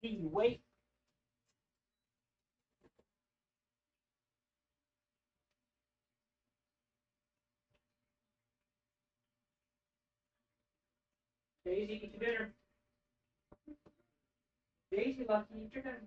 Wait. Daisy, eat your dinner. Daisy, Lucky, eat your dinner.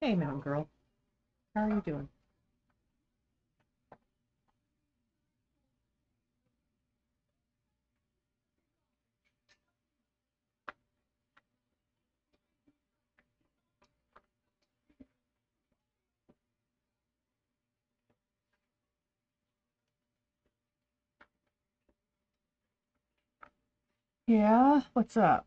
Hey, mountain girl. How are you doing? Yeah, what's up?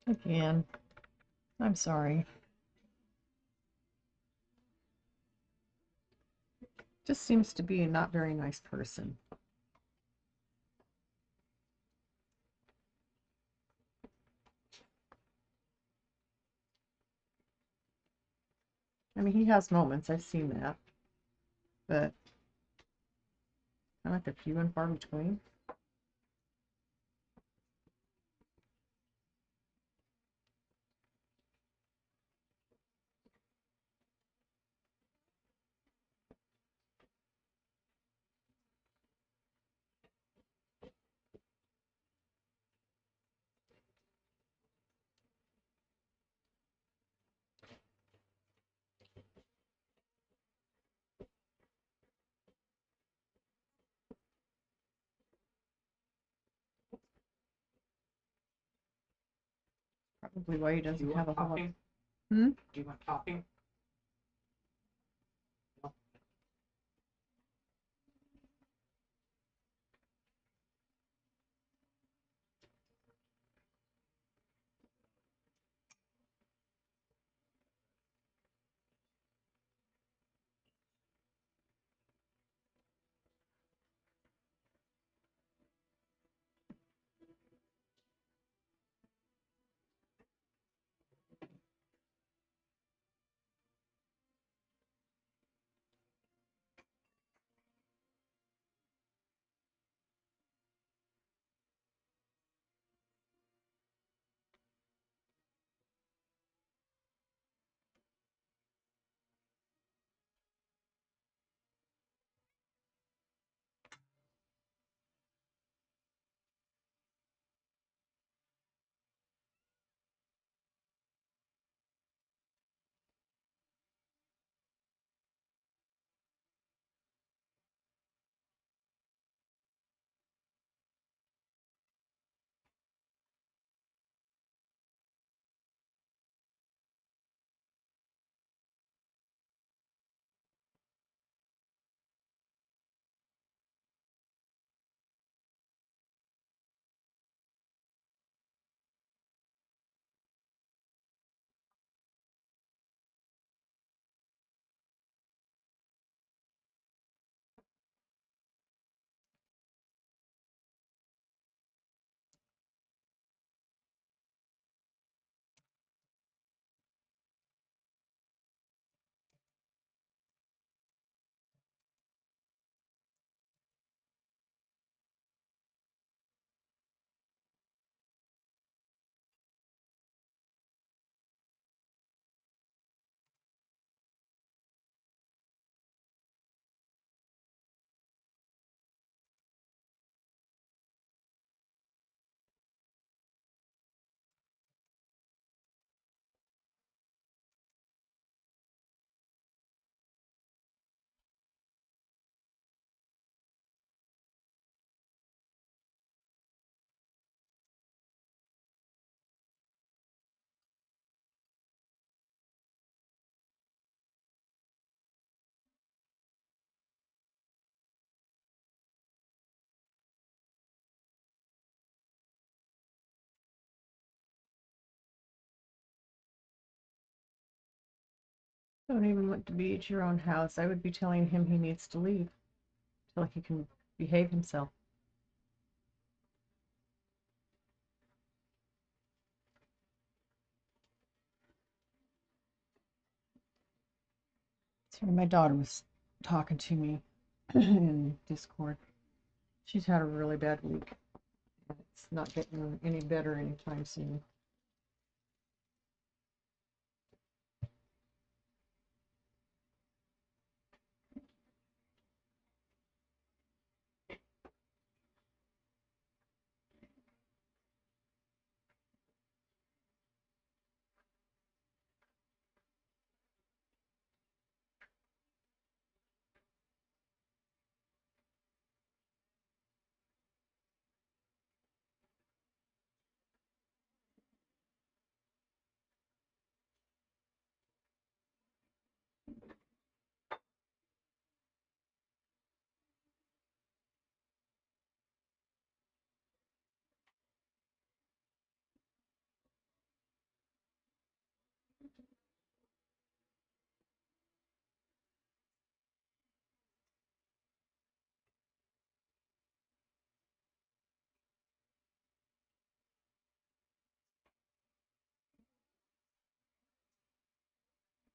Again, I'm sorry. Just seems to be a not very nice person. I mean, he has moments, I've seen that, but kind of like a few and far between. Probably why he doesn't have a whole lot. Hmm? Do you want topping? Don't even want to be at your own house. I would be telling him he needs to leave till he can behave himself. Sorry, my daughter was talking to me in Discord. She's had a really bad week. It's not getting any better anytime soon.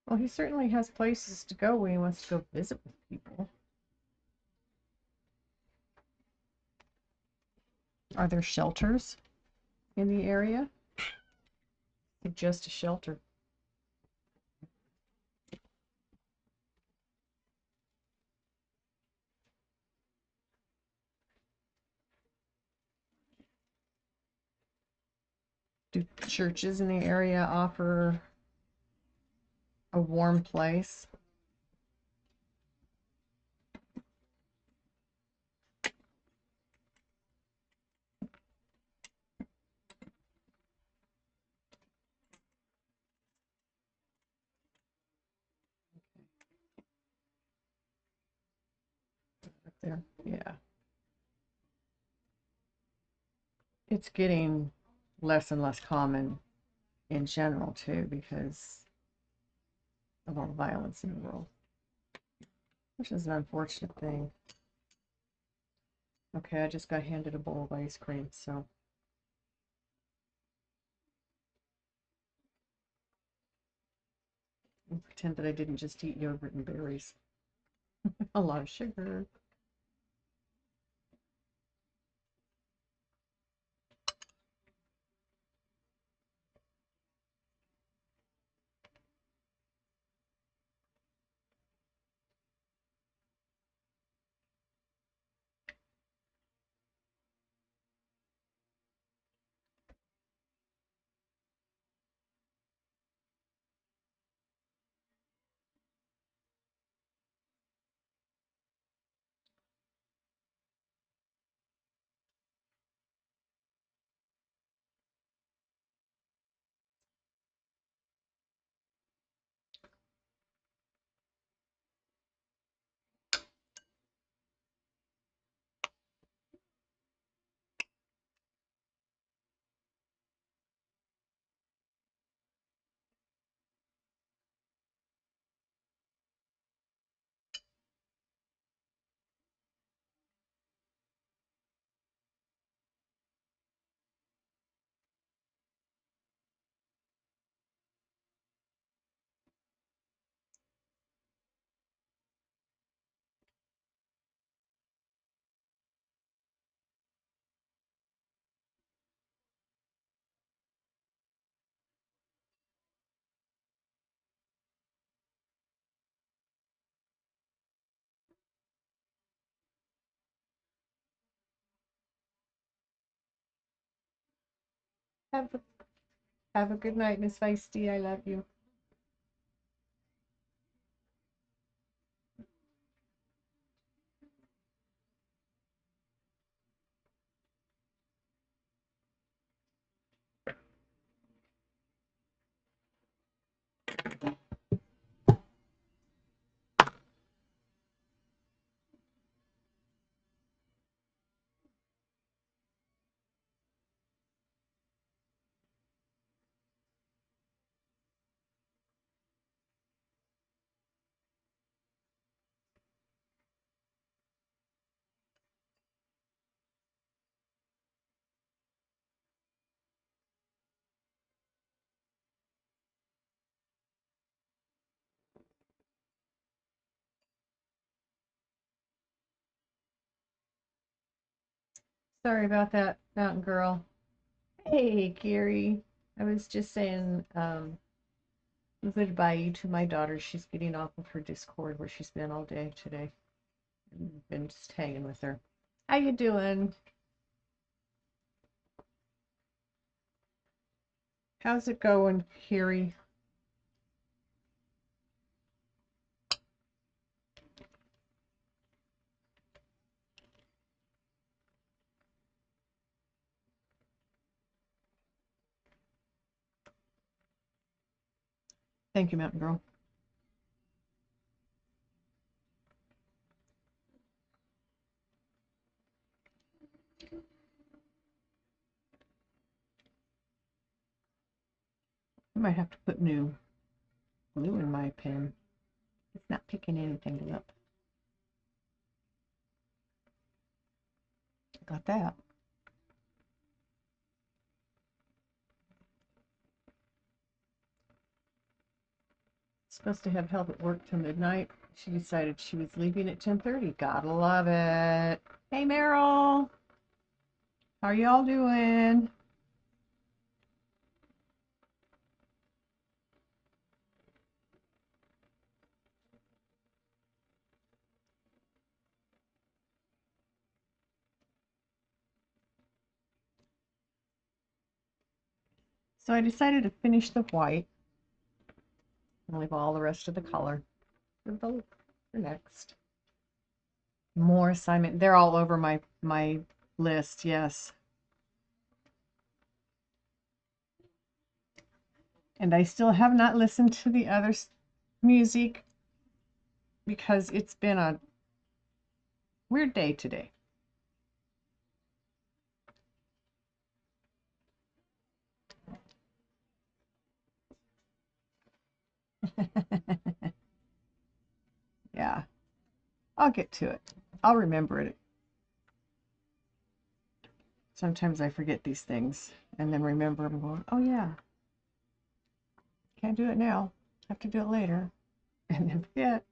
Well, he certainly has places to go when he wants to go visit with people. Are there shelters in the area? Suggest a shelter. Do churches in the area offer a warm place? Up there, yeah. It's getting less and less common in general too because of all the violence in the world, which is an unfortunate thing. Okay, I just got handed a bowl of ice cream, so I'll pretend that I didn't just eat yogurt and berries. A lot of sugar. Have a, have a good night, Miss Feisty. I love you. Sorry about that, Mountain Girl. Hey, Gary. I was just saying goodbye to my daughter. She's getting off of her Discord where she's been all day today. Been just hanging with her. How you doing? How's it going, Gary? Thank you, Mountain Girl. I might have to put new glue in my pen. It's not picking anything up. Got that. Supposed to have help at work till midnight. She decided she was leaving at 10:30. Gotta love it. Hey, Meryl. How are y'all doing? So I decided to finish the white and leave all the rest of the color for the next. More assignment. They're all over my list, yes. And I still have not listened to the other music because it's been a weird day today. Yeah, I'll get to it. I'll remember it. Sometimes I forget these things and then remember them going, oh yeah, can't do it now. Have to do it later. And then forget.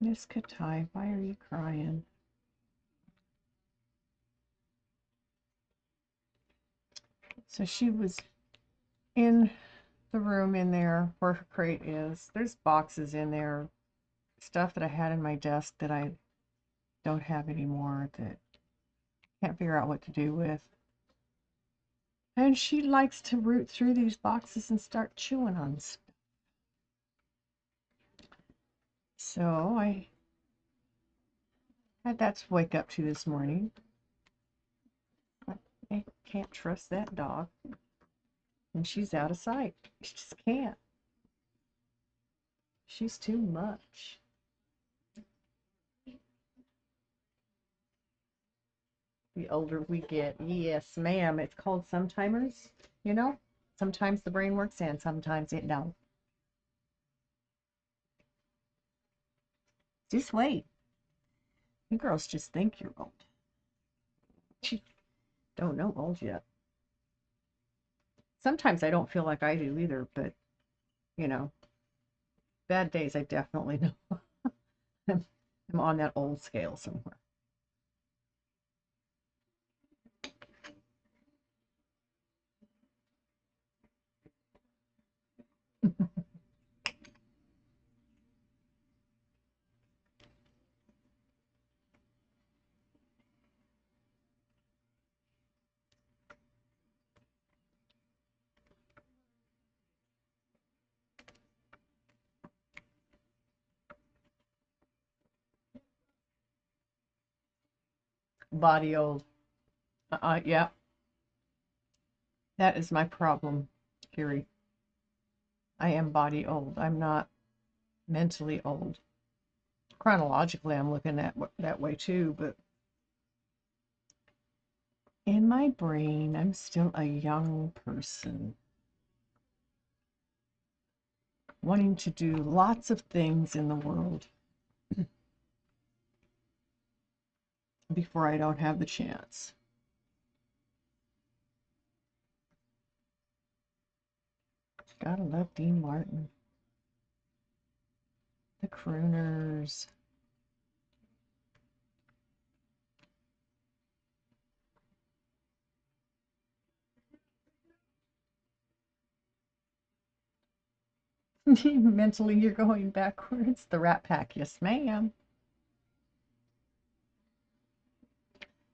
Miss Katai, why are you crying? So she was in the room in there where her crate is. There's boxes in there, stuff that I had in my desk that I don't have anymore, that can't figure out what to do with. And she likes to root through these boxes and start chewing on stuff. So I had that to wake up to this morning. I can't trust that dog. And she's out of sight. She just can't. She's too much. The older we get. Yes, ma'am. It's called sometimers, you know? Sometimes the brain works and sometimes it don't. Just wait. You girls just think you're old. You don't know old yet. Sometimes I don't feel like I do either, but, you know, bad days I definitely know. I'm on that old scale somewhere. Body old. Yeah. That is my problem, Carrie. I am body old. I'm not mentally old. Chronologically, I'm looking at that way too, but in my brain, I'm still a young person wanting to do lots of things in the world before I don't have the chance. Gotta love Dean Martin. The crooners. Mentally, you're going backwards. The Rat Pack, yes, ma'am.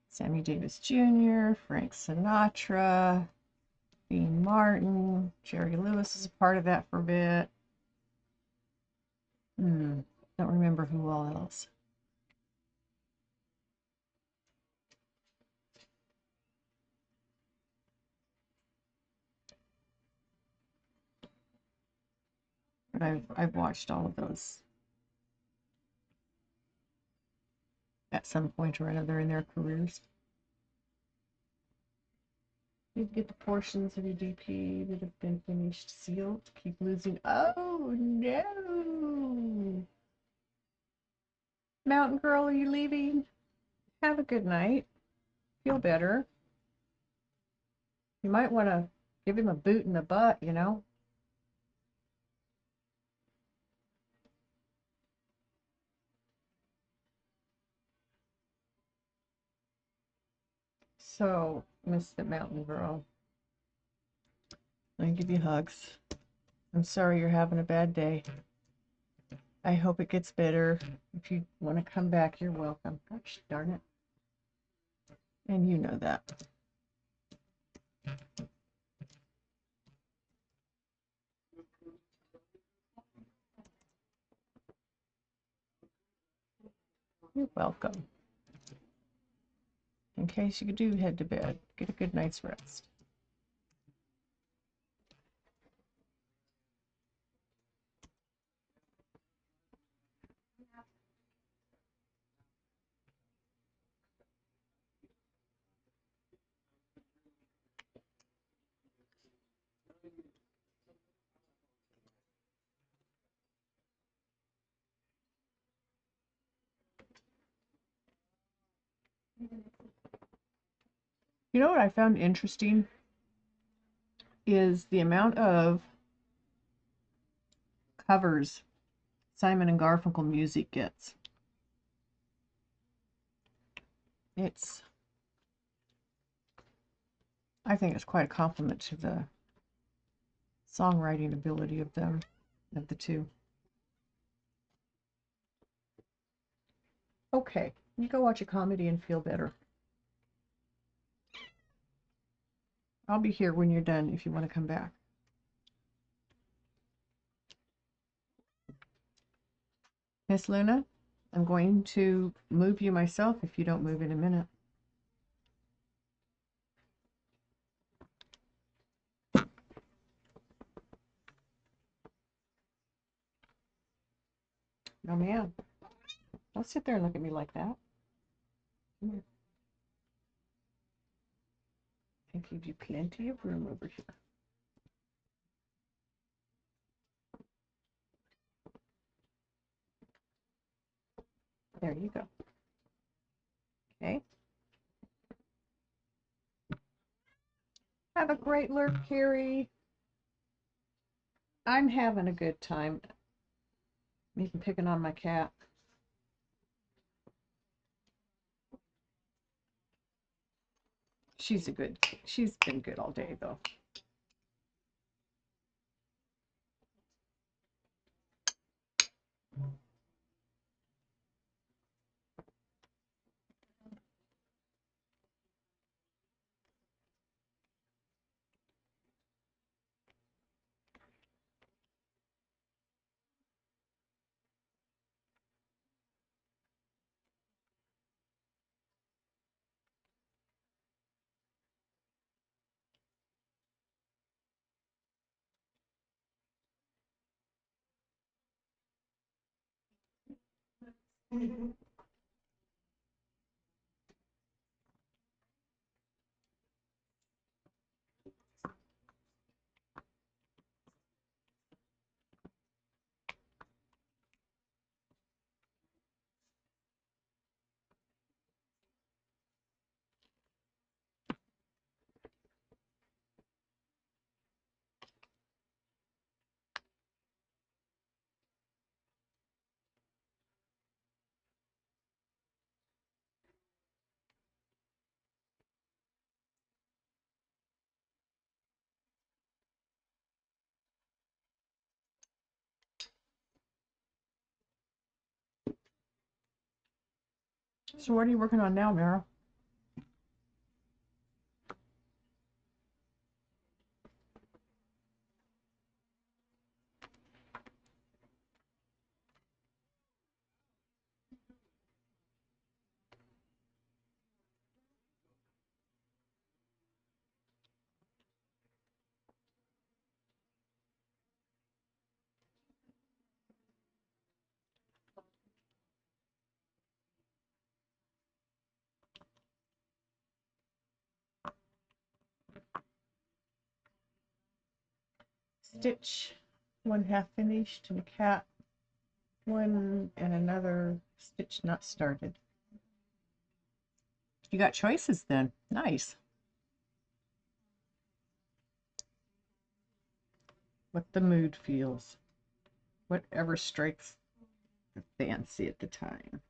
Sammy Davis Jr., Frank Sinatra, Dean Martin, Jerry Lewis is a part of that for a bit. Don't remember who all else. But I've watched all of those at some point or another in their careers. You get the portions of your DP that have been finished sealed. Keep losing. Oh no! Mountain Girl, are you leaving? Have a good night. Feel better. You might want to give him a boot in the butt, you know? So, Mr. Mountain Girl, let me give you hugs. I'm sorry you're having a bad day. I hope it gets better. If you want to come back, you're welcome. Gosh darn it. And you know that. You're welcome. In case you do head to bed, get a good night's rest. You know what I found interesting is the amount of covers Simon and Garfunkel music gets. I think it's quite a compliment to the songwriting ability of the two. Okay, you go watch a comedy and feel better. I'll be here when you're done if you want to come back. Miss Luna, I'm going to move you myself if you don't move in a minute. No, ma'am. Don't sit there and look at me like that. Come here. I give you plenty of room over here. There you go. Okay. Have a great lurk, Carrie. I'm having a good time. Even picking on my cat. She's been good all day though. So what are you working on now, Mara? Stitch, one half finished, and a cat, one and another stitch not started. You got choices then. Nice. What the mood feels. Whatever strikes the fancy at the time.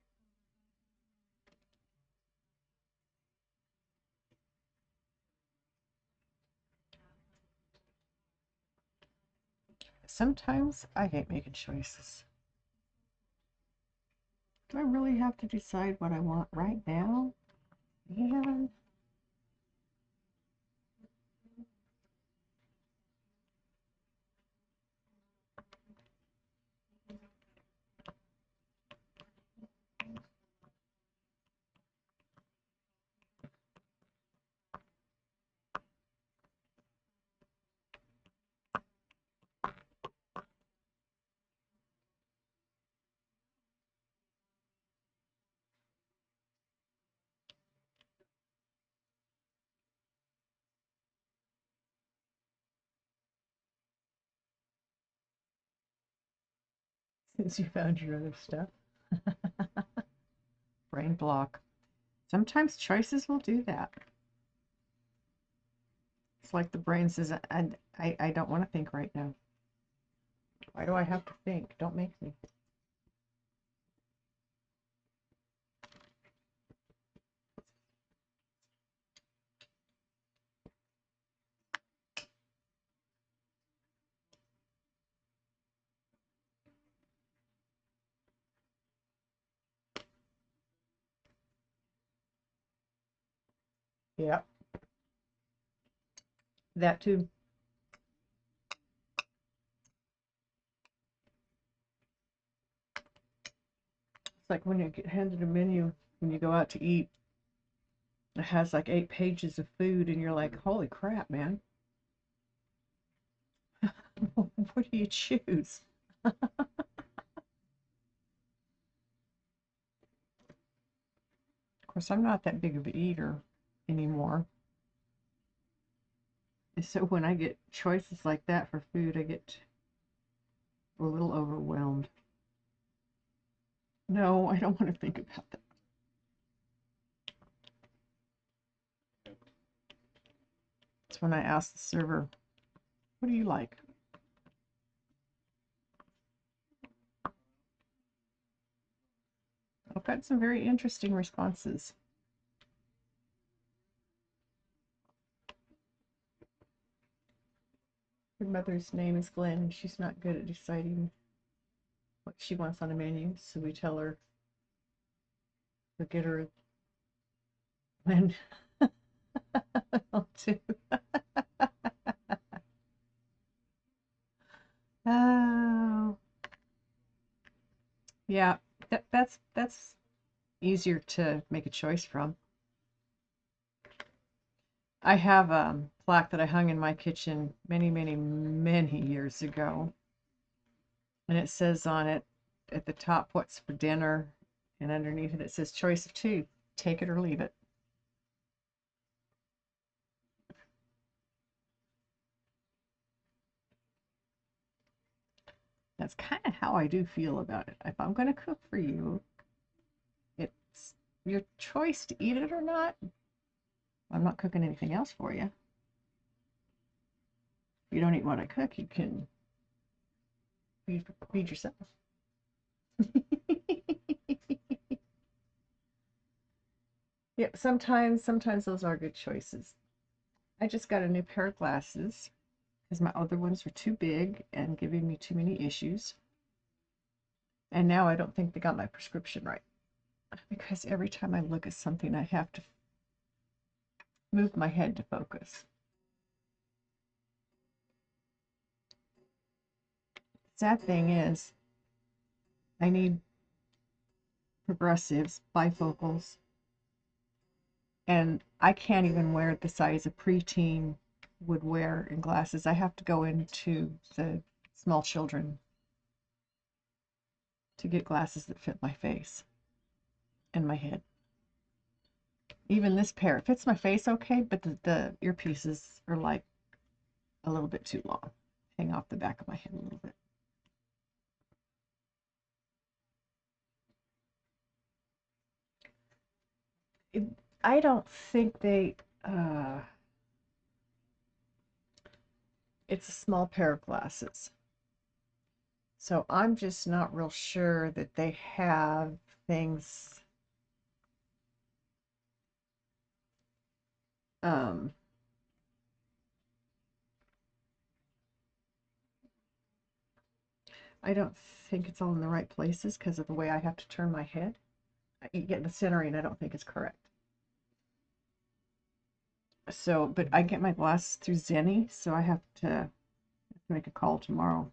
Sometimes I hate making choices. Do I really have to decide what I want right now? Man. Since you found your other stuff. Brain block. Sometimes choices will do that. It's like the brain says, I don't want to think right now. Why do I have to think? Don't make me. Yeah, that too. It's like when you get handed a menu when you go out to eat. It has like 8 pages of food, and you're like, holy crap, man. What do you choose? Of course, I'm not that big of an eater anymore. So when I get choices like that for food, I get a little overwhelmed. No, I don't want to think about that. It's when I ask the server, what do you like? I've got some very interesting responses. Her mother's name is Glenn, and she's not good at deciding what she wants on a menu, so we tell her, we'll get her Glenn. I'll do. Oh, yeah, that's easier to make a choice from. I have a plaque that I hung in my kitchen many, many, many years ago, and it says on it at the top, what's for dinner, and underneath it says choice of two, take it or leave it. That's kind of how I do feel about it. If I'm going to cook for you, it's your choice to eat it or not. I'm not cooking anything else for you. If you don't eat what I cook, you can feed yourself. Yep, sometimes those are good choices. I just got a new pair of glasses because my other ones were too big and giving me too many issues. And now I don't think they got my prescription right. because every time I look at something, I have to move my head to focus. Sad thing is, I need progressives, bifocals, and I can't even wear the size a preteen would wear in glasses. I have to go into the small children to get glasses that fit my face and my head. Even this pair, it fits my face okay, but the earpieces are like a little bit too long. Hang off the back of my head a little bit. I don't think they, it's a small pair of glasses. So I'm just not real sure that they have things, I don't think it's all in the right places because of the way I have to turn my head. You get the centering, I don't think is correct. So, but I get my glasses through Zenni, so I have to make a call tomorrow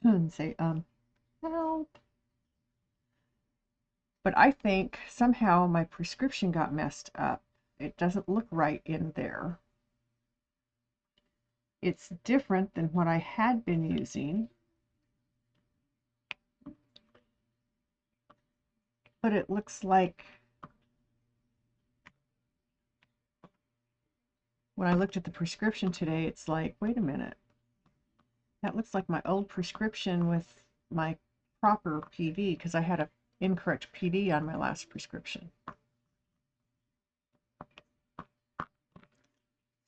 and say, help. But I think somehow my prescription got messed up. It doesn't look right in there. It's different than what I had been using. But it looks like when I looked at the prescription today, it's like, wait a minute. That looks like my old prescription with my proper PD because I had an incorrect PD on my last prescription.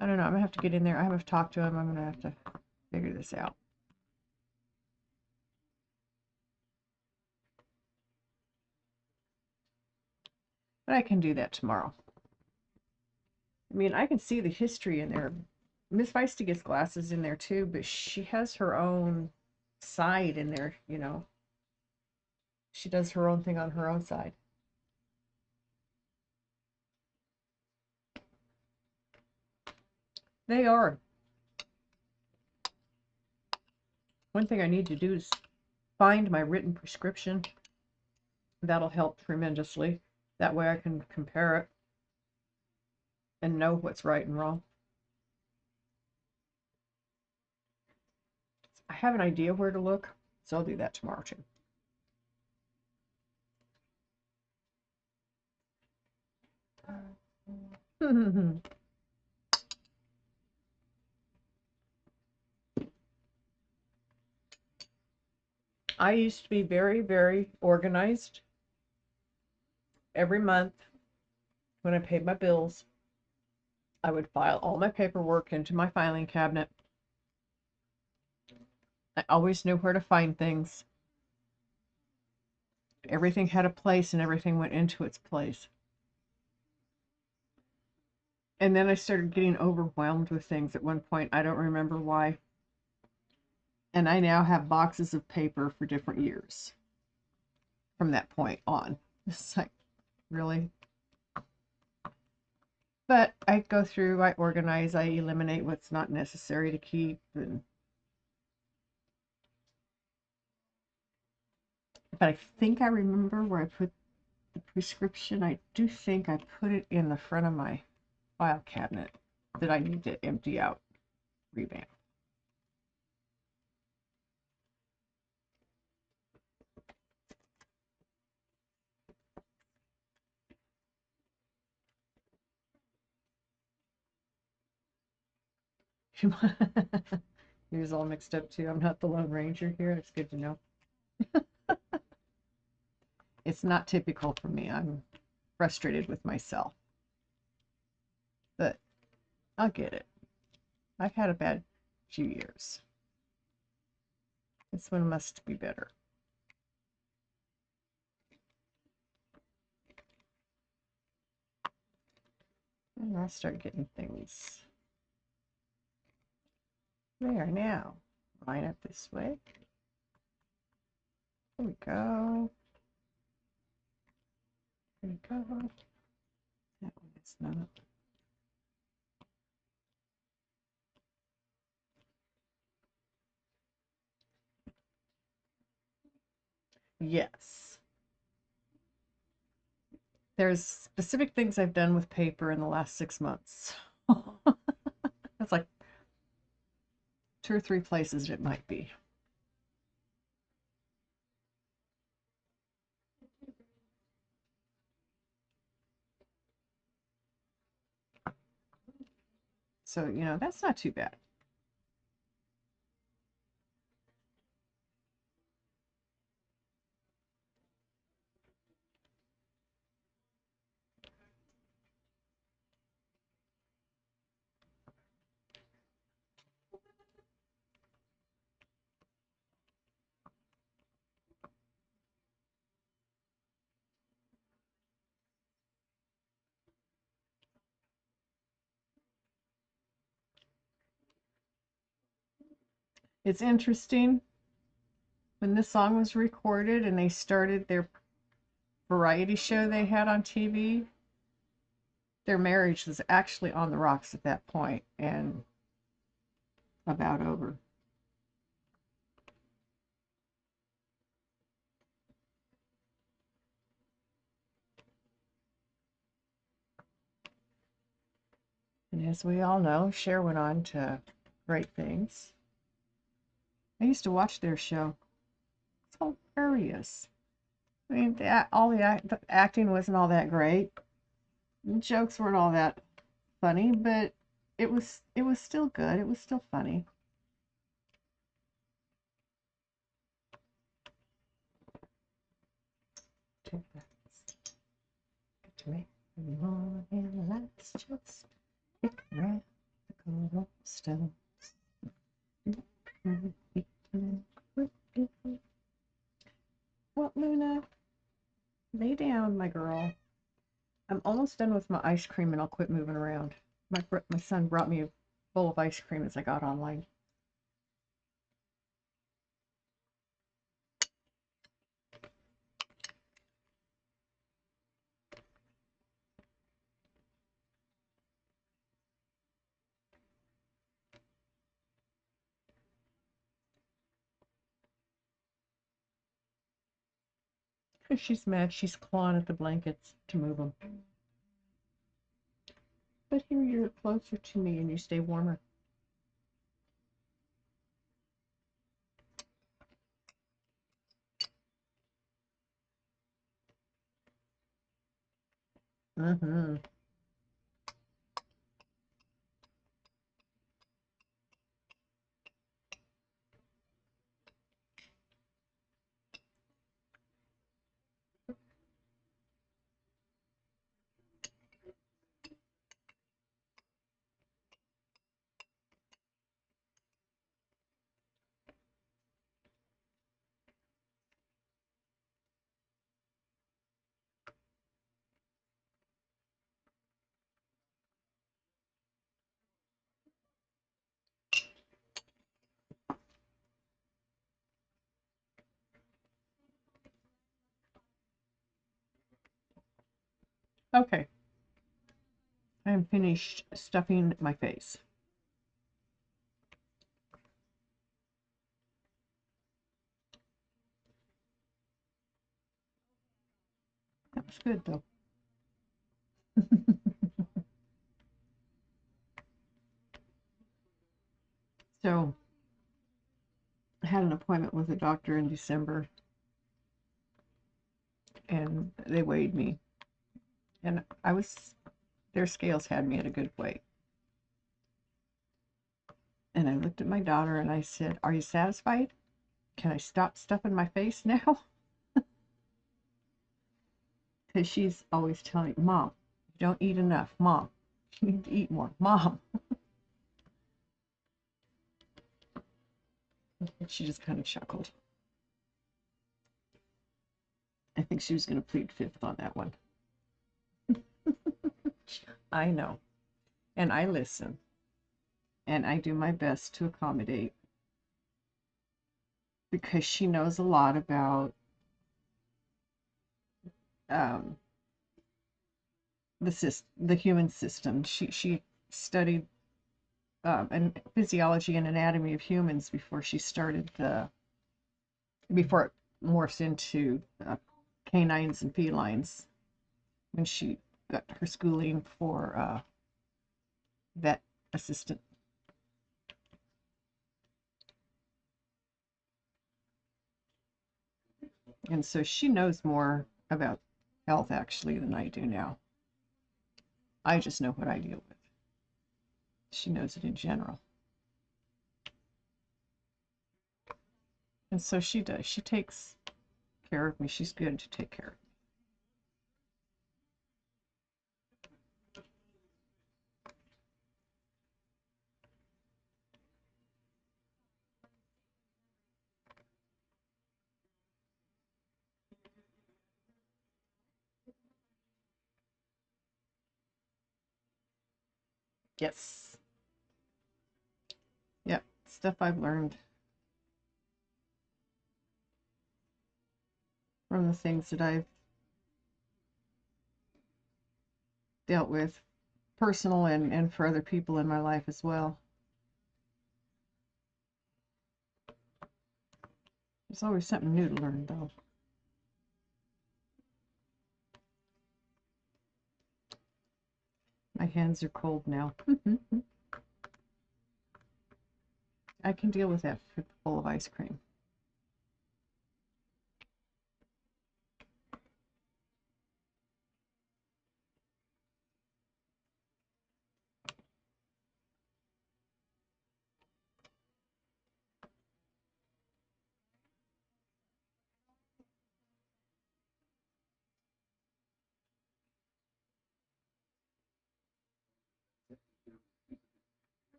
I don't know. I'm going to have to get in there. I haven't talked to him. I'm going to have to figure this out. But I can do that tomorrow. I mean, I can see the history in there. Miss Feisty gets glasses in there too, but she has her own side in there, you know. She does her own thing on her own side. They are. One thing I need to do is find my written prescription. That'll help tremendously. That way I can compare it and know what's right and wrong. I have an idea where to look, so I'll do that tomorrow too. I used to be very, very organized. Every month when I paid my bills, I would file all my paperwork into my filing cabinet. I always knew where to find things. Everything had a place and everything went into its place. And then I started getting overwhelmed with things at one point. I don't remember why. And I now have boxes of paper for different years from that point on. It's like, really? But I go through, I organize, I eliminate what's not necessary to keep. But I think I remember where I put the prescription. I do think I put it in the front of my file cabinet that I need to empty out, revamp. He was all mixed up too. I'm not the Lone Ranger here. It's good to know. It's not typical for me. I'm frustrated with myself. But I'll get it. I've had a bad few years. This one must be better. And I'll start getting things there now. Line up this way. There we go. There you go. That one is not. Yes. There's specific things I've done with paper in the last 6 months. That's like 2 or 3 places it might be. So, that's not too bad. It's interesting. When this song was recorded and they started their variety show they had on TV, their marriage was actually on the rocks at that point and about over. And as we all know, Cher went on to great things. I used to watch their show. It's hilarious. I mean, the acting wasn't all that great. The jokes weren't all that funny, but it was still good. It was still funny. Take that. Get to me. Morning lights just around the cobblestone. Well, Luna, lay down, my girl. I'm almost done with my ice cream and I'll quit moving around. My son brought me a bowl of ice cream as I got online. She's mad. She's clawing at the blankets to move them. But here you're closer to me and you stay warmer. Mm-hmm. Okay. I am finished stuffing my face. That was good though. So I had an appointment with a doctor in December and they weighed me. And their scales had me at a good weight. And I looked at my daughter and I said, "Are you satisfied? Can I stop stuffing my face now?" Because she's always telling me, "Mom, you don't eat enough. Mom, you need to eat more. Mom." And she just kind of chuckled. I think she was going to plead fifth on that one. I know. And I listen. And I do my best to accommodate. Because she knows a lot about the human system. She studied and physiology and anatomy of humans before she started before it morphs into canines and felines, when she got her schooling for vet assistant. And so she knows more about health actually than I do now. I just know what I deal with. She knows it in general. And so she does. She takes care of me. She's good to take care of me. Yes. Yep. Stuff I've learned from the things that I've dealt with, personal and for other people in my life as well. There's always something new to learn, though. My hands are cold now. I can deal with that full of ice cream.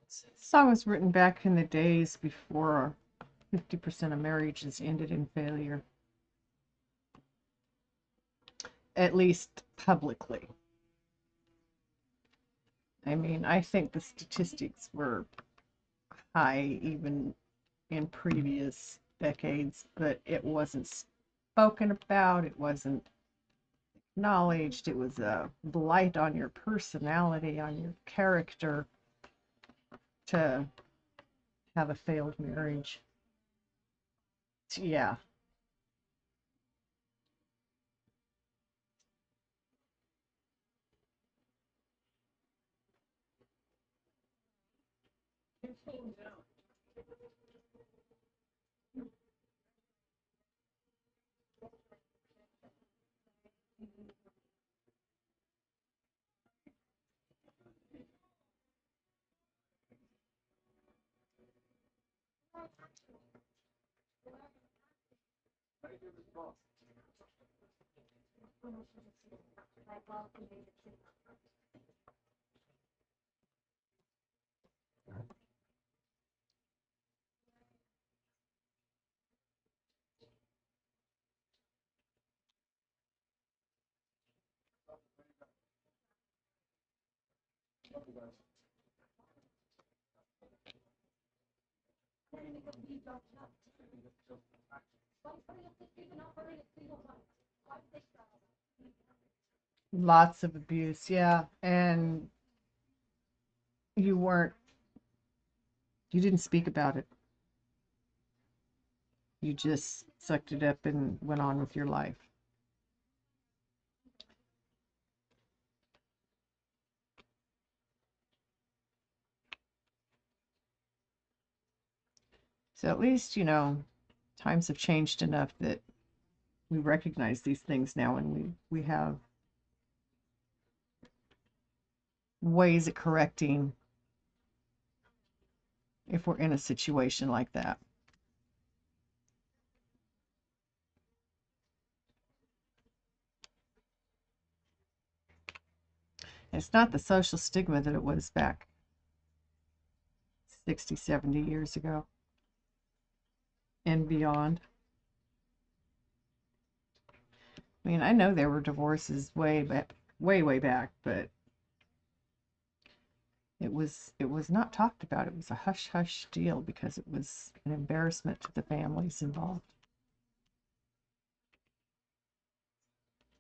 This song was written back in the days before 50% of marriages ended in failure, at least publicly. I mean, I think the statistics were high even in previous decades, but it wasn't spoken about, it wasn't acknowledged, it was a blight on your personality, on your character to have a failed marriage. Yeah. Lots of abuse, yeah. And you weren't, you didn't speak about it. You just sucked it up and went on with your life. So at least, times have changed enough that we recognize these things now, and we have ways of correcting if we're in a situation like that. It's not the social stigma that it was back 60, 70 years ago and beyond. I mean, I know there were divorces way back, way back, but it was not talked about. It was a hush hush deal because it was an embarrassment to the families involved.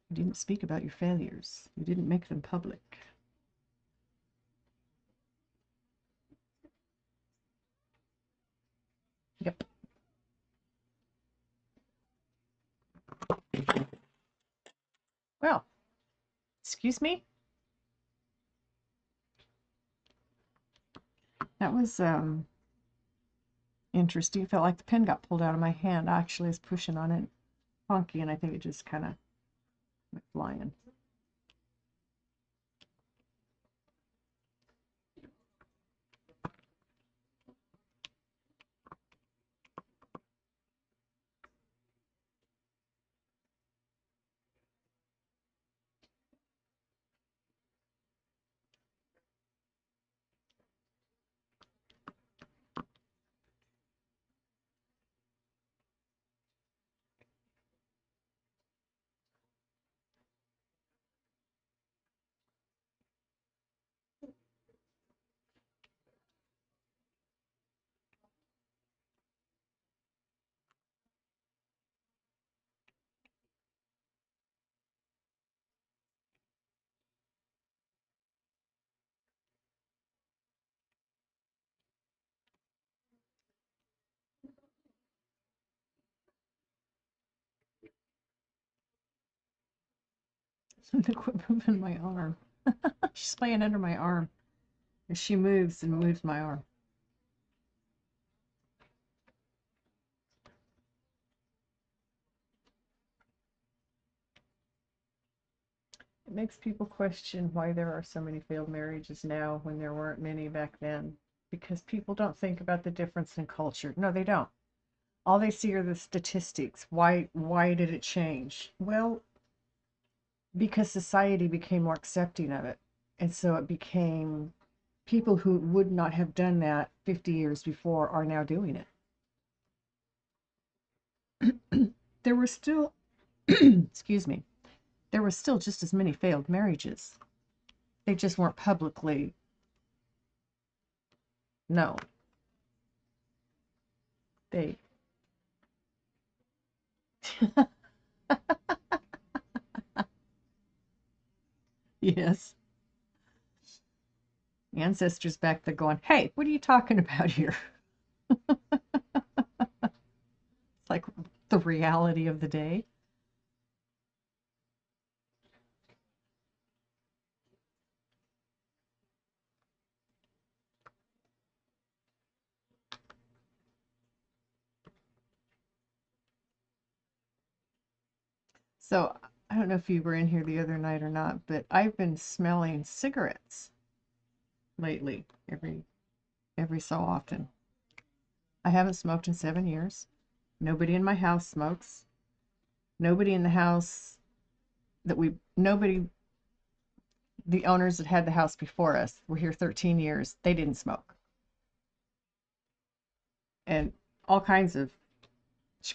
You didn't speak about your failures. You didn't make them public. Yep. Well, excuse me? That was interesting. It felt like the pen got pulled out of my hand. I actually was pushing on it funky, and I think it just kind of went flying. Quit moving my arm. She's playing under my arm. As she moves and moves my arm. It makes people question why there are so many failed marriages now when there weren't many back then. Because people don't think about the difference in culture. No, they don't. All they see are the statistics. Why did it change? Well, because society became more accepting of it. And so it became people who would not have done that 50 years before are now doing it. There were still, excuse me, there were still just as many failed marriages. They just weren't publicly known. They yes. Ancestors back there going, hey, what are you talking about here? It's like the reality of the day. So I don't know if you were in here the other night or not, but I've been smelling cigarettes lately, every so often. I haven't smoked in 7 years. Nobody in my house smokes. Nobody in the house nobody, the owners that had the house before us were here 13 years. They didn't smoke. And all kinds of,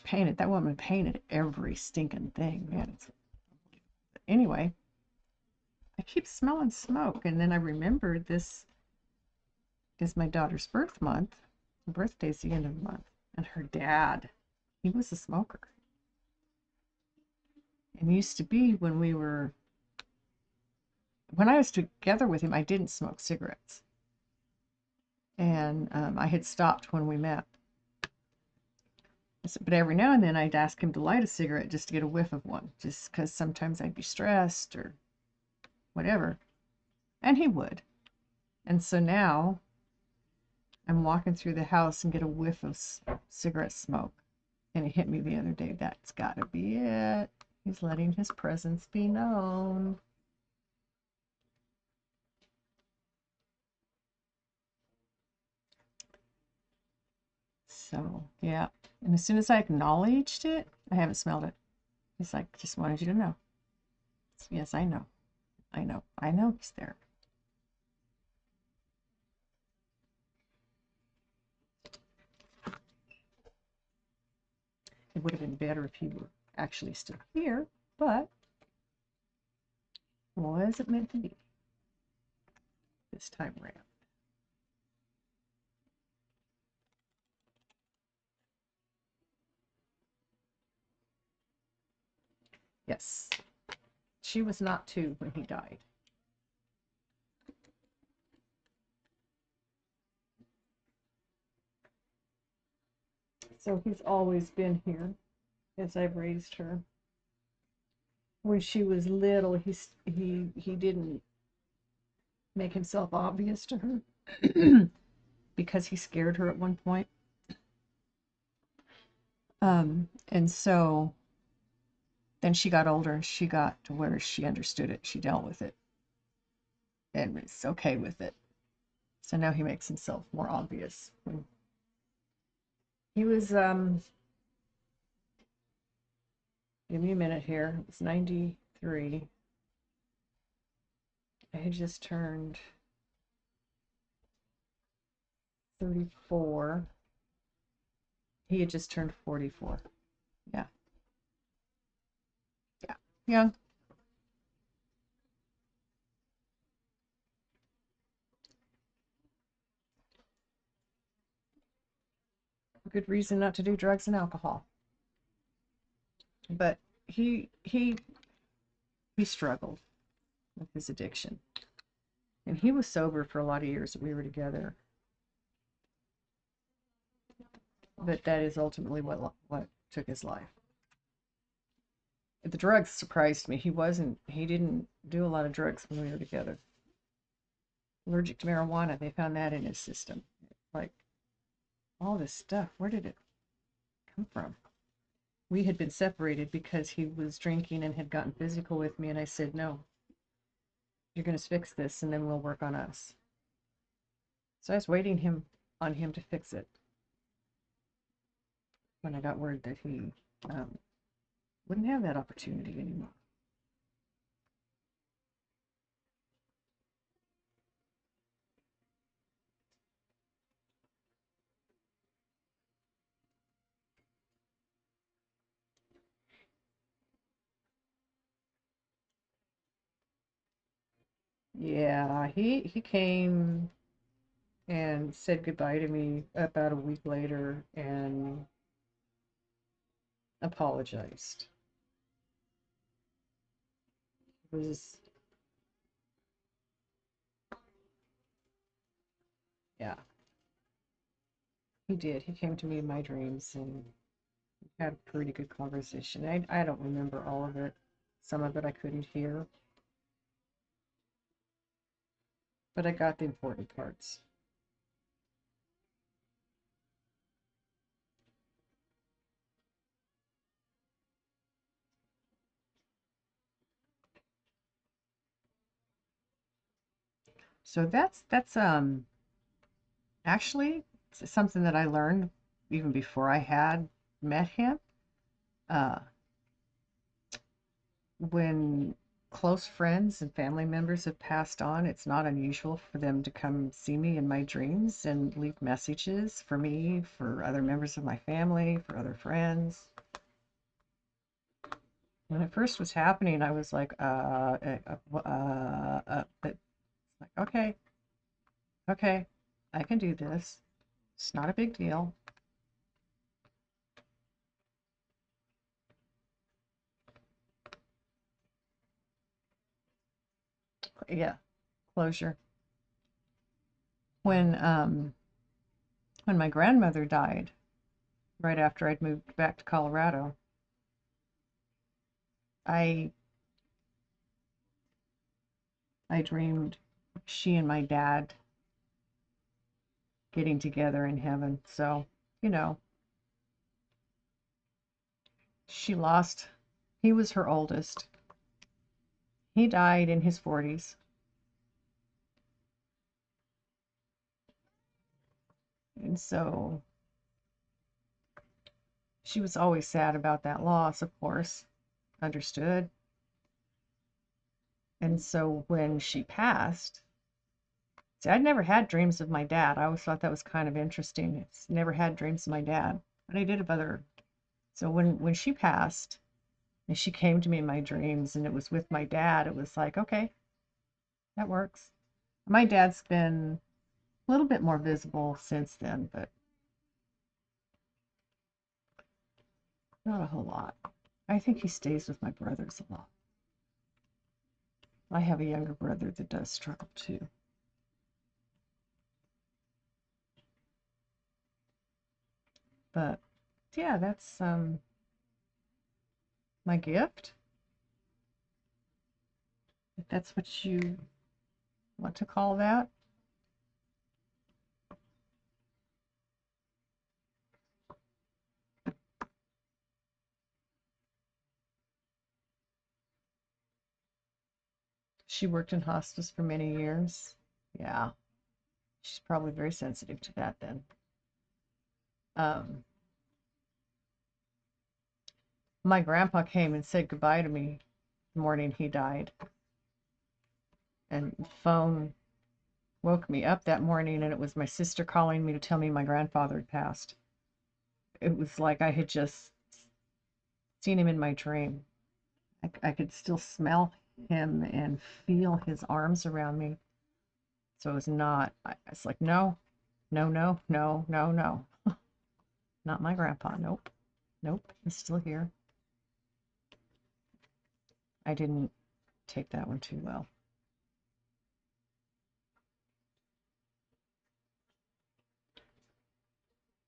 that woman painted every stinking thing, man. Anyway, I keep smelling smoke, and then I remembered this is my daughter's birth month. Her birthday's the end of the month. And her dad, he was a smoker. And used to be when I was together with him, I didn't smoke cigarettes. And I had stopped when we met. But every now and then I'd ask him to light a cigarette just to get a whiff of one, just because sometimes I'd be stressed or whatever. And he would. And so now I'm walking through the house and get a whiff of cigarette smoke. And it hit me the other day. That's got to be it. He's letting his presence be known. So, yeah. And as soon as I acknowledged it, I haven't smelled it. He's like, just wanted you to know. Yes, I know. I know. I know he's there. It would have been better if he were actually still here, but was it meant to be this time around? Yes. She was not 2 when he died. So he's always been here as I've raised her. When she was little, he didn't make himself obvious to her because he scared her at one point. And so then she got older and she got to where she understood it. She dealt with it and was okay with it. So now he makes himself more obvious. He was, give me a minute here. It was 93. I had just turned 34. He had just turned 44. Yeah. Yeah. Young. Good reason not to do drugs and alcohol. But he struggled with his addiction. And he was sober for a lot of years that we were together. But that is ultimately what took his life. The drugs surprised me. He didn't do a lot of drugs when we were together. Allergic to marijuana, they found that in his system. Like, all this stuff, where did it come from? We had been separated because he was drinking and had gotten physical with me, and I said, no, you're going to fix this, and then we'll work on us. So I was waiting on him to fix it when I got word that he wouldn't have that opportunity anymore. Yeah, he came and said goodbye to me about a week later and apologized. It was, yeah, he did. He came to me in my dreams and had a pretty good conversation. I don't remember all of it. Some of it I couldn't hear, but I got the important parts. So that's actually something that I learned even before I had met him. Uh, when close friends and family members have passed on, it's not unusual for them to come see me in my dreams and leave messages for me, for other members of my family, for other friends. When it first was happening, I was like, but like, okay, I can do this. It's not a big deal. yeah, closure. When my grandmother died, right after I'd moved back to Colorado, I dreamed she and my dad getting together in heaven. So, you know, he was her oldest. He died in his 40s. And so she was always sad about that loss, of course, understood. And so when she passed, see, I'd never had dreams of my dad. I always thought that was kind of interesting. It's never had dreams of my dad, but I did of other. So when she passed, and she came to me in my dreams, and it was with my dad, it was like, okay, that works. My dad's been a little bit more visible since then, but not a whole lot. I think he stays with my brothers a lot. I have a younger brother that does struggle too. But yeah, that's my gift, if that's what you want to call that. She worked in hospice for many years. Yeah, she's probably very sensitive to that then. Um, my grandpa came and said goodbye to me the morning he died. And the phone woke me up that morning, and it was my sister calling me to tell me my grandfather had passed. It was like I had just seen him in my dream. I could still smell him and feel his arms around me. So it was not, I was like, no, no, no, no, no, no. Not my grandpa. Nope. Nope. He's still here. I didn't take that one too well.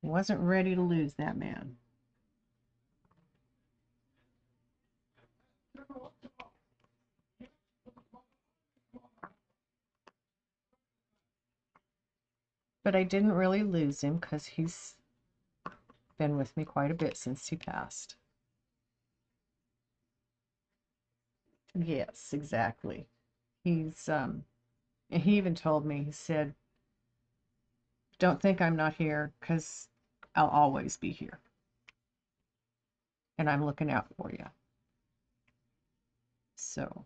Wasn't ready to lose that man. But I didn't really lose him because he's been with me quite a bit since he passed. Yes, exactly. He even told me, he said, don't think I'm not here because I'll always be here. And I'm looking out for you. So,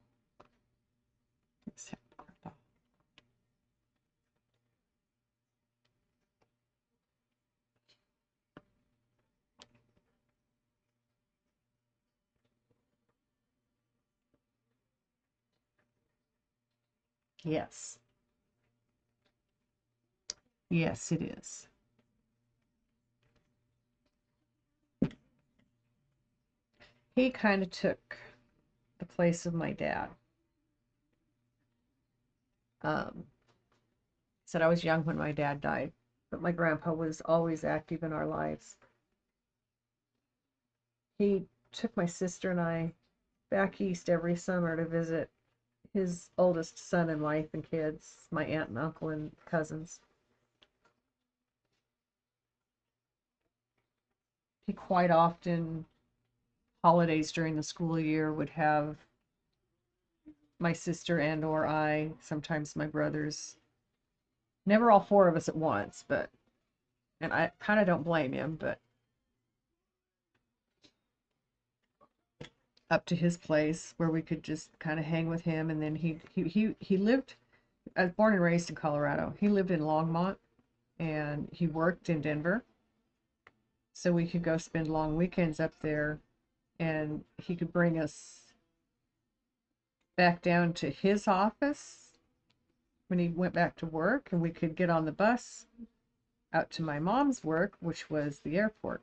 yes. Yes, it is. He kind of took the place of my dad. Said I was young when my dad died, but my grandpa was always active in our lives. He took my sister and I back east every summer to visit his oldest son and wife and kids, my aunt and uncle and cousins. He quite often, holidays during the school year, would have my sister and or I, sometimes my brothers, never all four of us at once, but, and I kind of don't blame him, but up to his place where we could just kind of hang with him. And then he lived, I was born and raised in Colorado. He lived in Longmont and he worked in Denver. So we could go spend long weekends up there, and he could bring us back down to his office when he went back to work, and we could get on the bus out to my mom's work, which was the airport.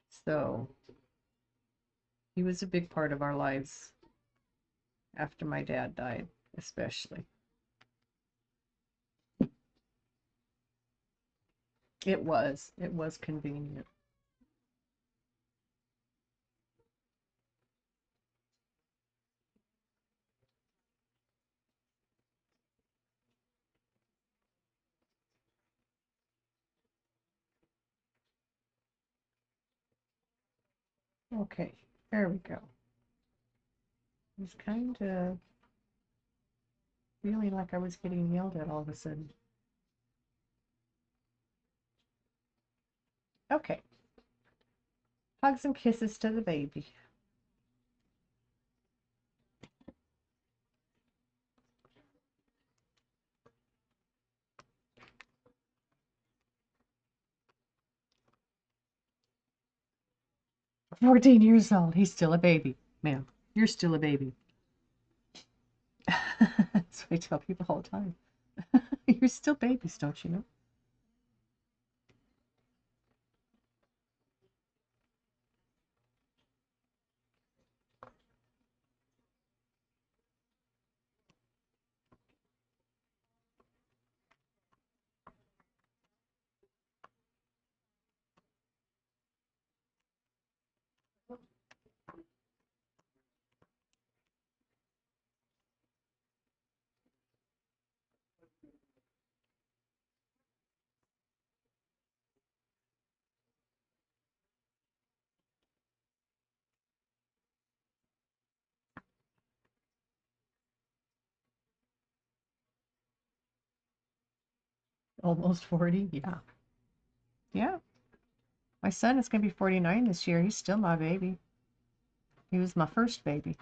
So He was a big part of our lives after my dad died, especially. It was. It was convenient. Okay, there we go. I was kind of feeling like I was getting yelled at all of a sudden. Okay. Hugs and kisses to the baby. "For 14 years old, he's still a baby. Ma'am, you're still a baby." That's what I tell people all the time. You're still babies, don't you know? Almost 40, yeah. Yeah. My son is going to be 49 this year. He's still my baby. He was my first baby.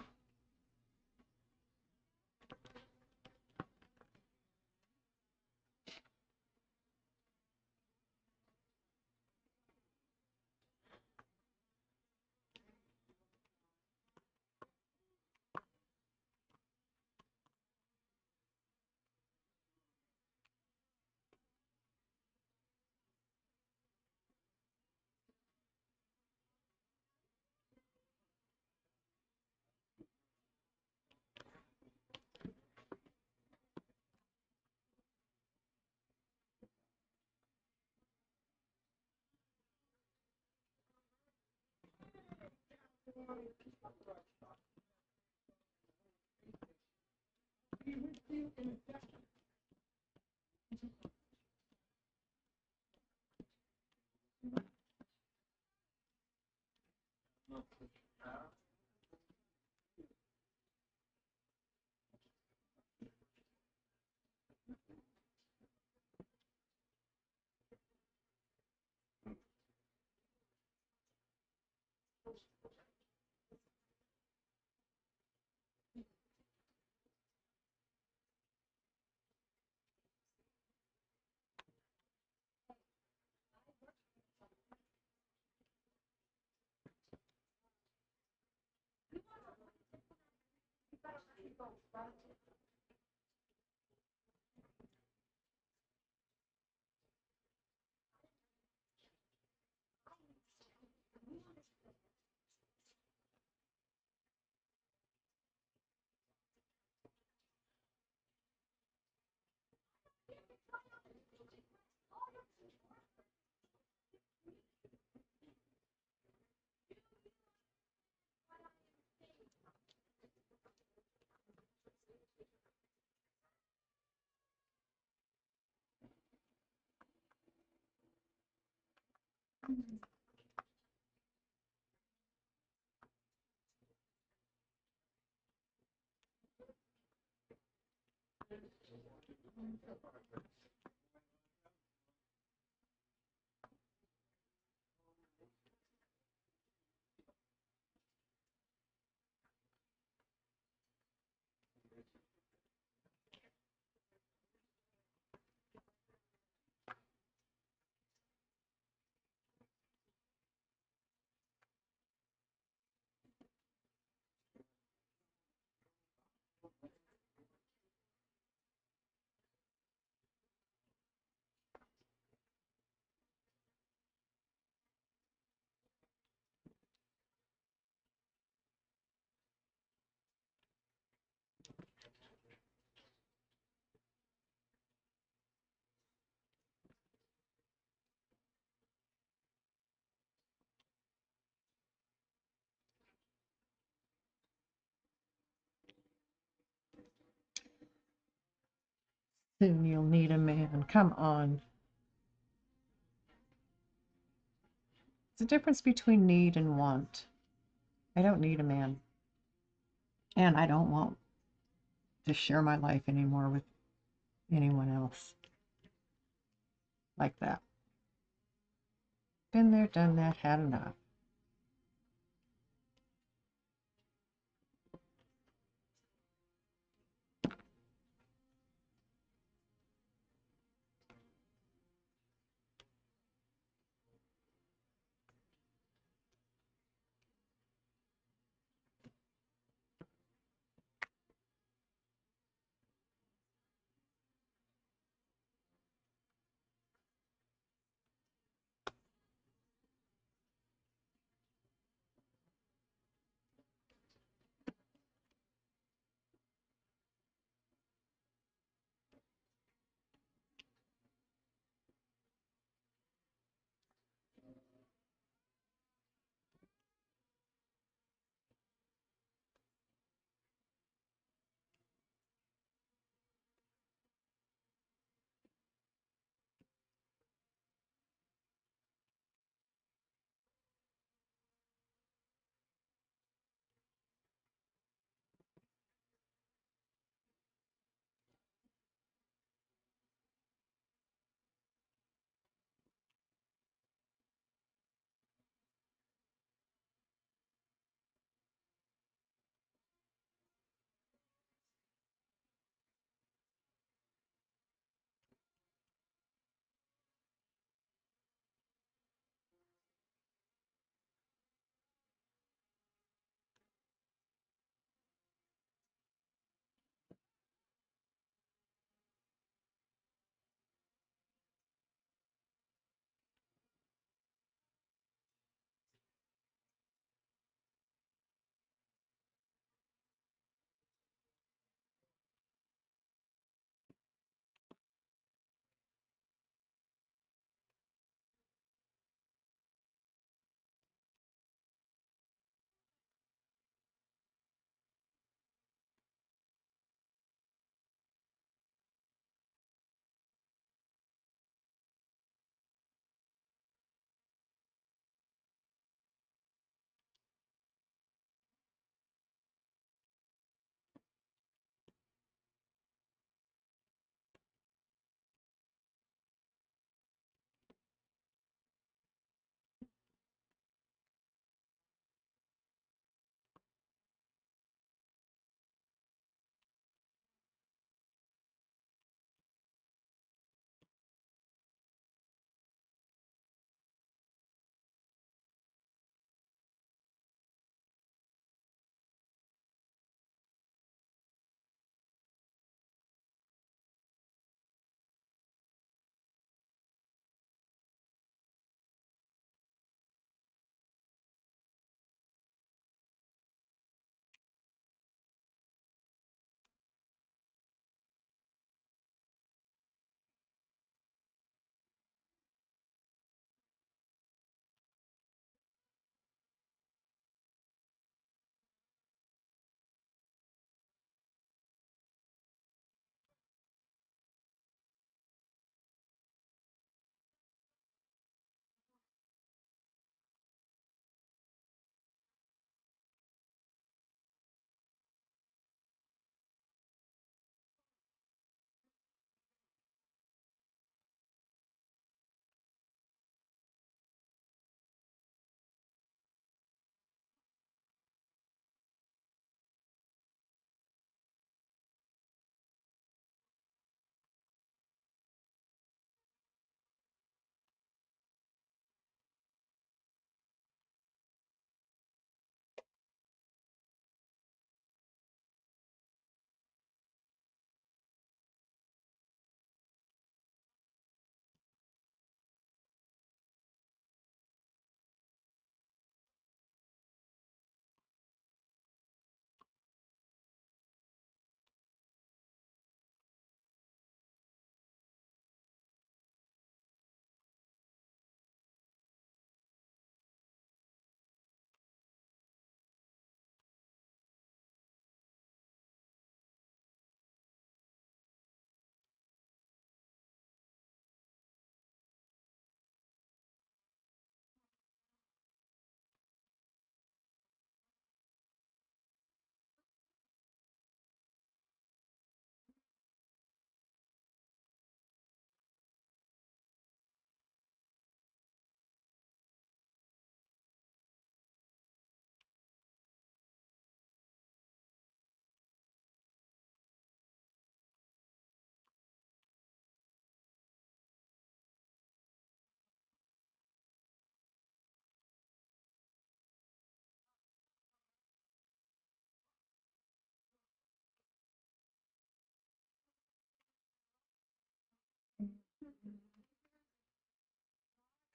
Soon you'll need a man. Come on. It's the difference between need and want. I don't need a man. And I don't want to share my life anymore with anyone else like that. Been there, done that, had enough.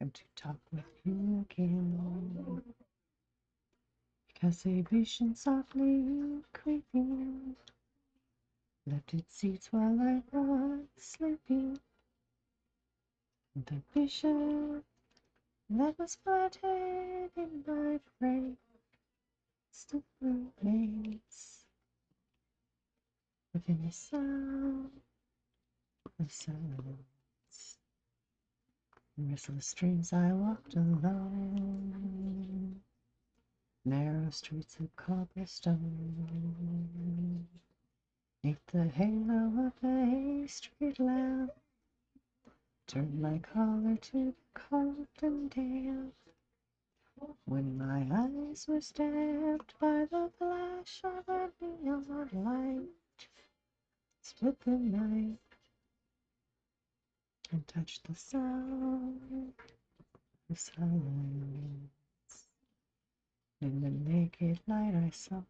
I'm to talk with you again. Because a vision softly creeping left its seats while I was sleeping. The vision that was planted in my brain still remains within the sound of silence. In restless dreams I walked alone, narrow streets of cobblestone, neath the halo of a street lamp, turned my collar to the cold and damp. When my eyes were stabbed by the flash of a neon light, split the night and touched the sound of silence. In the naked light I saw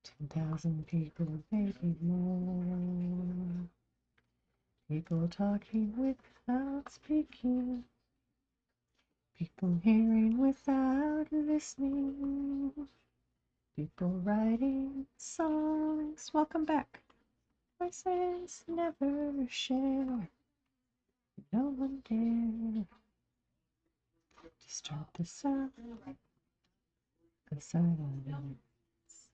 10,000 people, maybe more. People talking without speaking. People hearing without listening. People writing songs. Welcome back. Voices never share. No one dare disturb the sound of silence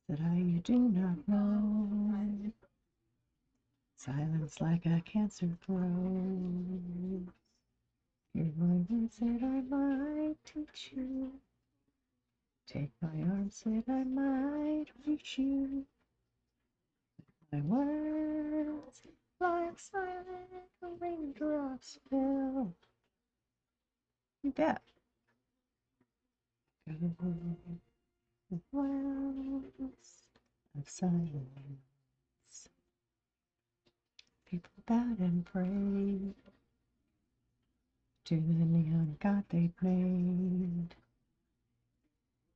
that I do not know. Silence like a cancer grows. Hear my words that I might teach you. Take my arms that I might reach you. My words like silent raindrops fell. You bet. Go the wells of silence. People bowed and prayed to the neon god they'd made.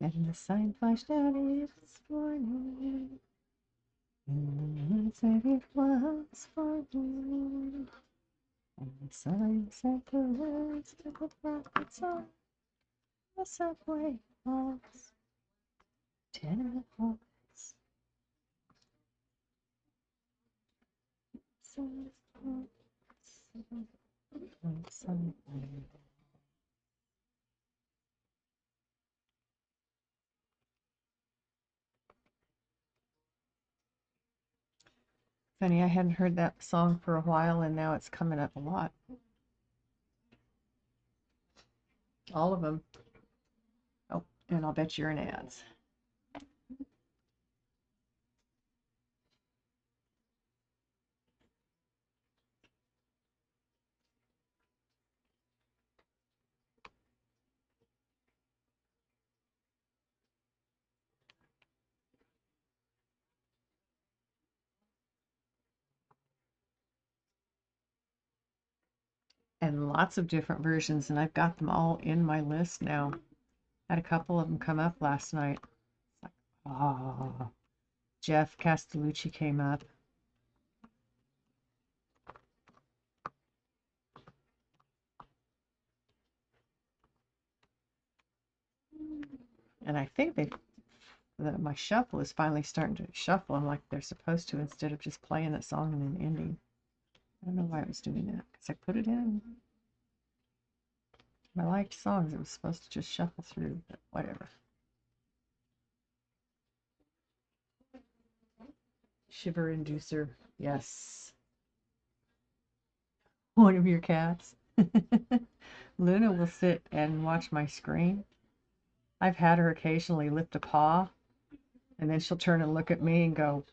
And the sign flashed out its warning. And the moon said it was for you. And the sign said the words to the prophets on the subway halls, tenement halls. Funny, I hadn't heard that song for a while, and now it's coming up a lot. All of them. Oh, and I'll bet you're in ads. And lots of different versions, and I've got them all in my list now. Had a couple of them come up last night. It's like, ah, Jeff Castellucci came up. And I think my shuffle is finally starting to shuffle them like they're supposed to, instead of just playing that song and then ending. I don't know why it was doing that, because I put it in my liked songs. It was supposed to just shuffle through, but whatever. Shiver inducer, yes. One of your cats. Luna will sit and watch my screen. I've had her occasionally lift a paw, and then she'll turn and look at me and go,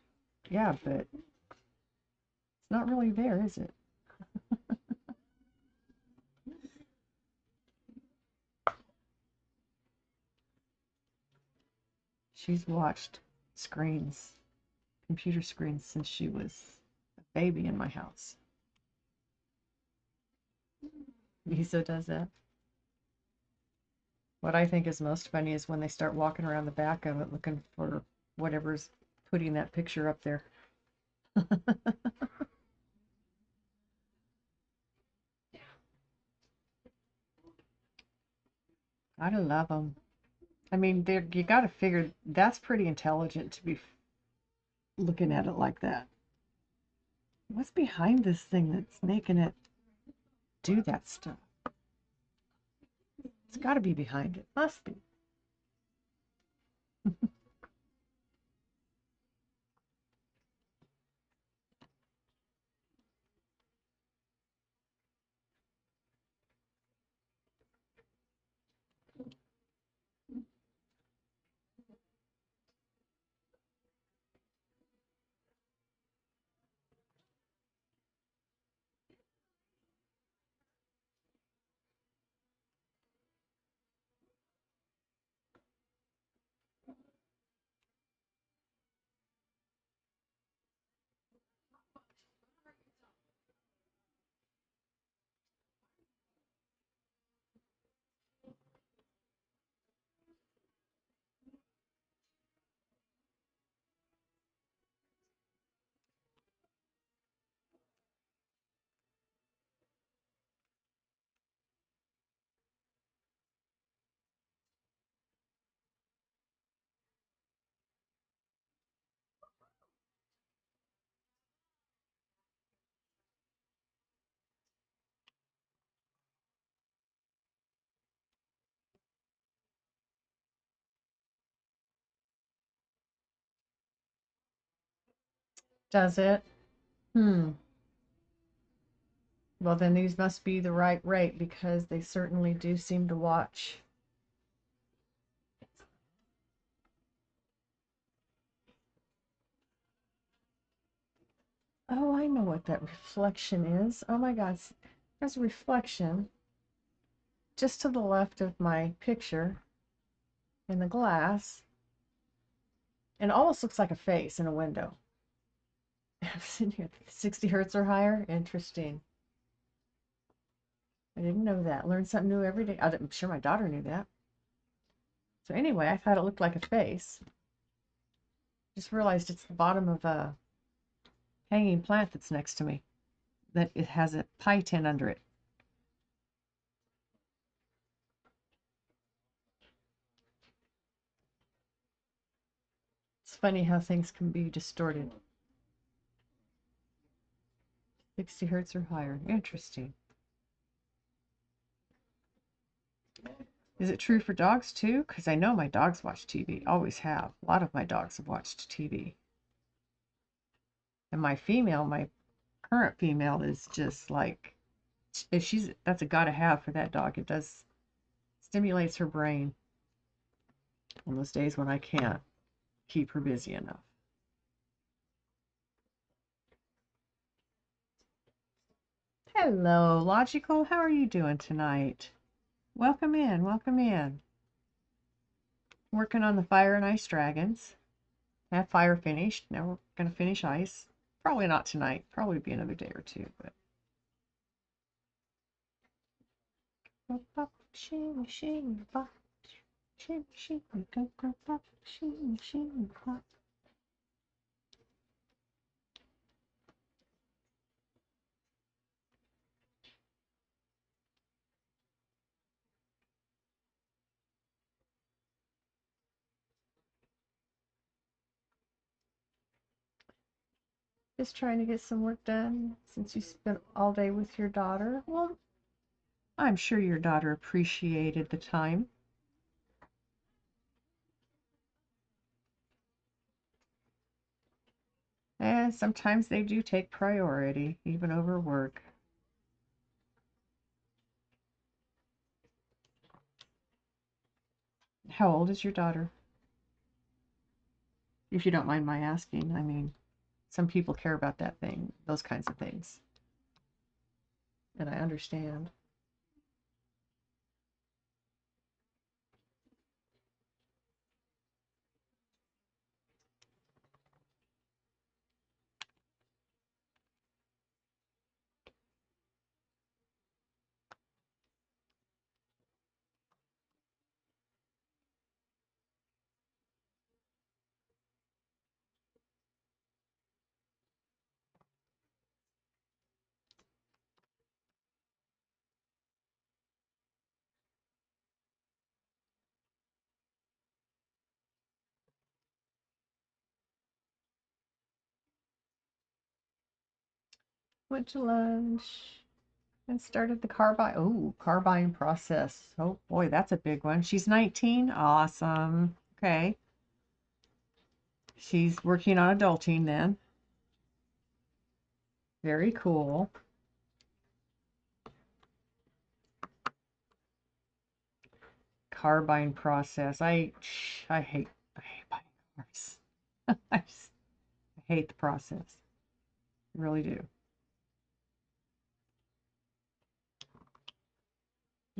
yeah, but it's not really there, is it? She's watched screens, computer screens, since she was a baby in my house. Lisa does that. What I think is most funny is when they start walking around the back of it looking for whatever's putting that picture up there. I love them. I mean, you got to figure that's pretty intelligent to be looking at it like that. What's behind this thing that's making it do that stuff? It's got to be behind it. Must be. Does it? Hmm. Well, then these must be the right rate because they certainly do seem to watch. Oh, I know what that reflection is. Oh my God. There's a reflection just to the left of my picture in the glass. And it almost looks like a face in a window. I'm sitting here, 60 hertz or higher. Interesting. I didn't know that. Learn something new every day. I'm sure my daughter knew that. So anyway, I thought it looked like a face. Just realized it's the bottom of a hanging plant that's next to me. That it has a pie tin under it. It's funny how things can be distorted. 60 hertz or higher. Interesting. Is it true for dogs too? Because I know my dogs watch TV. Always have. A lot of my dogs have watched TV. And my current female is just like, that's a gotta have for that dog. It does stimulates her brain on those days when I can't keep her busy enough. Hello, Logical. How are you doing tonight? Welcome in. Welcome in. Working on the Fire and Ice Dragons. I have fire finished. Now we're going to finish ice. Probably not tonight. Probably be another day or two. But shimmy, shimmy, pop. Shimmy, shimmy, go, go, pop. Shimmy, shimmy, pop. Just trying to get some work done since you spent all day with your daughter. Well, I'm sure your daughter appreciated the time. And sometimes they do take priority, even over work. How old is your daughter? If you don't mind my asking. I mean, some people care about those kinds of things. And I understand. Went to lunch and started the car buying process. Oh boy, that's a big one. She's 19. Awesome. Okay. She's working on adulting then. Very cool. Car buying process. I hate buying cars. I hate the process. I really do.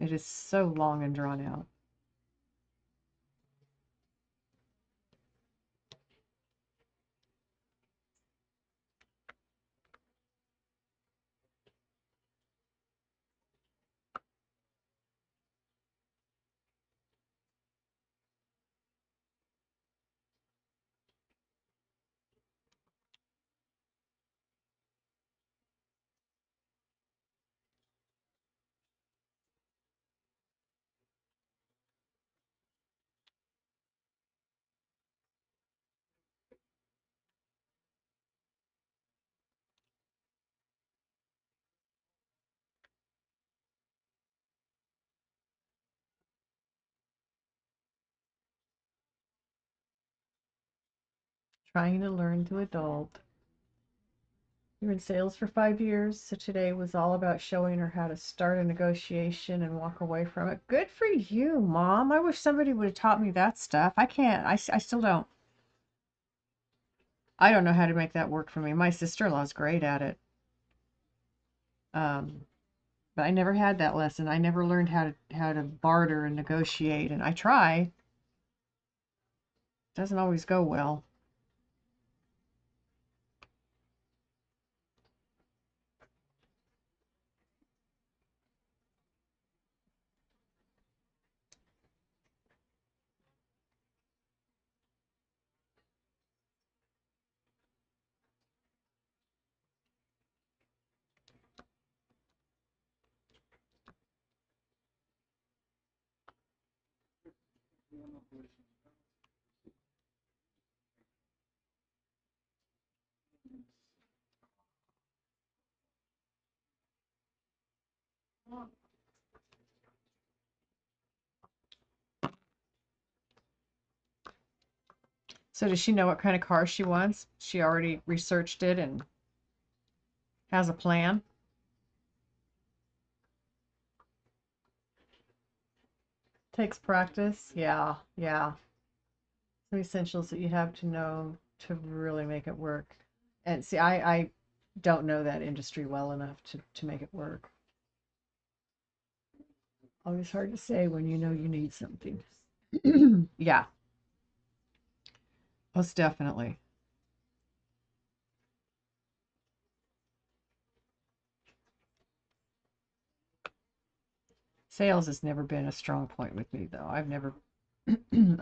It is so long and drawn out. Trying to learn to adult. You're in sales for 5 years, so today was all about showing her how to start a negotiation and walk away from it. Good for you, Mom. I wish somebody would have taught me that stuff. I can't. I still don't. I don't know how to make that work for me. My sister-in-law's great at it. But I never had that lesson. I never learned how to barter and negotiate, and I try. It doesn't always go well. So does she know what kind of car she wants? She already researched it and has a plan? Takes practice. Yeah, yeah. Some essentials that you have to know to really make it work. And see, I don't know that industry well enough to make it work. Always hard to say when you know you need something. Yeah, most definitely. Sales has never been a strong point with me, though. I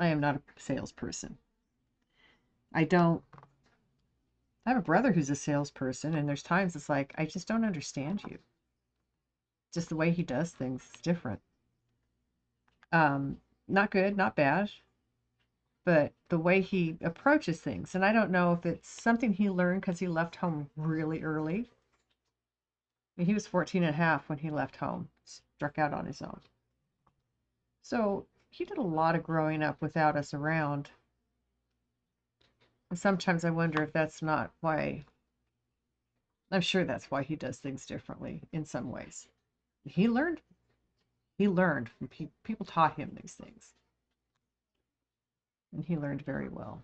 am not a salesperson. I don't, I have a brother who's a salesperson, and there's times it's like, I just don't understand you. Just the way he does things is different. Not good, not bad, but the way he approaches things. And I don't know if it's something he learned because he left home really early. I mean, he was 14 and a half when he left home, struck out on his own. So he did a lot of growing up without us around. And sometimes I wonder if that's not why, I'm sure that's why he does things differently in some ways. He learned, he learned from people taught him these things, and he learned very well.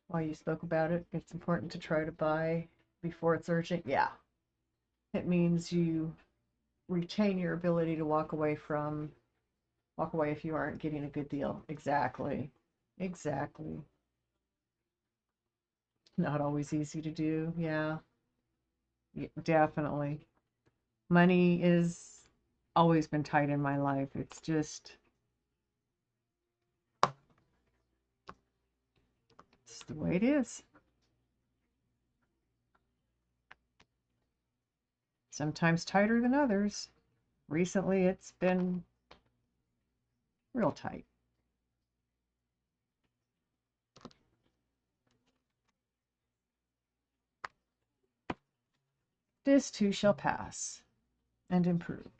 While you spoke about it, it's important to try to buy before it's urgent. Yeah, it means you retain your ability to walk away if you aren't getting a good deal. Exactly. Exactly. Not always easy to do. Yeah, definitely. Money is always been tight in my life. It's the way it is. Sometimes tighter than others. Recently, it's been real tight. This too shall pass and improve.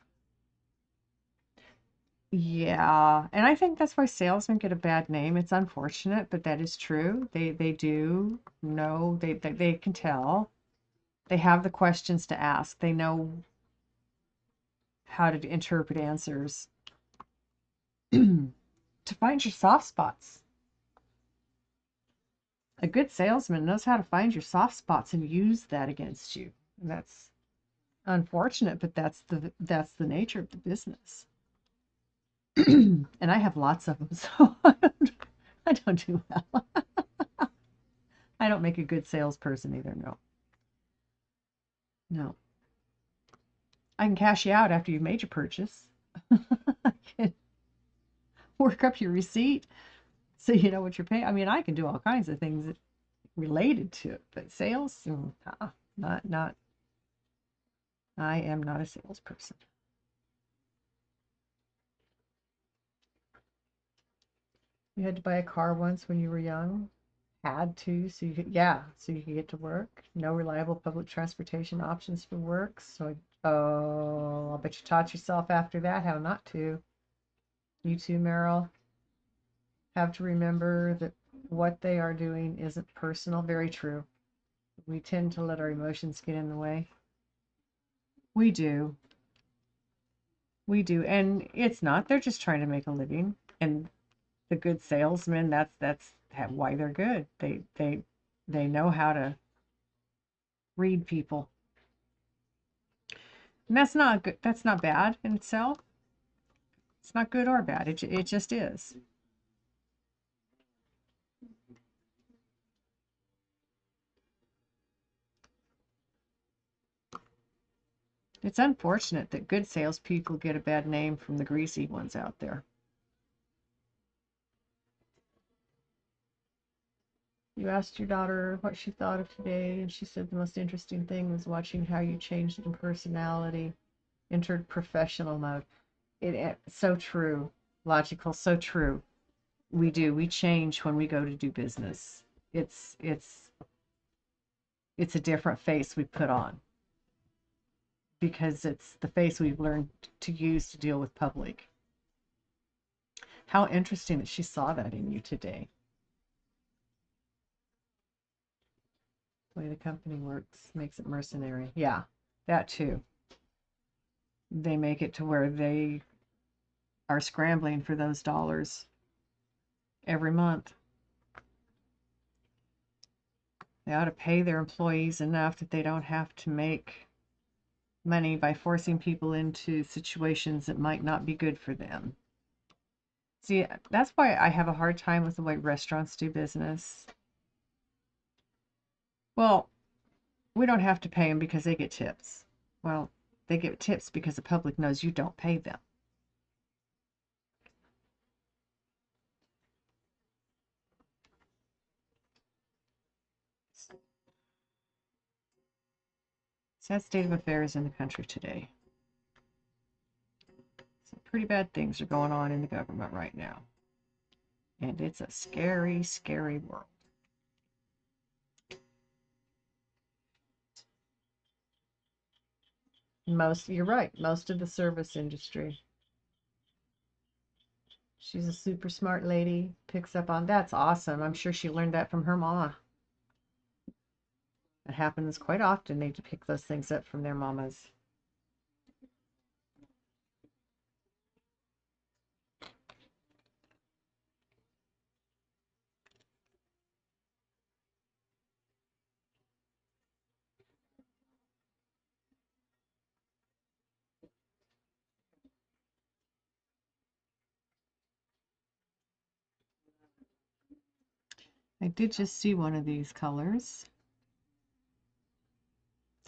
Yeah, and I think that's why salesmen get a bad name. It's unfortunate, but that is true. They do know, they can tell. They have the questions to ask. They know how to interpret answers. To find your soft spots. A good salesman knows how to find your soft spots and use that against you. And that's unfortunate, but that's the nature of the business. And I have lots of them, so I don't do well. I don't make a good salesperson either. No. I can cash you out after you've made your purchase. I can work up your receipt so you know what you're paying. I mean, I can do all kinds of things related to it, but sales, not. I am not a salesperson. You had to buy a car once when you were young? Had to, so you could, yeah, so you could get to work. No reliable public transportation options for work. So, oh, I bet you taught yourself after that how not to. You too, Meryl. Have to remember that what they are doing isn't personal. Very true. We tend to let our emotions get in the way. We do. We do. And it's not. They're just trying to make a living. And the good salesmen, that's why they're good. They know how to read people. And that's not good. That's not bad in itself. It's not good or bad. It just is. It's unfortunate that good salespeople get a bad name from the greasy ones out there. You asked your daughter what she thought of today, and she said the most interesting thing was watching how you changed in personality, entered professional mode. It's so true, logical, so true. We do. We change when we go to do business. It's it's it's a different face we put on because it's the face we've learned to use to deal with public. How interesting that she saw that in you today. The way the company works makes it mercenary. Yeah, that too. They make it to where they are scrambling for those dollars every month. They ought to pay their employees enough that they don't have to make money by forcing people into situations that might not be good for them. See, that's why I have a hard time with the way restaurants do business. Well, we don't have to pay them because they get tips. Well, they get tips because the public knows you don't pay them. Sad state of affairs in the country today. Some pretty bad things are going on in the government right now. And it's a scary, scary world. You're right, most of the service industry. She's a super smart lady, picks up on that's awesome. I'm sure she learned that from her mama. It happens quite often. They pick those things up from their mamas. I did just see one of these colors.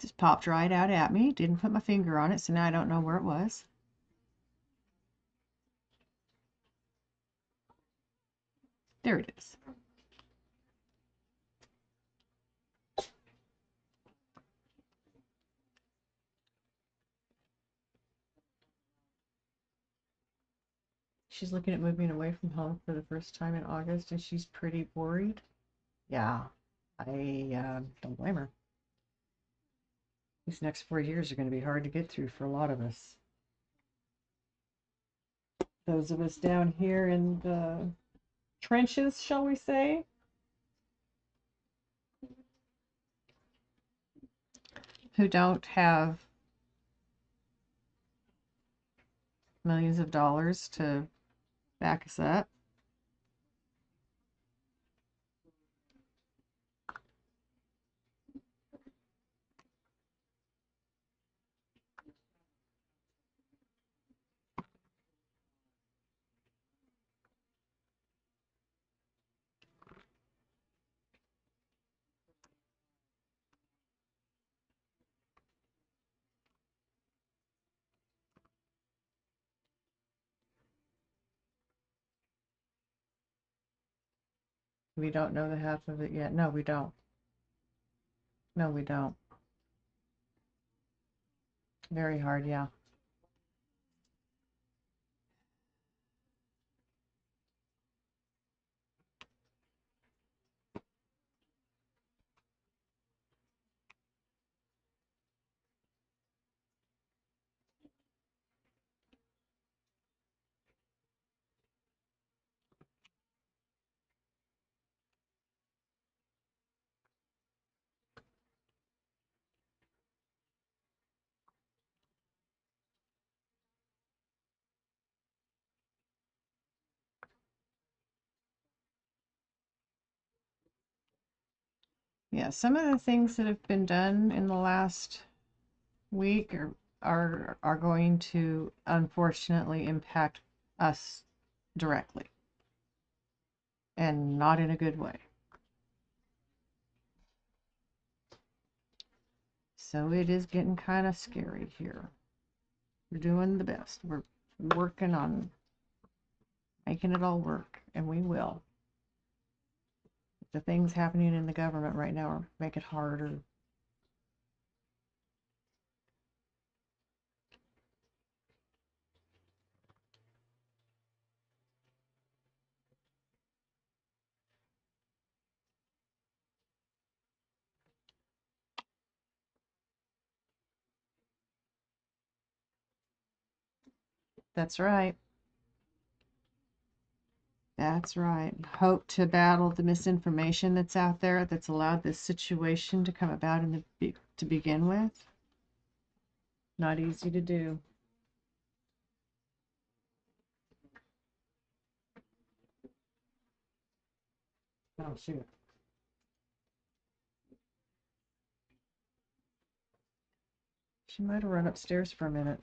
Just popped right out at me. Didn't put my finger on it, so now I don't know where it was. There it is. she's looking at moving away from home for the first time in August, and she's pretty worried. Yeah, I don't blame her. These next 4 years are going to be hard to get through for a lot of us. Those of us down here in the trenches, shall we say, who don't have millions of dollars to back us up. We don't know the half of it yet. No, we don't. No, we don't. Very hard, yeah. Yeah, some of the things that have been done in the last week are going to unfortunately impact us directly, and not in a good way. So it is getting kind of scary here. We're doing the best. We're working on making it all work, and we will. The things happening in the government right now make it harder. That's right. That's right. Hope to battle the misinformation that's out there that's allowed this situation to come about to begin with. Not easy to do. Oh, shoot. She might have run upstairs for a minute.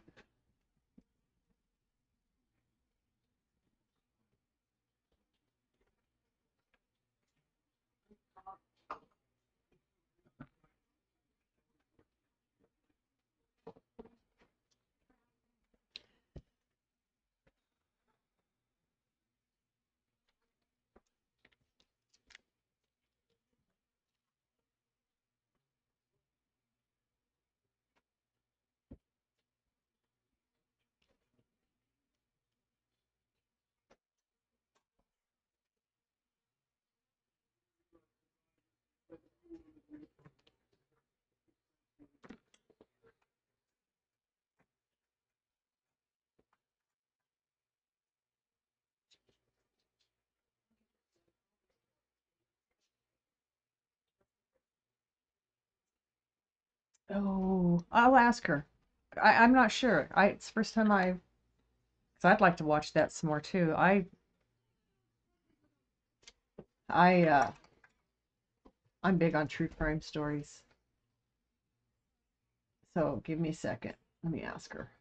Oh, I'll ask her. I'm not sure. It's the first time because I'd like to watch that some more too. I I'm big on true crime stories. So give me a second. Let me ask her.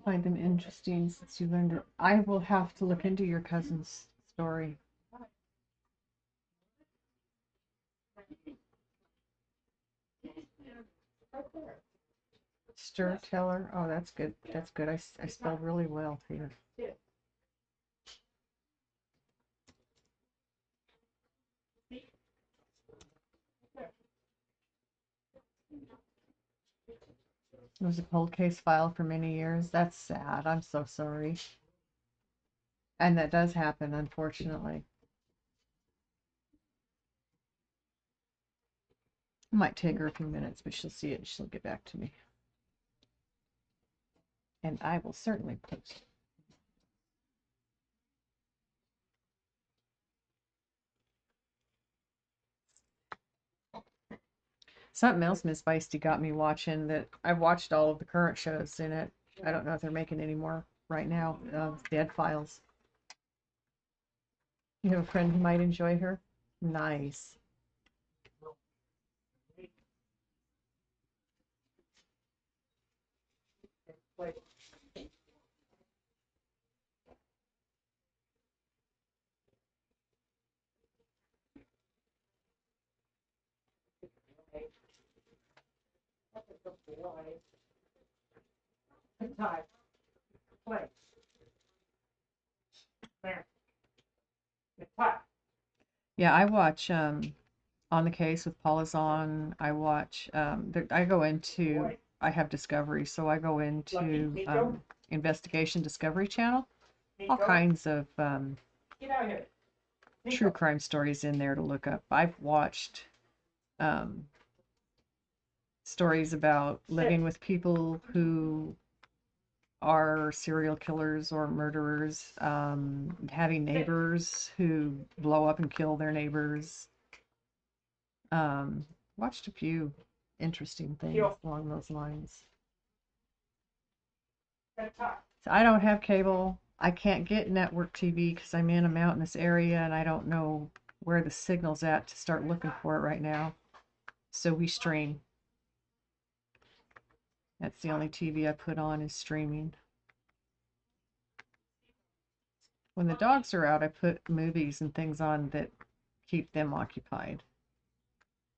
Find them interesting since you learned it. I will have to look into your cousin's story. Stir teller. Oh, that's good. That's good. I spelled really well here. It was a cold case file for many years. That's sad. I'm so sorry. And that does happen, unfortunately. It might take her a few minutes, but she'll see it and she'll get back to me. And I will certainly post. Something else Miss Feisty got me watching that I've watched all of the current shows in it. I don't know if they're making any more right now. Dead Files. You have a friend who might enjoy her? Nice. Play. There. It's hot. Yeah, I watch On the Case with Paula Zahn. I watch I go into I have Discovery, so I go into Investigation Discovery Channel. All kinds of Get out here. true crime stories in there to look up. I've watched stories about living with people who are serial killers or murderers, having neighbors who blow up and kill their neighbors. Watched a few interesting things along those lines. That's hot. So I don't have cable. I can't get network TV because I'm in a mountainous area and I don't know where the signal's at to start looking for it right now. So we stream. That's the only TV I put on is streaming. When the dogs are out, I put movies and things on that keep them occupied.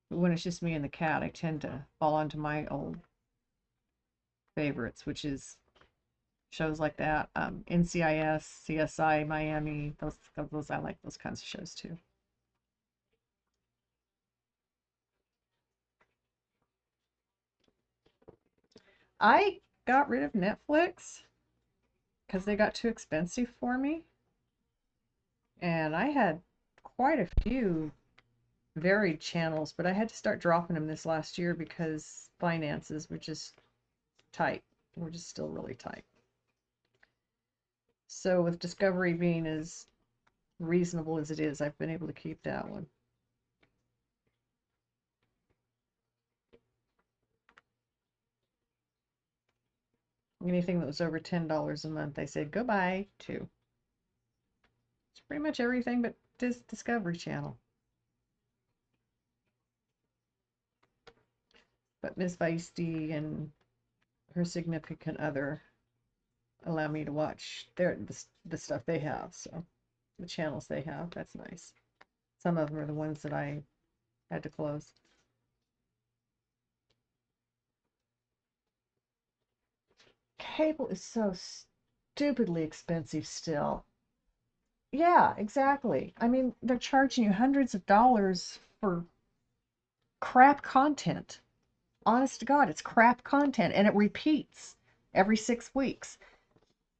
But when it's just me and the cat, I tend to fall onto my old favorites, which is shows like that. NCIS, CSI, Miami, those I like those kinds of shows too. I got rid of Netflix because they got too expensive for me. And I had quite a few varied channels, but I had to start dropping them this last year because finances were just tight. We're just still really tight. So with Discovery being as reasonable as it is, I've been able to keep that one. Anything that was over $10 a month, I said goodbye to. It's pretty much everything but this Discovery Channel. But Miss Feisty and her significant other allow me to watch the stuff they have, so the channels they have. That's nice. Some of them are the ones that I had to close. Cable is so stupidly expensive still. Yeah, exactly. I mean, they're charging you hundreds of dollars for crap content. Honest to God, it's crap content and it repeats every 6 weeks.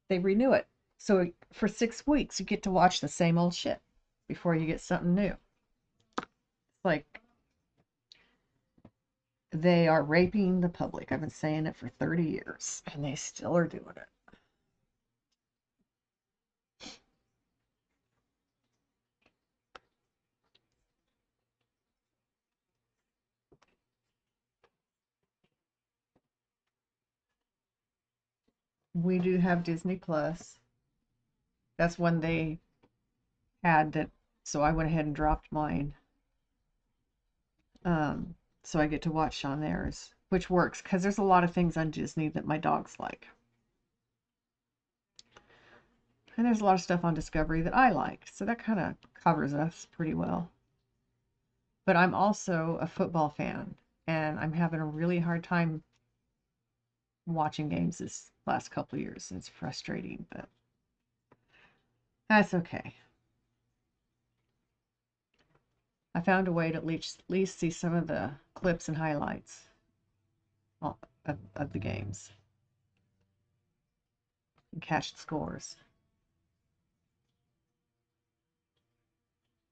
They renew it. So for 6 weeks, you get to watch the same old shit before you get something new. It's like they are raping the public. I've been saying it for 30 years and they still are doing it. We do have Disney Plus. That's one they had that, so I went ahead and dropped mine. So I get to watch on theirs. which works because there's a lot of things on Disney that my dogs like. And there's a lot of stuff on Discovery that I like, so that kind of covers us pretty well. But I'm also a football fan, and I'm having a really hard time watching games this last couple of years. It's frustrating, but that's okay. I found a way to at least see some of the clips and highlights of the games and catch the scores.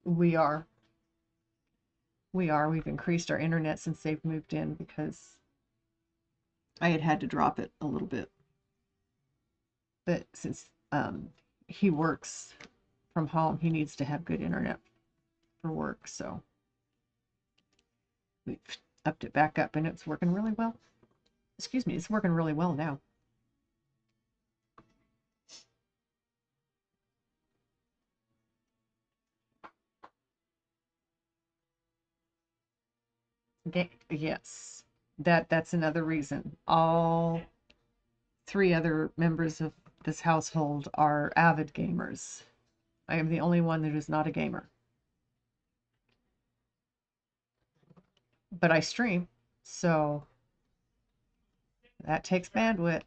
We've increased our internet since they've moved in because I had to drop it a little bit. But since he works from home, he needs to have good internet for work, so we've upped it back up and it's working really well. Excuse me, it's working really well now. Yes, that's another reason. All 3 other members of this household are avid gamers. I am the only one that is not a gamer. But I stream, so that takes bandwidth.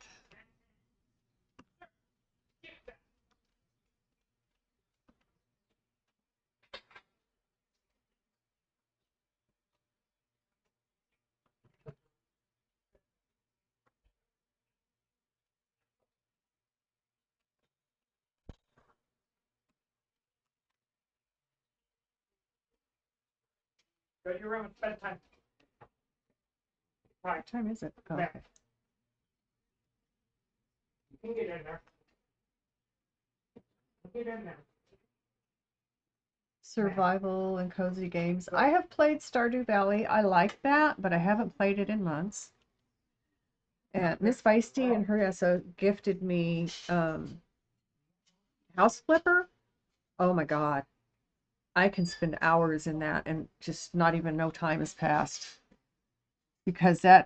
Go to your room and spend time. Right. What time is it? Oh, Yeah. okay. You can get in there. Get in there. Survival and cozy games. I have played Stardew Valley. I like that, but I haven't played it in months. And Miss Feisty and her SO gifted me House Flipper. Oh my God. I can spend hours in that and just not even know time has passed. Because I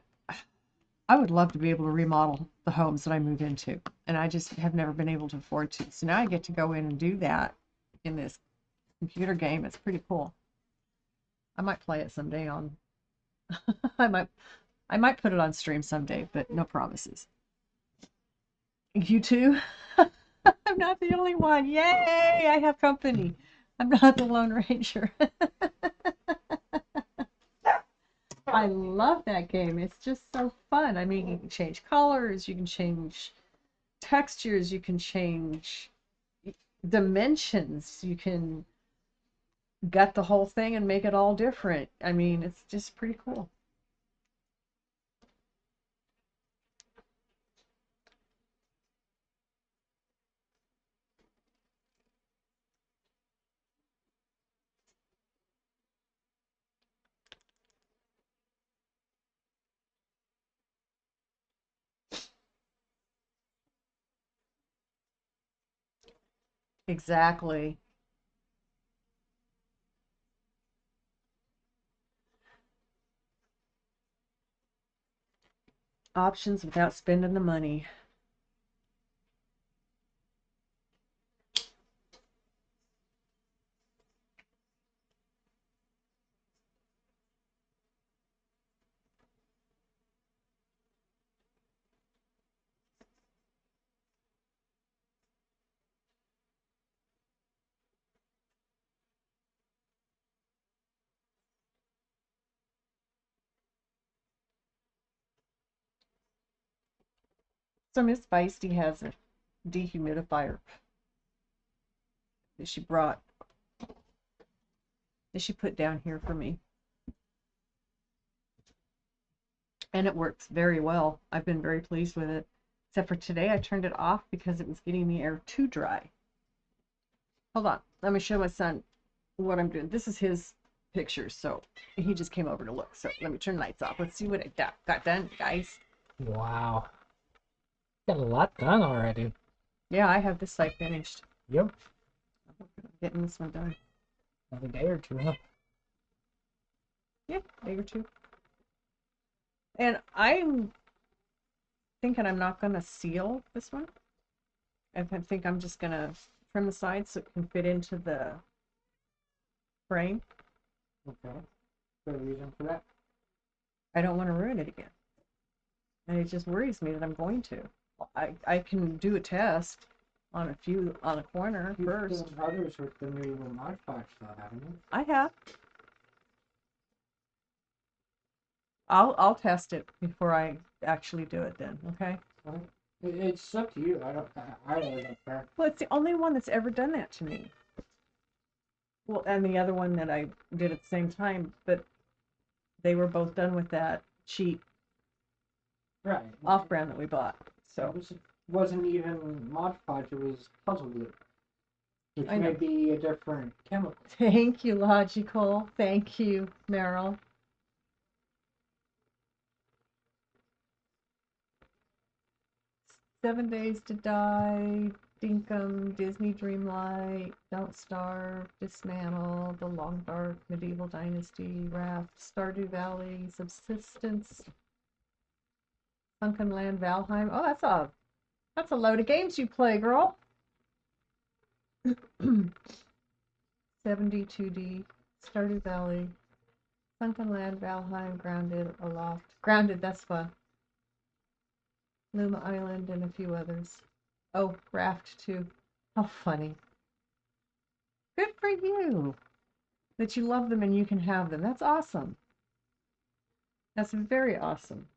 would love to be able to remodel the homes that I move into. And I just have never been able to afford to. So now I get to go in and do that in this computer game. It's pretty cool. I might play it someday on I might put it on stream someday, but no promises. You too? I'm not the only one. Yay! I have company. I'm not the Lone Ranger. I love that game. It's just so fun. I mean, you can change colors, you can change textures, you can change dimensions, you can gut the whole thing and make it all different. I mean, it's just pretty cool. Exactly. Options without spending the money. So Miss Feisty has a dehumidifier that she brought, that she put down here for me. And it works very well. I've been very pleased with it. Except for today, I turned it off because it was getting the air too dry. Hold on. Let me show my son what I'm doing. This is his picture, so he just came over to look. So let me turn the lights off. Let's see what I got done, guys. Wow. Got a lot done already. Yeah, I have this side finished. Yep. Getting this one done. Another day or two, huh? Yeah, day or two. And I'm thinking I'm not gonna seal this one. think I'm just gonna trim the sides so it can fit into the frame. Okay. Good reason for that. I don't want to ruin it again. And it just worries me that I'm going to. I can do a test on a corner You've first. done others with the new Mod Podge though, haven't you? I have. I'll test it before I actually do it then, okay? Right? It's up to you. I really don't care. Well, it's the only one that's ever done that to me. Well, and the other one that I did at the same time, but they were both done with that cheap Right. off-brand that we bought. So So it wasn't even Mod Podge, it was Puzzle Glue. Which I may know. be a different chemical. Thank you, Logical. Thank you, Meryl. Seven Days to Die, Dinkum, Disney Dreamlight, Don't Starve, Dismantle, The Long Dark, Medieval Dynasty, Raft, Stardew Valley, Subsistence, Sunken Land, Valheim. Oh, that's a load of games you play, girl. 72D, Stardew Valley, Sunken Land, Valheim, Grounded, Aloft. Grounded, that's fun. Luma Island, and a few others. Oh, Raft too. How funny. Good for you that you love them and you can have them. That's awesome. That's very awesome.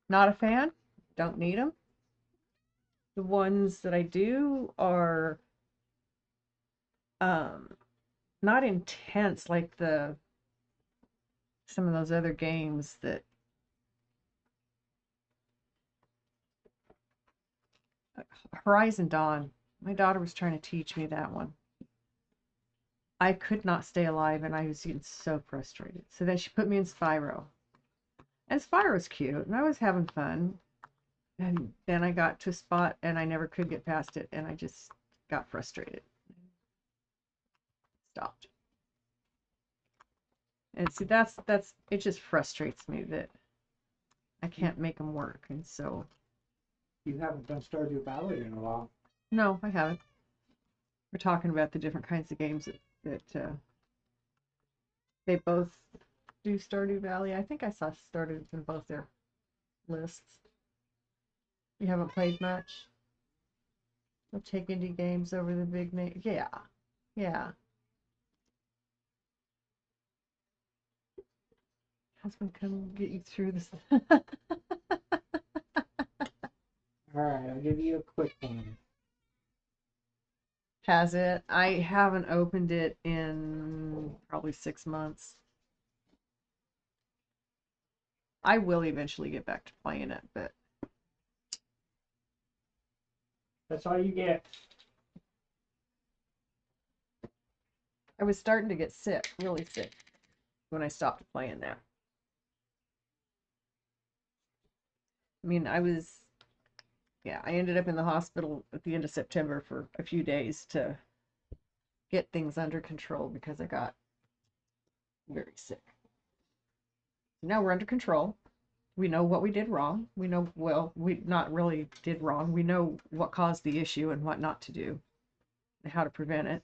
Not a fan. Don't need them. The ones that I do are not intense like some of those other games that Horizon Dawn. My daughter was trying to teach me that one. I could not stay alive and I was getting so frustrated. So then she put me in Spyro. And Spyro's cute and I was having fun. And then I got to a spot and I never could get past it and I just got frustrated. Stopped. And see, that's it just frustrates me that I can't make them work. And so You haven't done Stardew Valley in a while. no, I haven't. We're talking about the different kinds of games that they both do Stardew Valley. I think I saw Stardew in both their lists. You haven't played much? They'll take indie games over the big name. Yeah. Yeah. Husband, come get you through this. Alright, I'll give you a quick one. Has it? I haven't opened it in probably 6 months. I will eventually get back to playing it, but That's all you get. I was starting to get sick, really sick, when I stopped playing that. I mean, I ended up in the hospital at the end of September for a few days to get things under control because I got very sick. Now we're under control. We know what we did wrong. We know, well, we not really did wrong. We know what caused the issue and what not to do, and how to prevent it.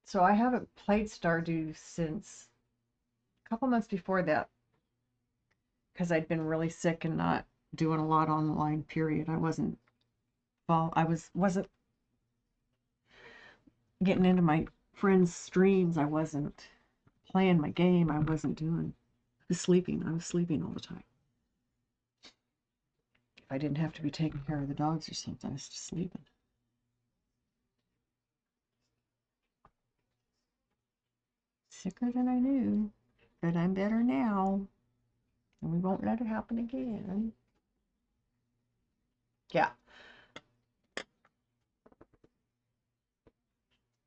So I haven't played Stardew since a couple months before that because I'd been really sick and not doing a lot online, period. Wasn't getting into my friends' streams. I wasn't playing my game. I was sleeping. I was sleeping all the time. If I didn't have to be taking care of the dogs or something, I was just sleeping. Sicker than I knew, but I'm better now, and we won't let it happen again. Yeah.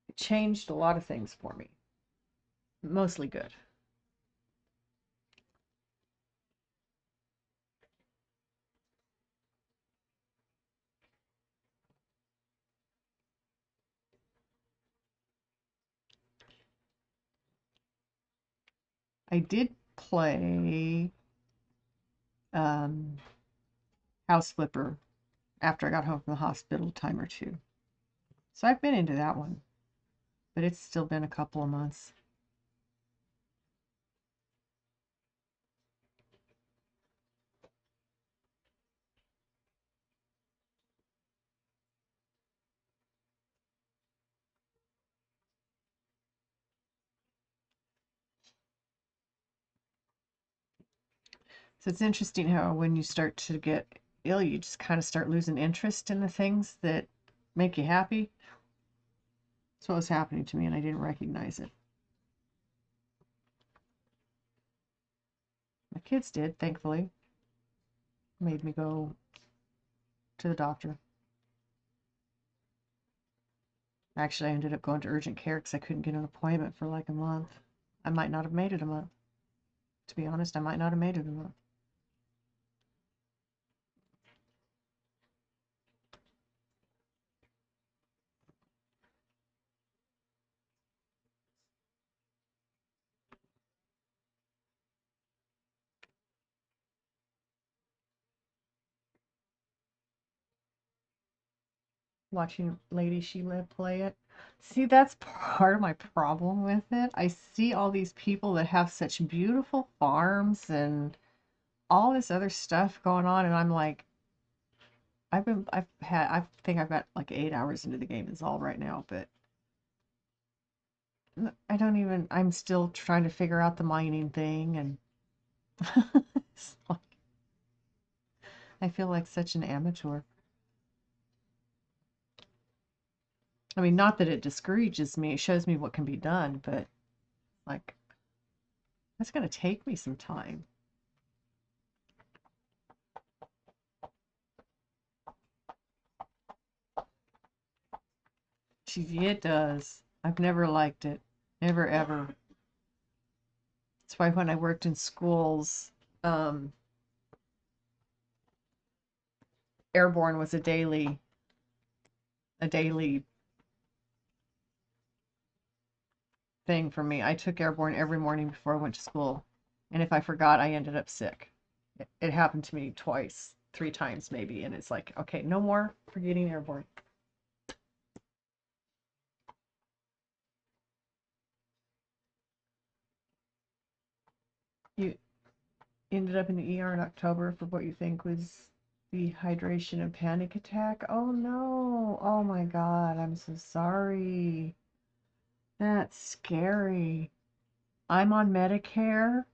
It changed a lot of things for me. Mostly good. I did play House Flipper after I got home from the hospital a time or two. So I've been into that one, but it's still been a couple of months. So it's interesting how when you start to get ill, you just kind of start losing interest in the things that make you happy. That's what was happening to me, and I didn't recognize it. My kids did, thankfully. Made me go to the doctor. Actually, I ended up going to urgent care because I couldn't get an appointment for like a month. I might not have made it a month. To be honest, I might not have made it a month. Watching Lady Sheila play it. See, that's part of my problem with it. I see all these people that have such beautiful farms and all this other stuff going on, and I'm like, I think I've got like 8 hours into the game is all right now, but I'm still trying to figure out the mining thing, and it's like, I feel like such an amateur. I mean, not that it discourages me, it shows me what can be done, but like, that's going to take me some time. It does. I've never liked it. Never, ever. That's why when I worked in schools, Airborne was a daily thing for me. I took Airborne every morning before I went to school. And if I forgot, I ended up sick. It happened to me twice, 3 times maybe. And it's like, okay, no more forgetting Airborne. You ended up in the ER in October for what you think was dehydration and panic attack. Oh no. Oh my God. I'm so sorry. That's scary. I'm on Medicare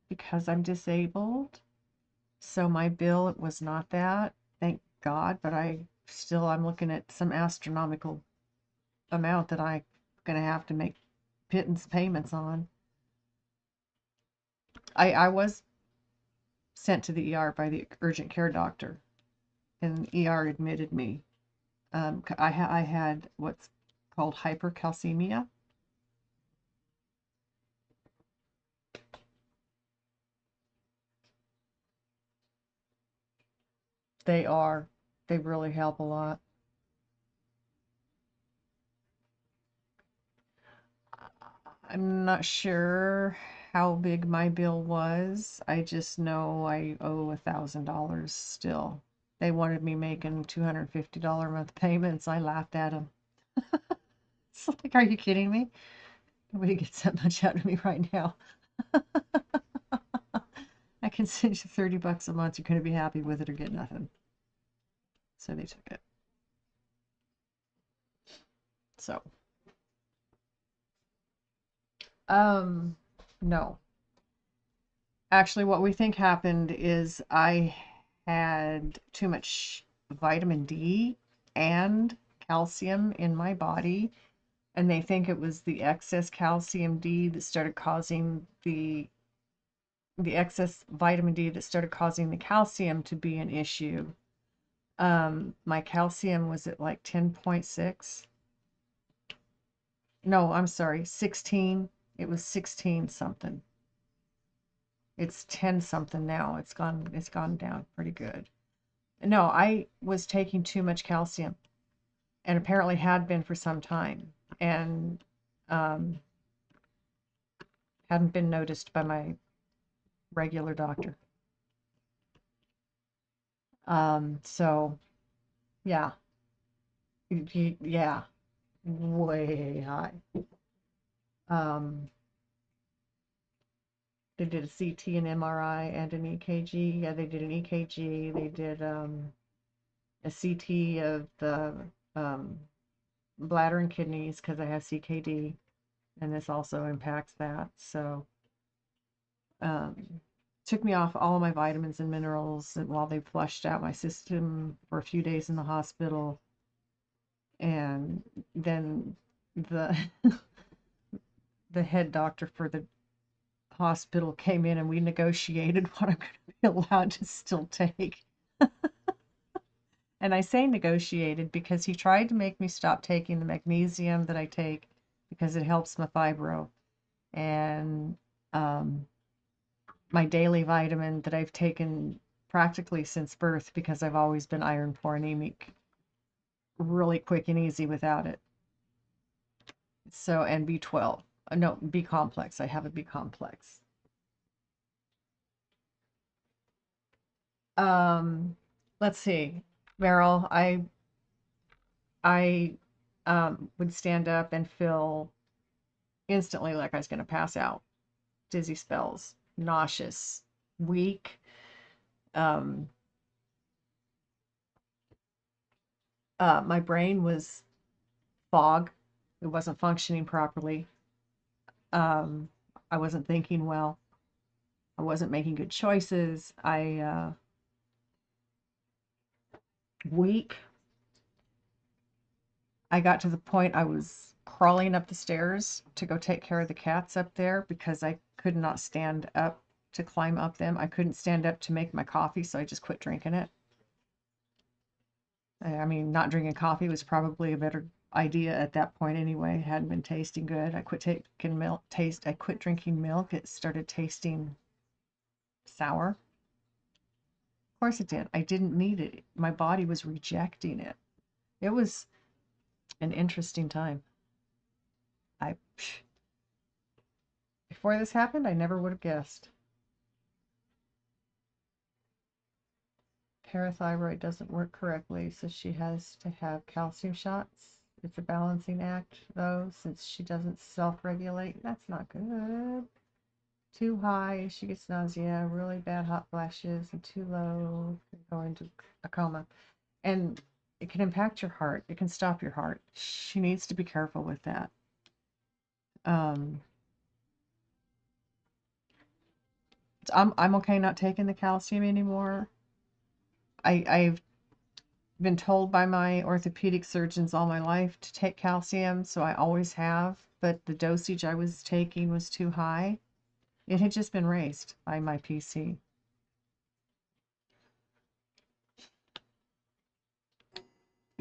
because I'm disabled. So my bill was not that, thank God, but I'm looking at some astronomical amount that I'm going to have to make pittance payments on. I was sent to the ER by the urgent care doctor, and the ER admitted me. I had what's called hypercalcemia. They really help a lot. I'm not sure how big my bill was. I just know I owe $1,000 still. They wanted me making $250 a month payments. I laughed at them. It's like, are you kidding me? Nobody gets that much out of me right now. I can send you $30 a month. You're going to be happy with it or get nothing. So they took it. So, no. Actually, what we think happened is I had too much vitamin D and calcium in my body, and they think it was the excess calcium D that started causing the excess vitamin D that started causing the calcium to be an issue. My calcium was at like 10.6. No, I'm sorry, 16. It was 16 something. It's 10 something now. It's gone down pretty good. No, I was taking too much calcium, and apparently had been for some time, and Hadn't been noticed by my regular doctor. So yeah, yeah, way high. They did a CT, and MRI, and an EKG. Yeah, they did an EKG. They did a CT of the bladder and kidneys because I have CKD, and this also impacts that. So took me off all of my vitamins and minerals while they flushed out my system for a few days in the hospital. And then the the head doctor for the hospital came in and we negotiated what I'm going to be allowed to still take. And I say negotiated because he tried to make me stop taking the magnesium that I take because it helps my fibro. And my daily vitamin that I've taken practically since birth because I've always been iron poor anemic, really quick and easy without it. So, and B12. No, B complex. I have a B complex. Let's see. Meryl, I would stand up and feel instantly like I was going to pass out. Dizzy spells, nauseous, weak. My brain was fog. It wasn't functioning properly. I wasn't thinking well. I wasn't making good choices. Weak. I got to the point I was crawling up the stairs to go take care of the cats up there because I could not stand up to climb up them. I couldn't stand up to make my coffee, so I just quit drinking it. I mean, not drinking coffee was probably a better idea at that point anyway. It hadn't been tasting good. I quit taking milk. I quit drinking milk. It started tasting sour. Of course it did. I didn't need it. My body was rejecting it. It was an interesting time. Before this happened, I never would have guessed. Parathyroid doesn't work correctly, so she has to have calcium shots. It's a balancing act, though, since she doesn't self-regulate. That's not good. Too high, she gets nausea, really bad hot flashes, and too low, go into a coma. And it can impact your heart. It can stop your heart. She needs to be careful with that. I'm okay not taking the calcium anymore. I've been told by my orthopedic surgeons all my life to take calcium, so I always have, but the dosage I was taking was too high. It had just been raised by my PC.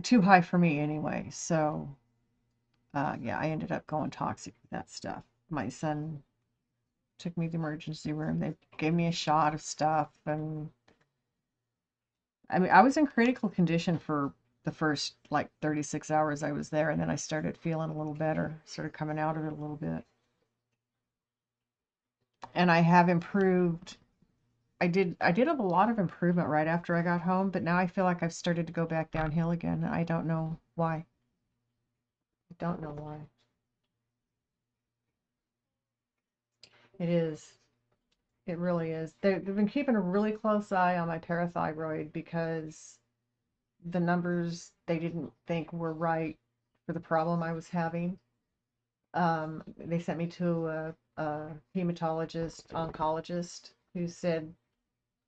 Too high for me anyway, so yeah, I ended up going toxic with that stuff. My son took me to the emergency room. They gave me a shot of stuff, and I mean, I was in critical condition for the first like 36 hours I was there, and then I started feeling a little better, started coming out of it a little bit. And I have improved. I did have a lot of improvement right after I got home, but now I feel like I've started to go back downhill again. I don't know why. I don't know why. It is. It really is. They've been keeping a really close eye on my parathyroid because the numbers they didn't think were right for the problem I was having. They sent me to a hematologist, oncologist, who said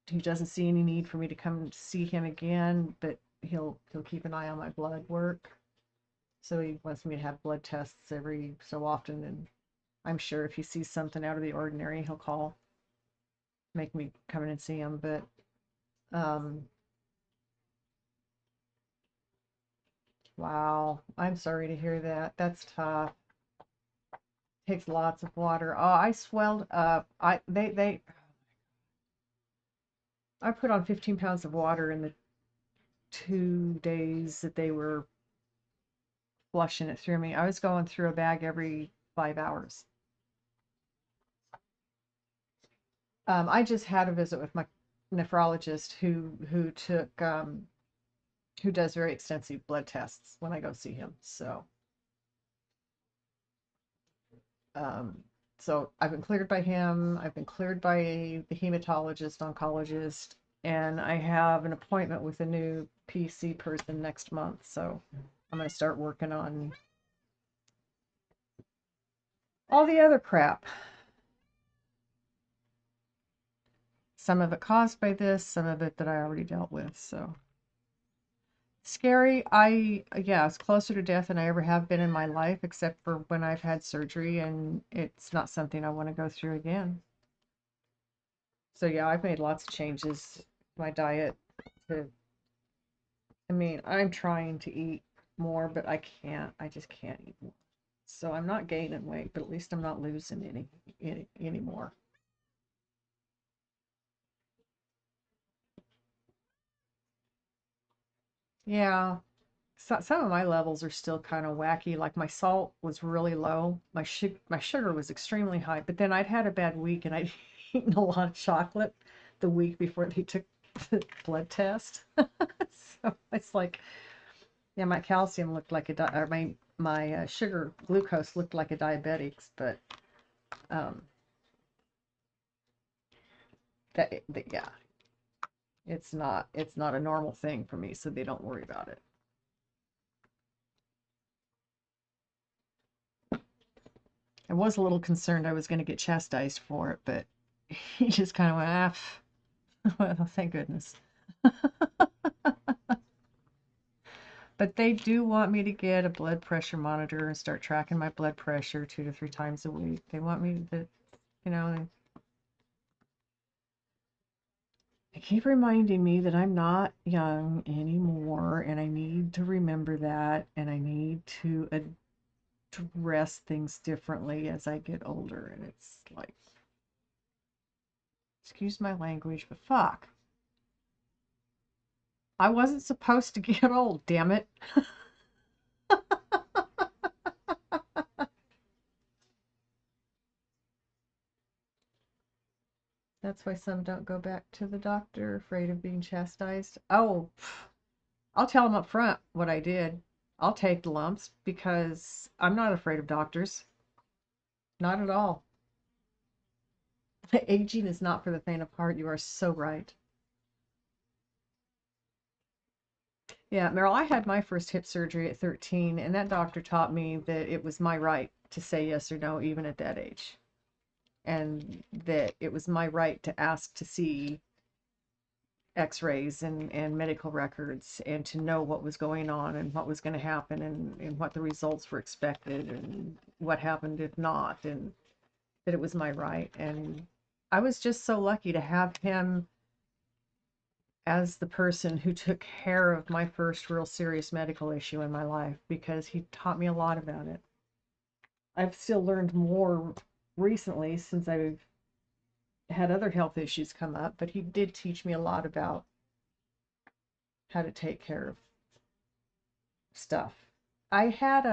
he doesn't see any need for me to come see him again, but he'll keep an eye on my blood work. So he wants me to have blood tests every so often, and I'm sure if he sees something out of the ordinary, he'll call, make me come in and see him. But wow, I'm sorry to hear that. That's tough. Takes lots of water. Oh, I swelled up. I put on 15 pounds of water in the 2 days that they were flushing it through me. I was going through a bag every 5 hours. I just had a visit with my nephrologist who does very extensive blood tests when I go see him. Um, so I've been cleared by him. I've been cleared by the hematologist, oncologist, and I have an appointment with a new PC person next month. So I'm going to start working on all the other crap. Some of it caused by this, some of it that I already dealt with. So scary. Yeah, it's closer to death than I ever have been in my life, except for when I've had surgery, and it's not something I want to go through again. So yeah, I've made lots of changes. My diet to, I mean, I'm trying to eat more, but I can't. I just can't eat more. So I'm not gaining weight, but at least I'm not losing any anymore. Yeah. So, some of my levels are still kind of wacky. Like my salt was really low. My sugar was extremely high. But then I'd had a bad week and I'd eaten a lot of chocolate the week before they took the blood test. So it's like, yeah, my calcium looked like or my sugar glucose looked like a diabetic's, but um, yeah, it's not a normal thing for me, so they don't worry about it. I was a little concerned I was going to get chastised for it, but he just kind of went, well, thank goodness. But they do want me to get a blood pressure monitor and start tracking my blood pressure 2 to 3 times a week. They want me to, you know, they keep reminding me that I'm not young anymore, and I need to remember that, and I need to address things differently as I get older. And it's like, excuse my language, but fuck. I wasn't supposed to get old, damn it. That's why some don't go back to the doctor, afraid of being chastised. Oh, I'll tell them up front what I did. I'll take the lumps because I'm not afraid of doctors. Not at all. Aging is not for the faint of heart. You are so right. Yeah, Meryl, I had my first hip surgery at 13, and that doctor taught me that it was my right to say yes or no, even at that age. And that it was my right to ask to see x-rays and medical records and to know what was going on and what was going to happen and what the results were expected and what happened if not, and that it was my right. And I was just so lucky to have him as the person who took care of my first real serious medical issue in my life, because he taught me a lot about it. I've still learned more recently since I've had other health issues come up, but he did teach me a lot about how to take care of stuff. I had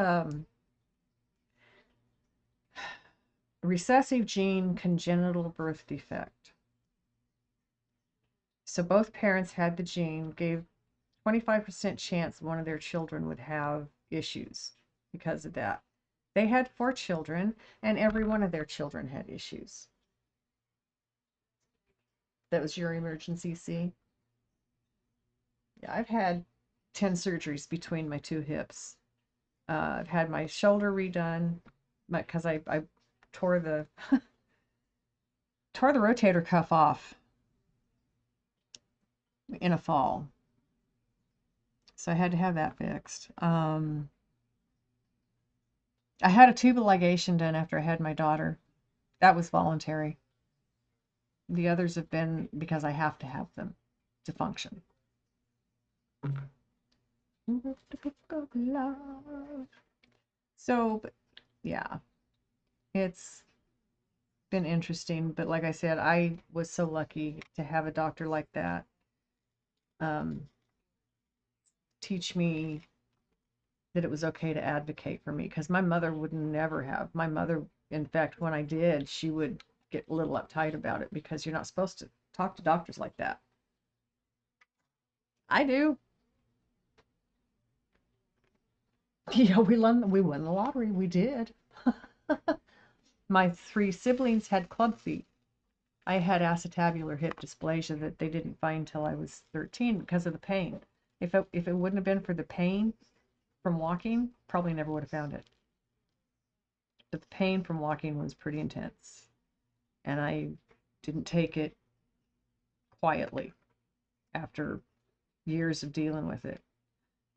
recessive gene congenital birth defect. So both parents had the gene, gave 25% chance one of their children would have issues because of that. They had 4 children, and every one of their children had issues. That was your emergency, see? Yeah, I've had 10 surgeries between my 2 hips. I've had my shoulder redone because I tore the tore the rotator cuff off in a fall. So I had to have that fixed. I had a tubal ligation done after I had my daughter. That was voluntary. The others have been because I have to have them to function. So, yeah, it's been interesting. But like I said, I was so lucky to have a doctor like that teach me that it was okay to advocate for me, because my mother would never have. My mother, in fact, when I did, she would get a little uptight about it because you're not supposed to talk to doctors like that. I do. Yeah, we won the lottery. We did. My 3 siblings had club feet. I had acetabular hip dysplasia that they didn't find till I was 13 because of the pain. If it wouldn't have been for the pain from walking, probably never would have found it. But the pain from walking was pretty intense. And I didn't take it quietly after years of dealing with it.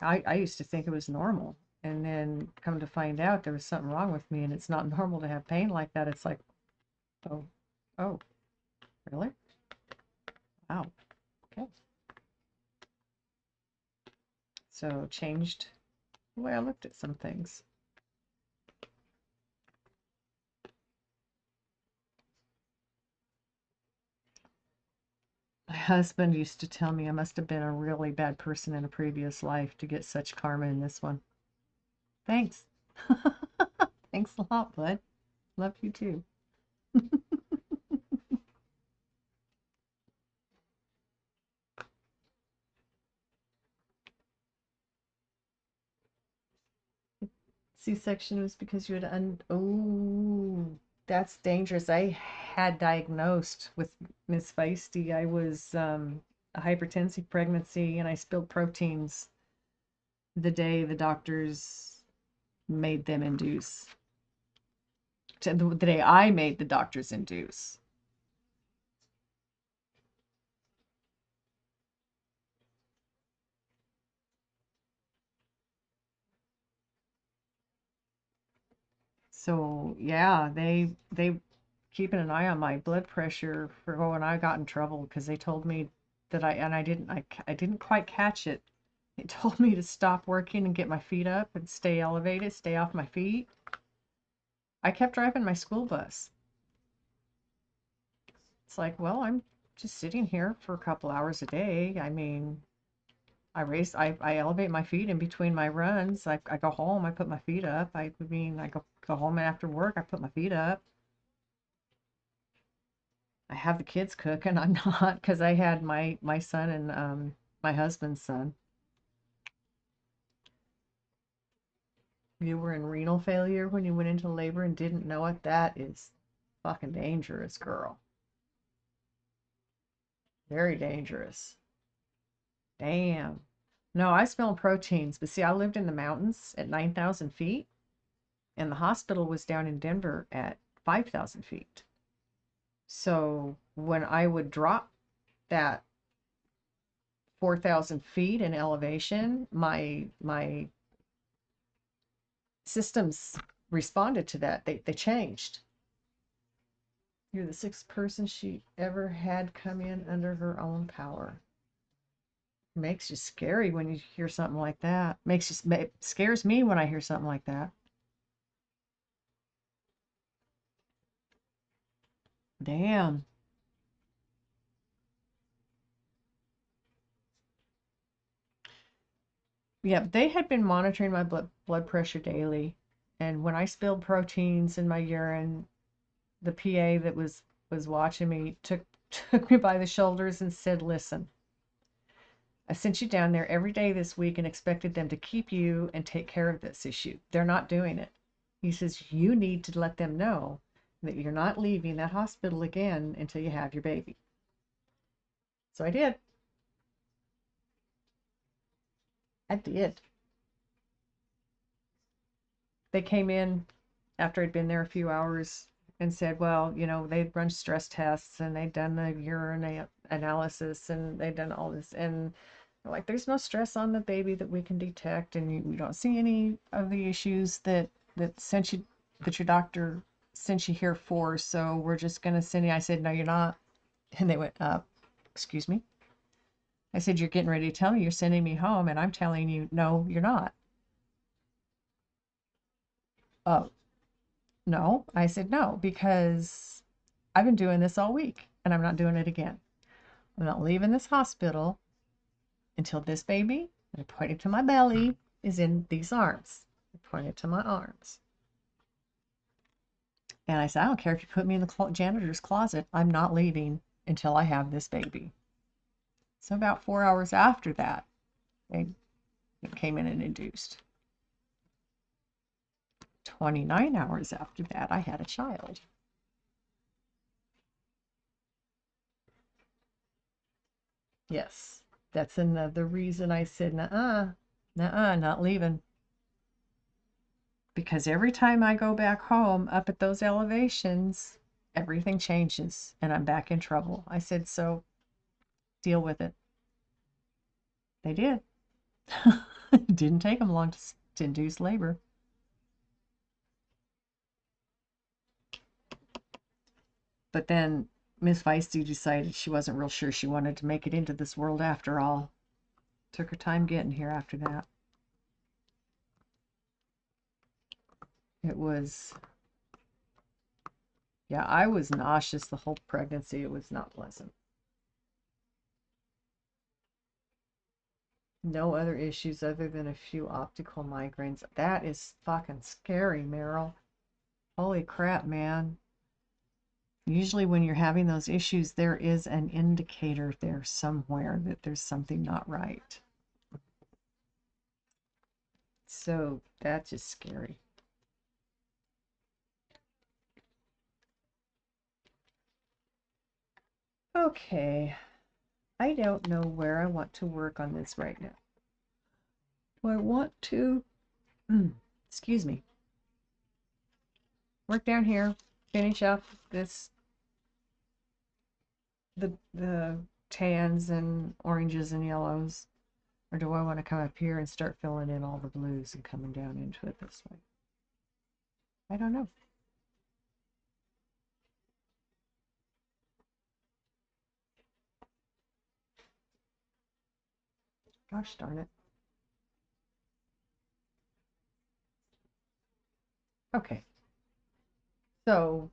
I used to think it was normal. And then come to find out there was something wrong with me, and it's not normal to have pain like that. It's like, oh, really? Wow. Okay. So changed the way I looked at some things. My husband used to tell me I must have been a really bad person in a previous life to get such karma in this one. Thanks. Thanks a lot, bud. Love you too. C-section was because you had oh, that's dangerous. I had diagnosed with Miss Feisty. I was a hypertensive pregnancy, and I spilled proteins the day the doctors made them induce. The day I made the doctors induce. So yeah, they keeping an eye on my blood pressure for when I got in trouble because they told me that I didn't quite catch it. They told me to stop working and get my feet up and stay elevated, stay off my feet. I kept driving my school bus. It's like, well, I'm just sitting here for a couple hours a day. I mean, I elevate my feet in between my runs. I go home, I put my feet up. I go home after work, I put my feet up. I have the kids cooking. I'm not, because I had my son and my husband's son. You were in renal failure when you went into labor and didn't know it? That is fucking dangerous, girl. Very dangerous. Damn. No, I smell proteins, but see, I lived in the mountains at 9,000 feet, and the hospital was down in Denver at 5,000 feet. So when I would drop that 4,000 feet in elevation, my systems responded to that. They changed. You're the 6th person she ever had come in under her own power. Makes you scary when you hear something like that. Scares me when I hear something like that. Damn. Yeah, they had been monitoring my blood pressure daily, and when I spilled proteins in my urine, the PA that was watching me took me by the shoulders and said, "Listen, I sent you down there every day this week and expected them to keep you and take care of this issue. They're not doing it." He says, "You need to let them know that you're not leaving that hospital again until you have your baby." So I did. I did. They came in after I'd been there a few hours and said, well, you know, they'd run stress tests and they'd done the urine analysis and they'd done all this. And they're like, there's no stress on the baby that we can detect. And we don't see any of the issues that your doctor sent you here for. So we're just going to send you. I said, no, you're not. And they went, excuse me. I said, you're getting ready to tell me you're sending me home. And I'm telling you, no, you're not. Oh, no. I said, no, because I've been doing this all week and I'm not doing it again. I'm not leaving this hospital until this baby, and I pointed to my belly, is in these arms. I pointed to my arms. And I said, I don't care if you put me in the janitor's closet. I'm not leaving until I have this baby. So about 4 hours after that, they came in and induced. 29 hours after that, I had a child. Yes, that's another reason I said, nuh-uh, not leaving. Because every time I go back home up at those elevations, everything changes and I'm back in trouble. I said, so deal with it. They did. It didn't take them long to induce labor. But then Miss Feisty decided she wasn't real sure she wanted to make it into this world after all. Took her time getting here after that. It was, yeah, I was nauseous the whole pregnancy. It was not pleasant. No other issues other than a few optical migraines. That is fucking scary, Meryl. Holy crap, man. Usually when you're having those issues, there is an indicator there somewhere that there's something not right. So that's just scary. Okay. I don't know where I want to work on this right now. Do I want to, excuse me, work down here, finish up this, the tans and oranges and yellows, or do I want to come up here and start filling in all the blues and coming down into it this way? I don't know. Gosh darn it. Okay. So,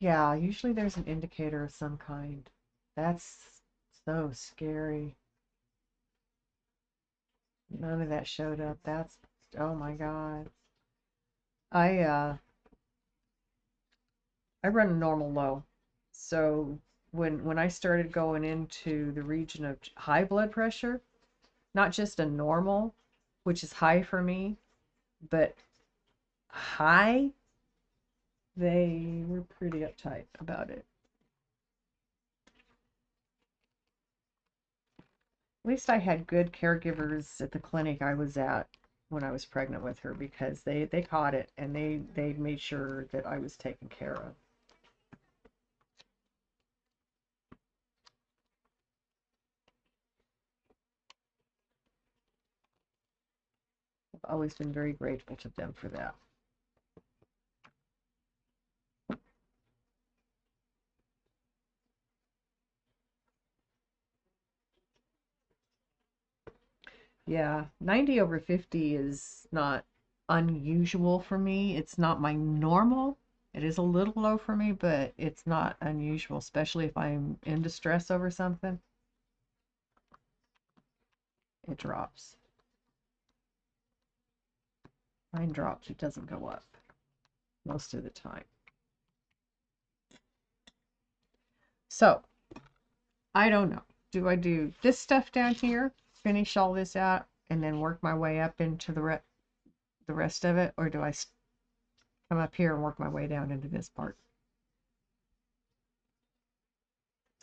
yeah, usually there's an indicator of some kind. That's so scary. None of that showed up. That's, oh my God. I run a normal low. So when I started going into the region of high blood pressure, not just a normal, which is high for me, but high, they were pretty uptight about it. At least I had good caregivers at the clinic I was at when I was pregnant with her, because they caught it and they made sure that I was taken care of. I've always been very grateful to them for that. Yeah, 90 over 50 is not unusual for me. It's not my normal. It is a little low for me, but it's not unusual, especially if I'm in distress over something. It drops. Mine drops. It doesn't go up most of the time. So, I don't know. Do I do this stuff down here, finish all this out, and then work my way up into the rest of it, or do I come up here and work my way down into this part?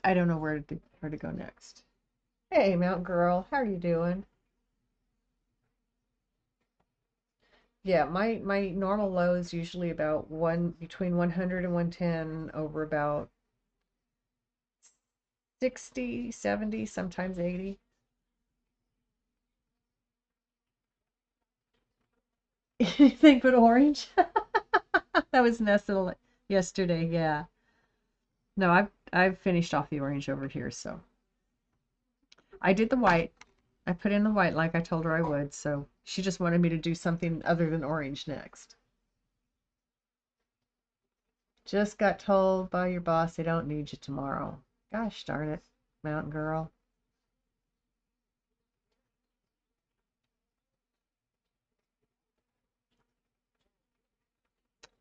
I don't know where to go next. Hey, Mount Girl, how are you doing? Yeah, my normal low is usually about between 100 and 110 over about 60, 70, sometimes 80. Anything but orange? That was Nessa yesterday, yeah. No, I've finished off the orange over here, so I did the white. I put in the white like I told her I would, so she just wanted me to do something other than orange next. Just got told by your boss they don't need you tomorrow. Gosh darn it, Mountain Girl.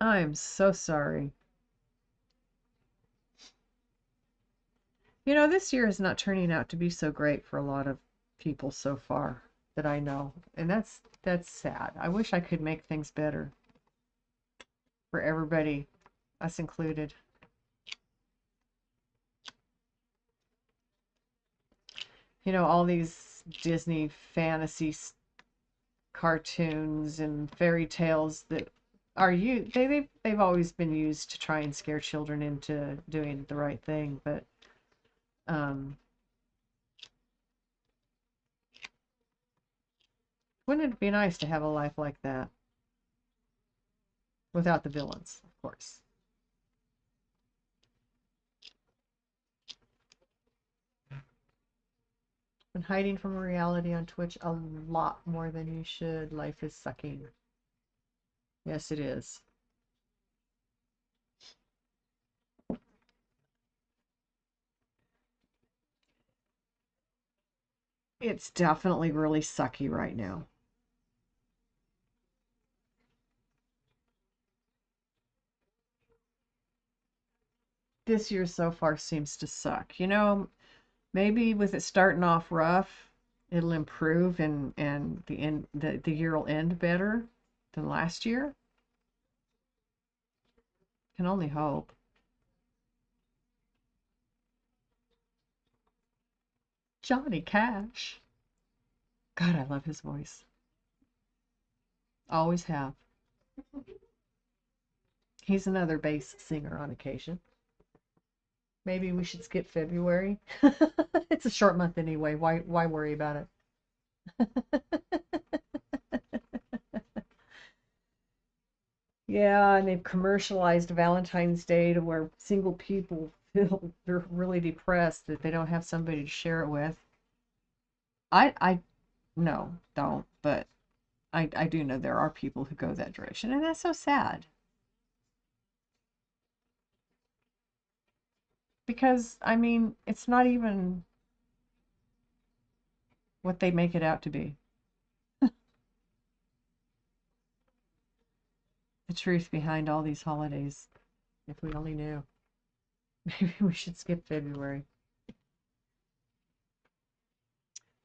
I'm so sorry. You know, this year is not turning out to be so great for a lot of people so far that I know. And that's sad. I wish I could make things better for everybody, us included. You know, all these Disney fantasy cartoons and fairy tales that are they've always been used to try and scare children into doing the right thing, but um wouldn't it be nice to have a life like that without the villains, of course. Been hiding from reality on Twitch a lot more than you should. Life is sucking. Yes, it is. It's definitely really sucky right now. This year so far seems to suck. You know, maybe with it starting off rough, it'll improve and the year will end better than last year. Can only hope. Johnny Cash. God, I love his voice. Always have. He's another bass singer on occasion. Maybe we should skip February. It's a short month anyway. Why worry about it? Yeah, and they've commercialized Valentine's Day to where single people feel they're really depressed that they don't have somebody to share it with. I no, don't, but I do know there are people who go that direction, and that's so sad. Because, I mean, it's not even what they make it out to be. The truth behind all these holidays. If we only knew. Maybe we should skip February.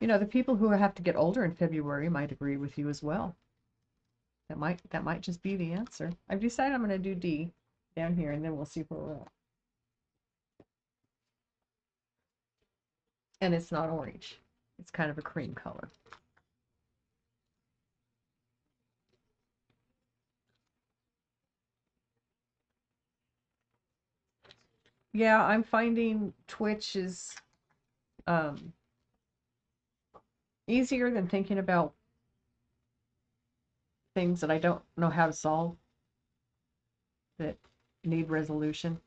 You know, the people who have to get older in February might agree with you as well. That might just be the answer. I've decided I'm going to do D down here, and then we'll see where we're at. And it's not orange. It's kind of a cream color. Yeah, I'm finding Twitch is easier than thinking about things that I don't know how to solve that need resolution.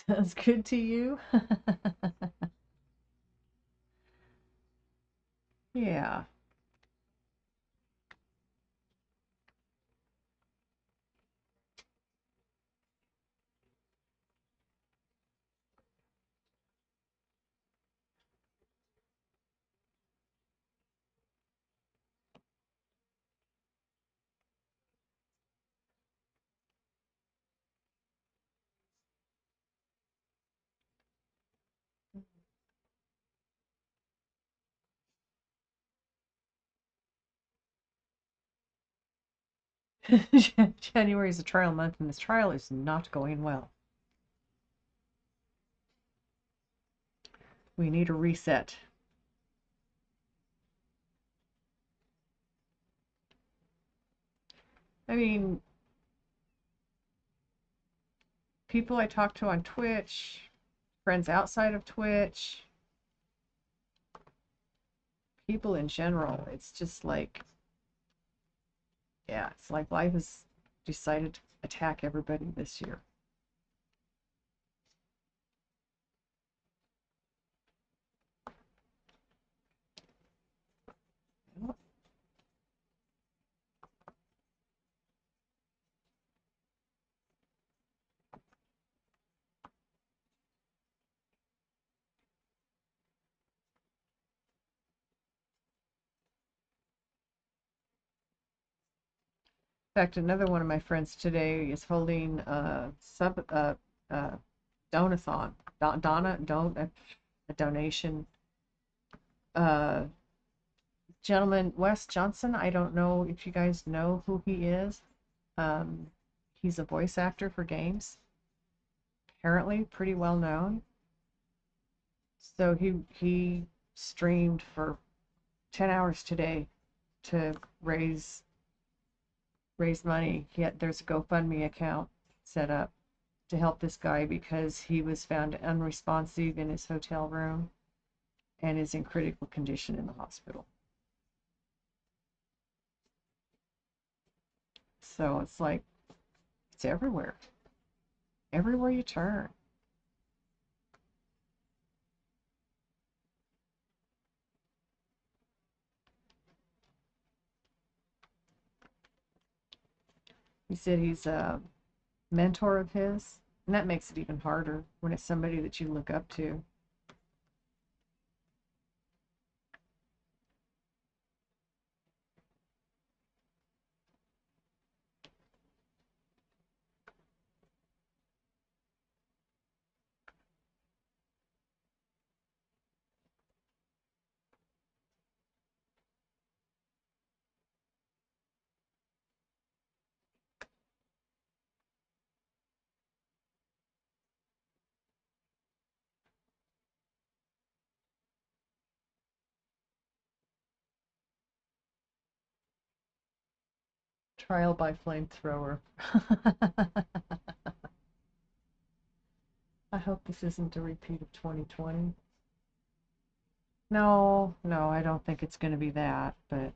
Sounds good to you? Yeah. January is a trial month, and this trial is not going well. We need a reset. I mean, people I talk to on Twitch, friends outside of Twitch, people in general, it's just like, yeah, it's like life has decided to attack everybody this year. fact, another one of my friends today is holding a donathon, a donation. Uh, Gentleman Wes Johnson. I don't know if you guys know who he is. Um, he's a voice actor for games. Apparently, pretty well known. So he streamed for 10 hours today to raise money. There's a GoFundMe account set up to help this guy because he was found unresponsive in his hotel room and is in critical condition in the hospital. So it's like, it's everywhere. Everywhere you turn. He said he's a mentor of his, and that makes it even harder when it's somebody that you look up to. Trial by flamethrower. I hope this isn't a repeat of 2020. No, I don't think it's going to be that, but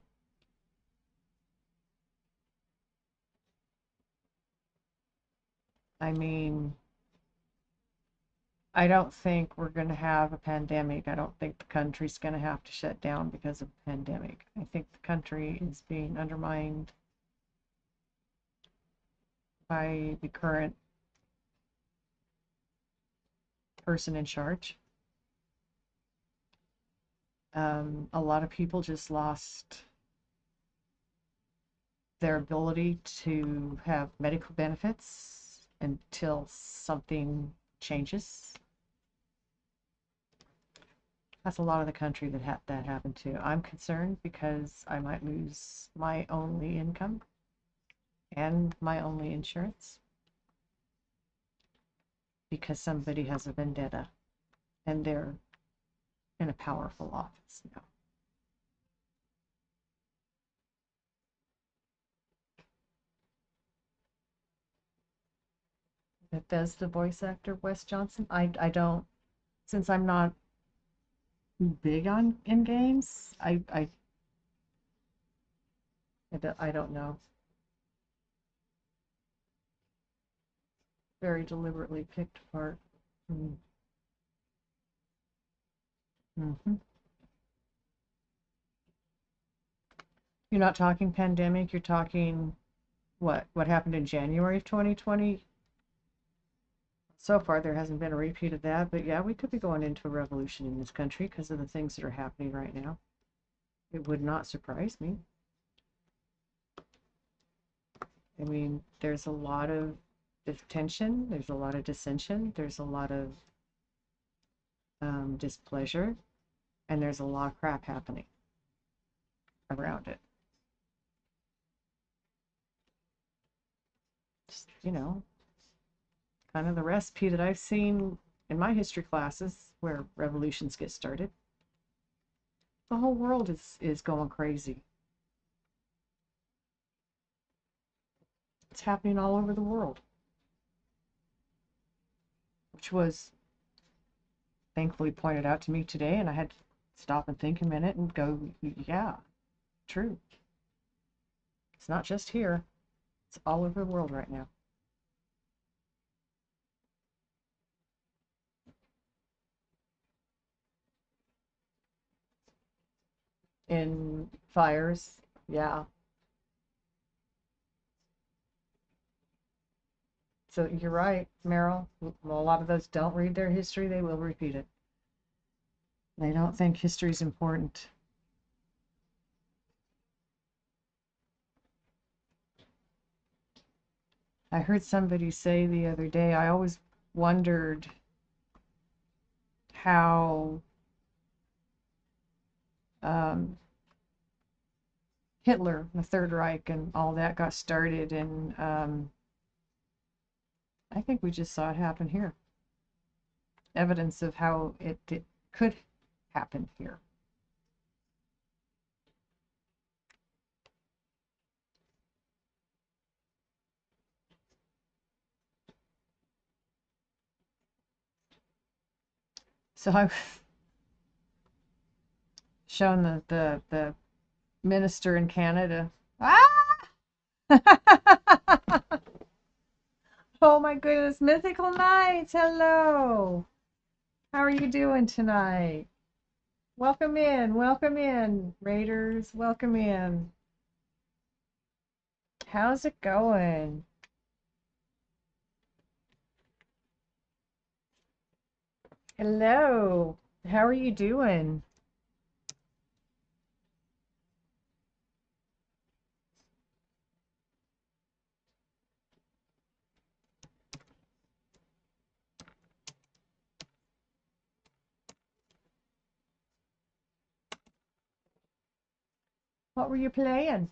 I mean, I don't think we're going to have a pandemic. I don't think the country's going to have to shut down because of a pandemic. I think the country is being undermined by the current person in charge. A lot of people just lost their ability to have medical benefits until something changes. That's a lot of the country that happened to. I'm concerned because I might lose my only income and my only insurance because somebody has a vendetta and they're in a powerful office now. Bethesda voice actor Wes Johnson. I don't, since I'm not big on in games, I don't know. Very deliberately picked apart. Mm-hmm. You're not talking pandemic, you're talking what happened in January of 2020. So far there hasn't been a repeat of that, but yeah, we could be going into a revolution in this country because of the things that are happening right now. It would not surprise me. I mean, there's a lot of tension, there's a lot of dissension, there's a lot of displeasure, and there's a lot of crap happening around it. Just, kind of the recipe that I've seen in my history classes where revolutions get started. The whole world is going crazy. It's happening all over the world. Which was thankfully pointed out to me today, and I had to stop and think a minute and go, yeah, true. It's not just here. It's all over the world right now. In fires, yeah. So you're right, Meryl. A lot of those don't read their history, they will repeat it. They don't think history's important. I heard somebody say the other day, I always wondered how Hitler, the Third Reich, and all that got started, and I think we just saw it happen here. Evidence of how it could happen here. So I've shown the minister in Canada. Ah! Oh my goodness, Mythical Knights, hello. How are you doing tonight? Welcome in, Raiders, welcome in. How's it going? Hello, how are you doing? What were you playing?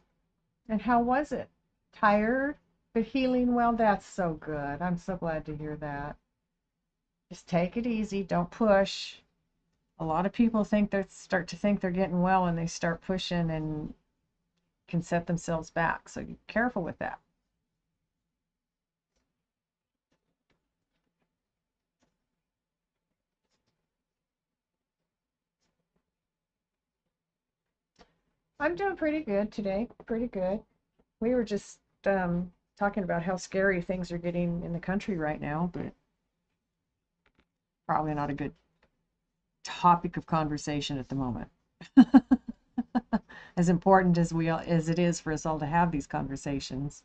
And how was it? Tired, but healing well? That's so good. I'm so glad to hear that. Just take it easy. Don't push. A lot of people start to think they're getting well and they start pushing and can set themselves back. So be careful with that. I'm doing pretty good today. Pretty good. We were just talking about how scary things are getting in the country right now, but probably not a good topic of conversation at the moment. As important as it is for us all to have these conversations,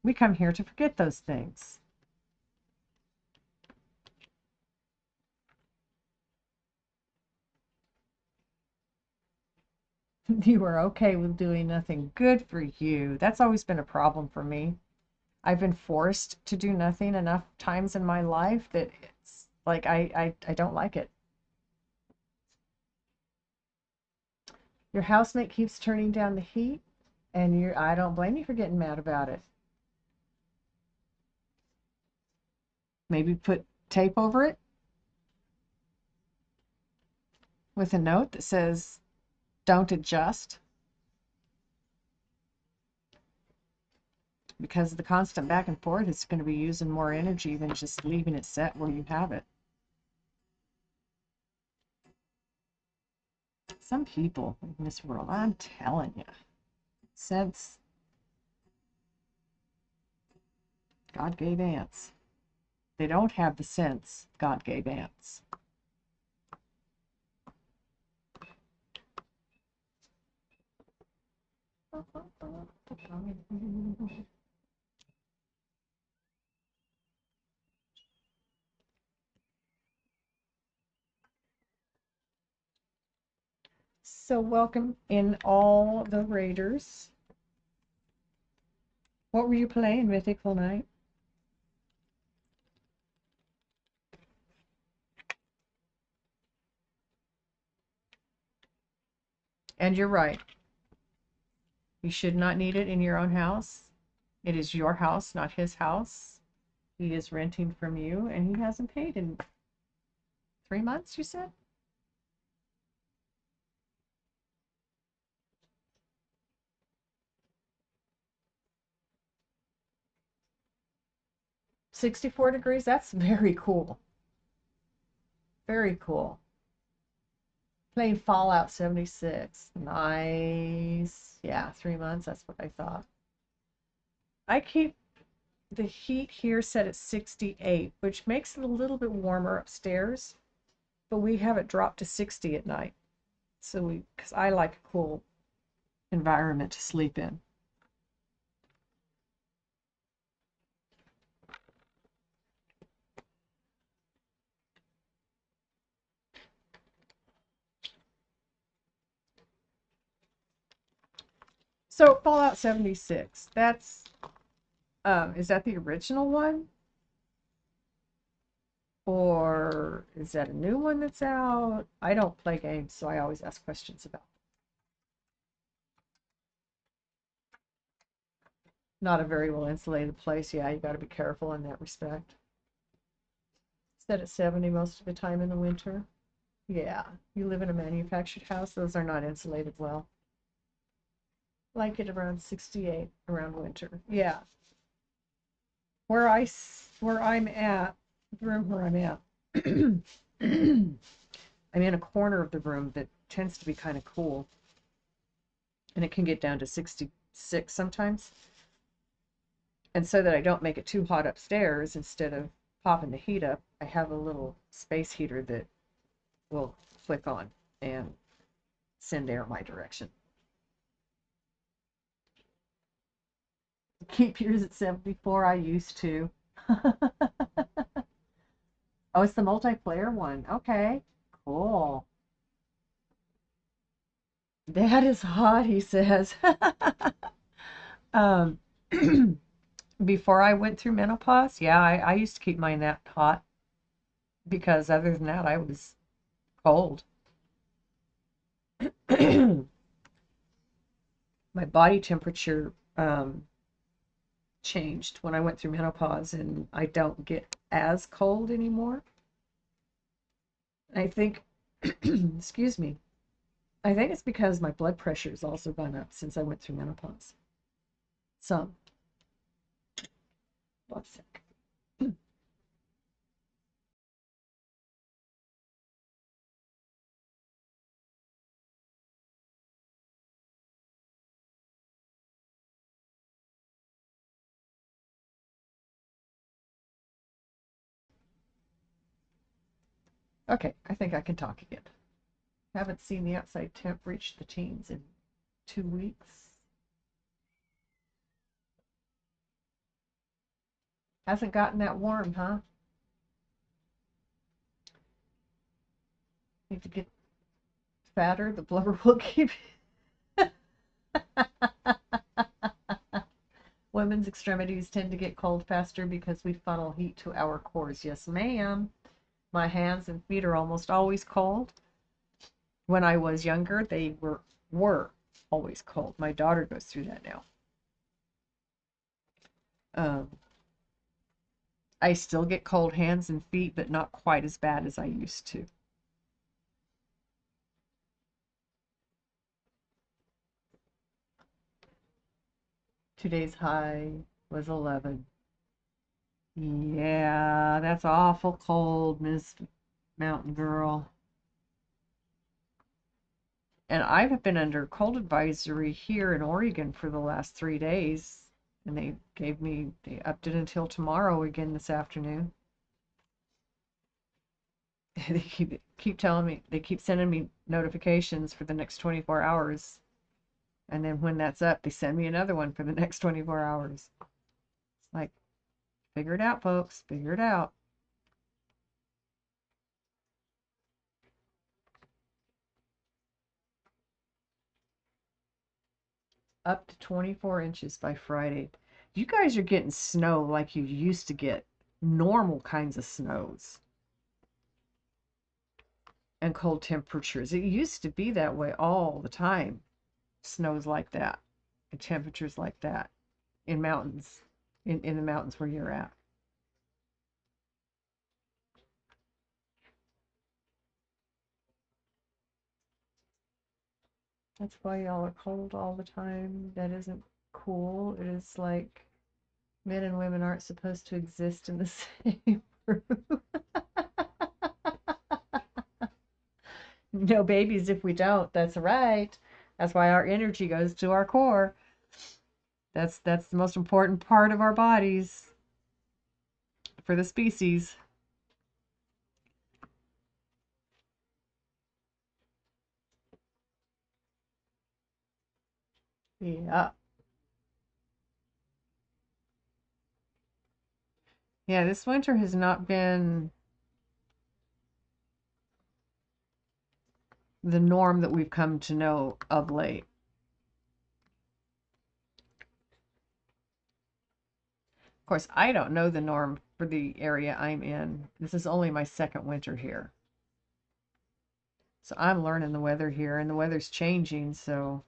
we come here to forget those things. You are okay with doing nothing. Good for you. That's always been a problem for me. I've been forced to do nothing enough times in my life that it's like I don't like it. Your housemate keeps turning down the heat, and I don't blame you for getting mad about it. Maybe put tape over it with a note that says, don't adjust. Because the constant back and forth is going to be using more energy than just leaving it set where you have it. Some people in this world, I'm telling you, since God gave ants, they don't have the sense God gave ants. So welcome in all the Raiders. What were you playing, Mythical Knight? And you're right. You should not need it in your own house. It is your house, not his house. He is renting from you, and he hasn't paid in 3 months, you said? $64 degrees? That's very cool. Very cool. Playing Fallout 76. Nice. Yeah, 3 months. That's what I thought. I keep the heat here set at 68, which makes it a little bit warmer upstairs, but we have it dropped to 60 at night. So because I like a cool environment to sleep in. So Fallout 76, that's Is that the original one? Or is that a new one that's out? I don't play games, so I always ask questions about them. Not a very well insulated place. Yeah, you got to be careful in that respect. Set at 70 most of the time in the winter. Yeah, you live in a manufactured house, those are not insulated well. Like it around 68 around winter. Yeah. Where I'm at, the room where I'm at, I'm in a corner of the room that tends to be kind of cool. And it can get down to 66 sometimes. And so that I don't make it too hot upstairs, instead of popping the heat up, I have a little space heater that will flick on and send air my direction. Keep yours at 74. I used to. Oh, it's the multiplayer one. Okay, cool. That is hot, he says. um, Before I went through menopause, yeah, I used to keep mine that hot, because other than that, I was cold. My body temperature changed when I went through menopause, and I don't get as cold anymore. I think, excuse me, I think it's because my blood pressure has also gone up since I went through menopause. Some. One sec. Okay, I think I can talk again. Haven't seen the outside temp reach the teens in 2 weeks. Hasn't gotten that warm, huh? Need to get fatter, the blubber will keep. Women's extremities tend to get cold faster because we funnel heat to our cores. Yes, ma'am. My hands and feet are almost always cold. When I was younger, they were always cold. My daughter goes through that now. I still get cold hands and feet, but not quite as bad as I used to. Today's high was 11. Yeah, that's awful cold, Miss Mountain Girl. And I've been under cold advisory here in Oregon for the last 3 days. And they upped it until tomorrow again this afternoon. They keep telling me, they keep sending me notifications for the next 24 hours. And then when that's up, they send me another one for the next 24 hours. It's like, figure it out, folks. Figure it out. Up to 24 inches by Friday. You guys are getting snow like you used to get normal kinds of snows and cold temperatures. It used to be that way all the time. Snows like that and temperatures like that in mountains, in the mountains where you're at. That's why y'all are cold all the time. That isn't cool. It is like men and women aren't supposed to exist in the same room. No babies if we don't. That's right. That's why our energy goes to our core. That's the most important part of our bodies for the species. Yeah. Yeah, this winter has not been the norm that we've come to know of late. Of course, I don't know the norm for the area I'm in. This is only my second winter here. So I'm learning the weather here, and the weather's changing, so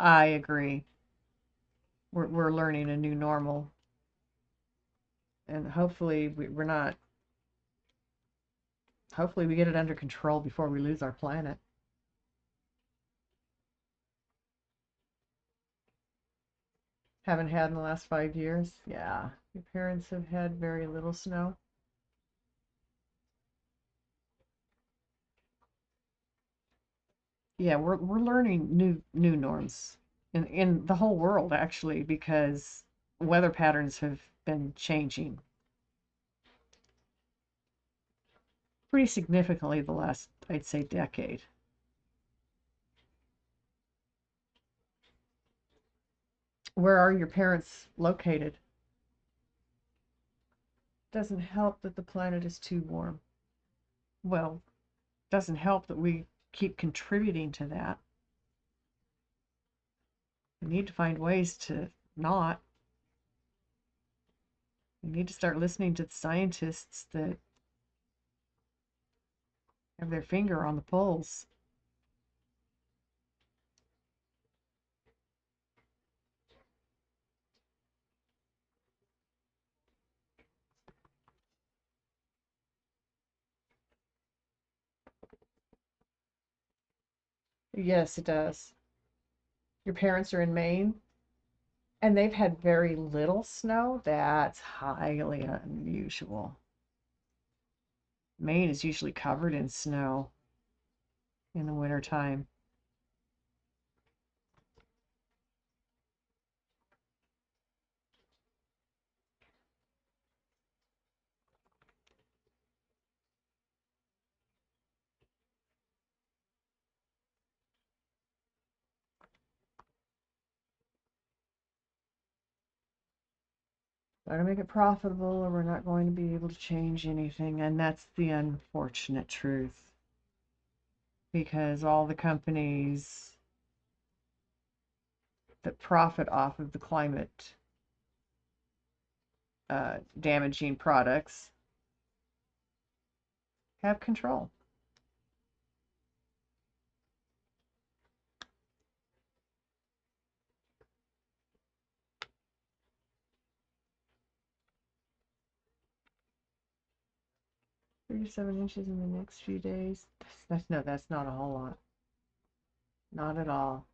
I agree. We're learning a new normal, and hopefully we're not. Hopefully we get it under control before we lose our planet. Haven't had in the last 5 years. Yeah, your parents have had very little snow. Yeah, we're learning new norms in the whole world actually, because weather patterns have been changing pretty significantly the last, I'd say, decade. Where are your parents located? Doesn't help that the planet is too warm. Well, doesn't help that we keep contributing to that. We need to find ways to not. We need to start listening to the scientists that have their finger on the pulse. Yes, it does. Your parents are in Maine, and they've had very little snow. That's highly unusual. Maine is usually covered in snow in the wintertime. Gotta make it profitable, or we're not going to be able to change anything. And that's the unfortunate truth. Because all the companies that profit off of the climate damaging products have control. "37 inches in the next few days." That's not a whole lot. Not at all.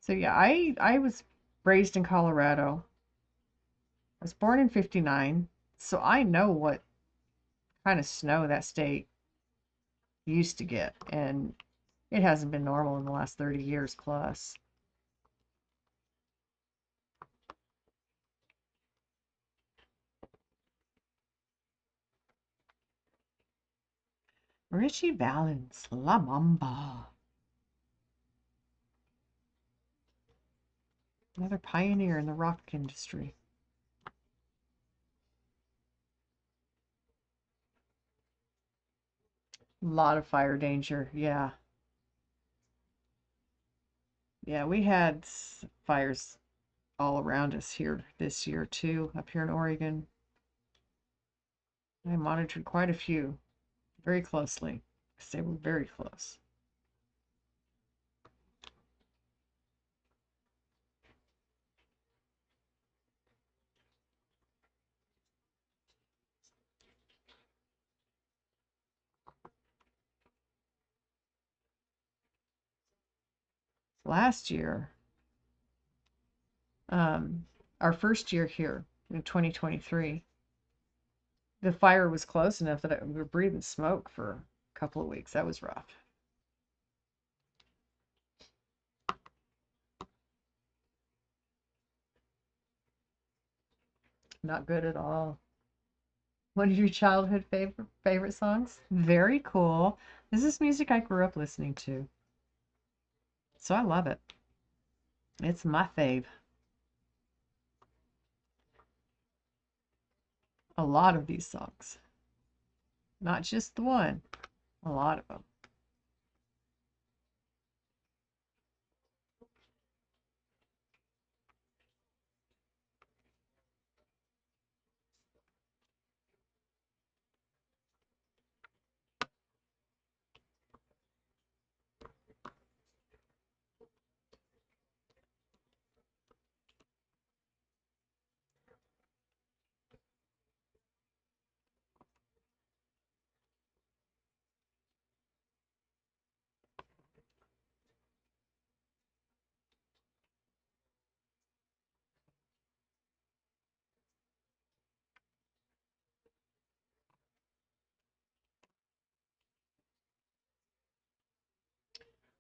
So yeah, I was raised in Colorado. I was born in 59, so I know what kind of snow that state used to get, and it hasn't been normal in the last 30 years plus. Richie Valens, La Mamba. Another pioneer in the rock industry. A lot of fire danger, yeah. Yeah, we had fires all around us here this year too, up here in Oregon. I monitored quite a few very closely because they were very close. last year, our first year here in 2023, the fire was close enough that we were breathing smoke for a couple of weeks. That was rough. Not good at all. What are your childhood favorite songs? Very cool. This is music I grew up listening to. So I love it. It's my fave. A lot of these songs. Not just the one. A lot of them.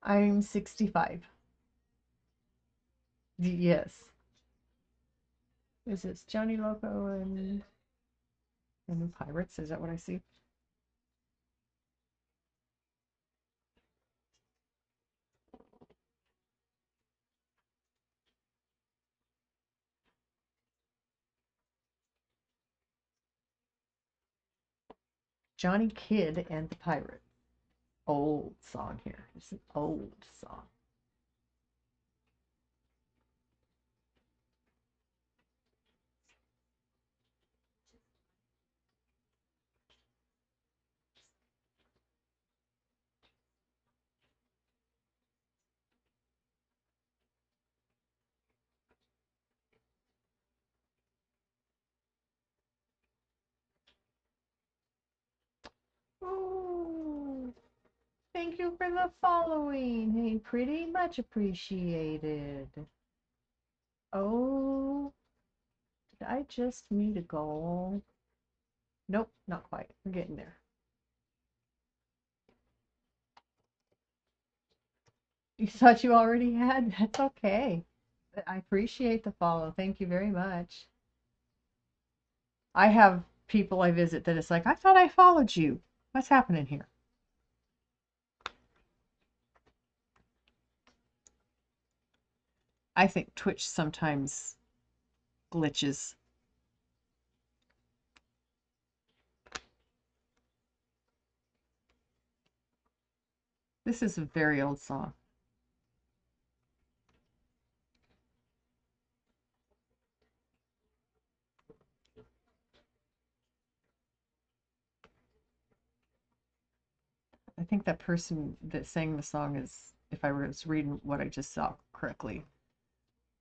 I'm 65. Yes. Is this Johnny Loco and the Pirates? Is that what I see? Johnny Kidd and the Pirate. Old song here. It's an old song. Oh, thank you for the following. Hey, pretty much appreciated. Oh, did I just meet a goal? Nope, not quite. We're getting there. You thought you already had? That's okay. But I appreciate the follow. Thank you very much. I have people I visit that it's like, I thought I followed you. What's happening here? I think Twitch sometimes glitches. This is a very old song. I think that person that sang the song is, if I was reading what I just saw correctly,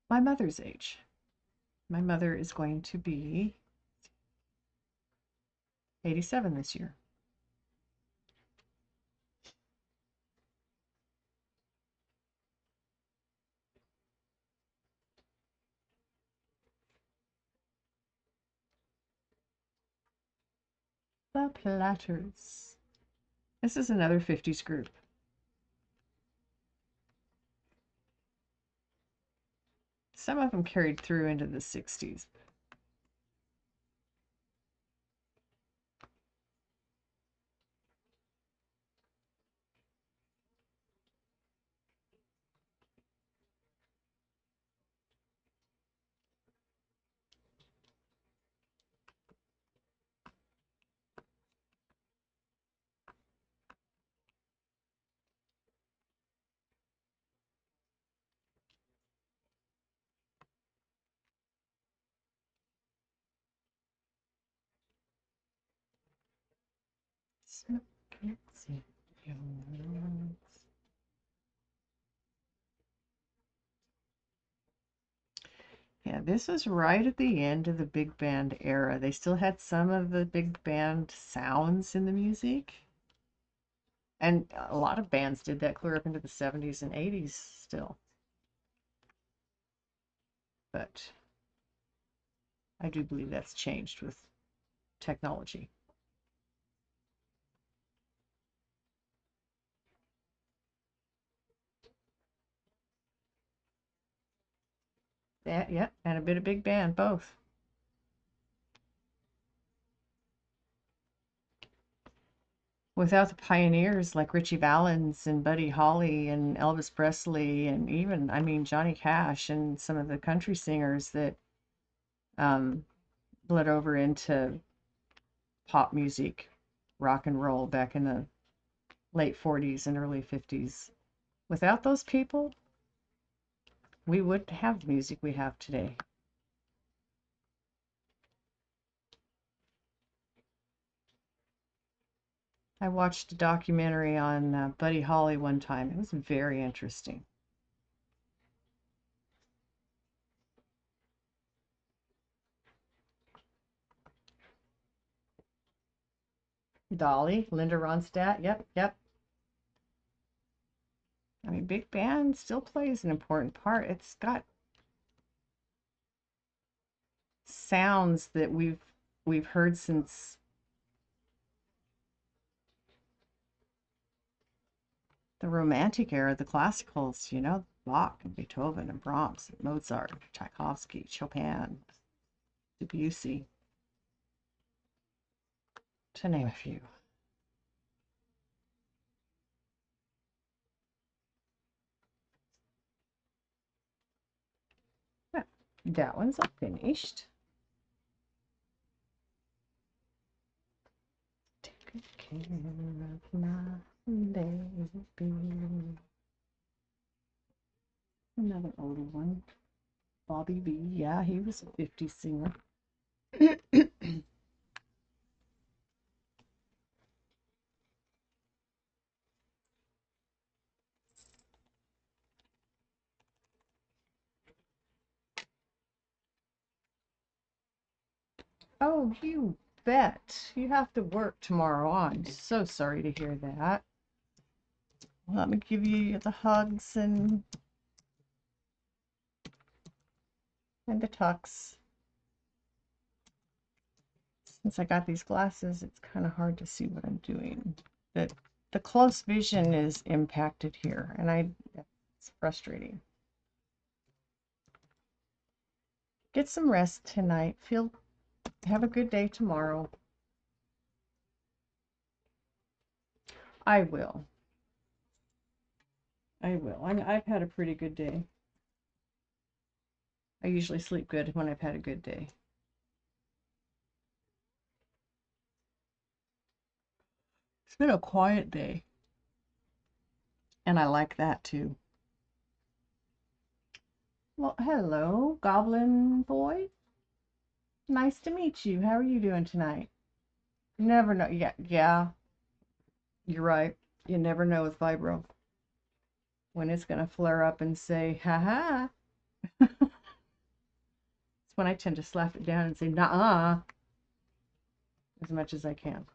my mother's age. My mother is going to be 87 this year. The Platters. This is another 50s group. Some of them carried through into the 60s. Yeah, this was right at the end of the big band era. They still had some of the big band sounds in the music. And a lot of bands did that clear up into the 70s and 80s still. but I do believe that's changed with technology. That, yeah, and a bit of big band, both. Without the pioneers like Ritchie Valens and Buddy Holly and Elvis Presley and even, I mean, Johnny Cash and some of the country singers that bled over into pop music, rock and roll back in the late 40s and early 50s. Without those people, we wouldn't have the music we have today. I watched a documentary on Buddy Holly one time. It was very interesting. Dolly, Linda Ronstadt, yep. I mean, big band still plays an important part. It's got sounds that we've heard since the Romantic era, the classicals, you know, Bach and Beethoven and Brahms and Mozart, Tchaikovsky, Chopin, Debussy, to name a few. Yeah, that one's all finished. Take good care of my baby. Another older one. Bobby B. Yeah, he was a 50s singer. Oh, you bet. You have to work tomorrow. I'm so sorry to hear that. Let me give you the hugs and the tucks. Since I got these glasses, it's kind of hard to see what I'm doing. The close vision is impacted here, and it's frustrating. Get some rest tonight. Have a good day tomorrow. I will. I've had a pretty good day. I usually sleep good when I've had a good day. It's been a quiet day. And I like that too. Well, hello, Goblin Boy. Nice to meet you. How are you doing tonight? You never know. Yeah. You're right. You never know with Vibro when it's going to flare up and say, ha ha. It's when I tend to slap it down and say, nah, as much as I can.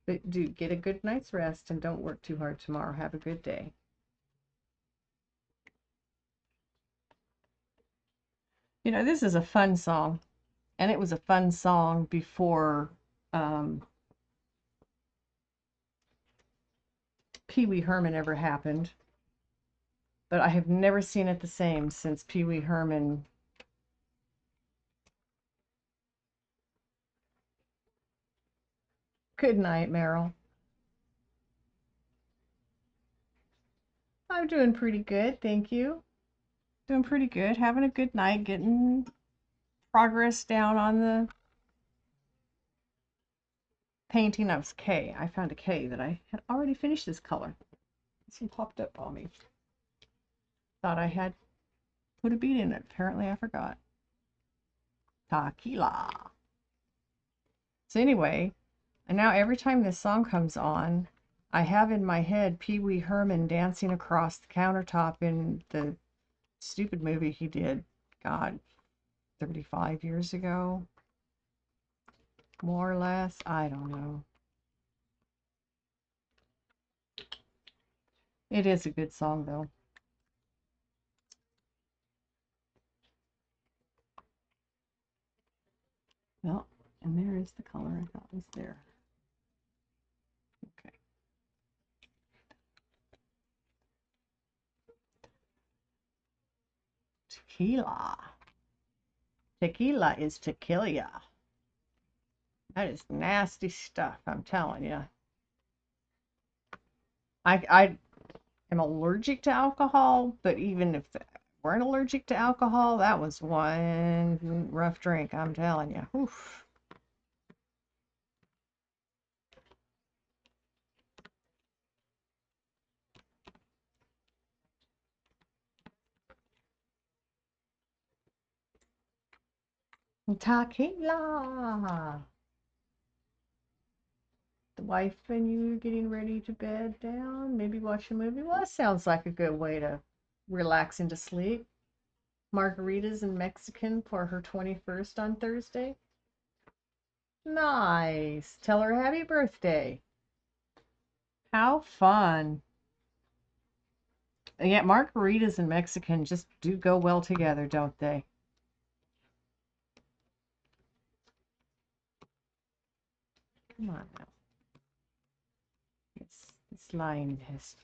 But do get a good night's rest and don't work too hard tomorrow. Have a good day. You know, this is a fun song. And it was a fun song before Pee Wee Herman ever happened. But I have never seen it the same since Pee Wee Herman. Good night, Meryl. I'm doing pretty good, thank you. Doing pretty good. Having a good night, getting progress down on the painting of K. I found a K that I had already finished this color. This one popped up on me. Thought I had put a bead in it. Apparently I forgot. Tequila. So anyway, and now every time this song comes on, I have in my head Pee Wee Herman dancing across the countertop in the stupid movie he did, God, 35 years ago. More or less, I don't know. It is a good song, though. Well, and there is the color I thought was there. Okay. Tequila. Tequila is tequila. That is nasty stuff, I'm telling you. I am allergic to alcohol, but even if I weren't allergic to alcohol, that was one rough drink, I'm telling you. Oof. Tequila. The wife and you getting ready to bed down, maybe watch a movie. Well, that sounds like a good way to relax into sleep. Margaritas and Mexican for her 21st on Thursday. Nice. Tell her happy birthday. How fun. And yet margaritas and Mexican just do go well together, don't they? Come on now. This line has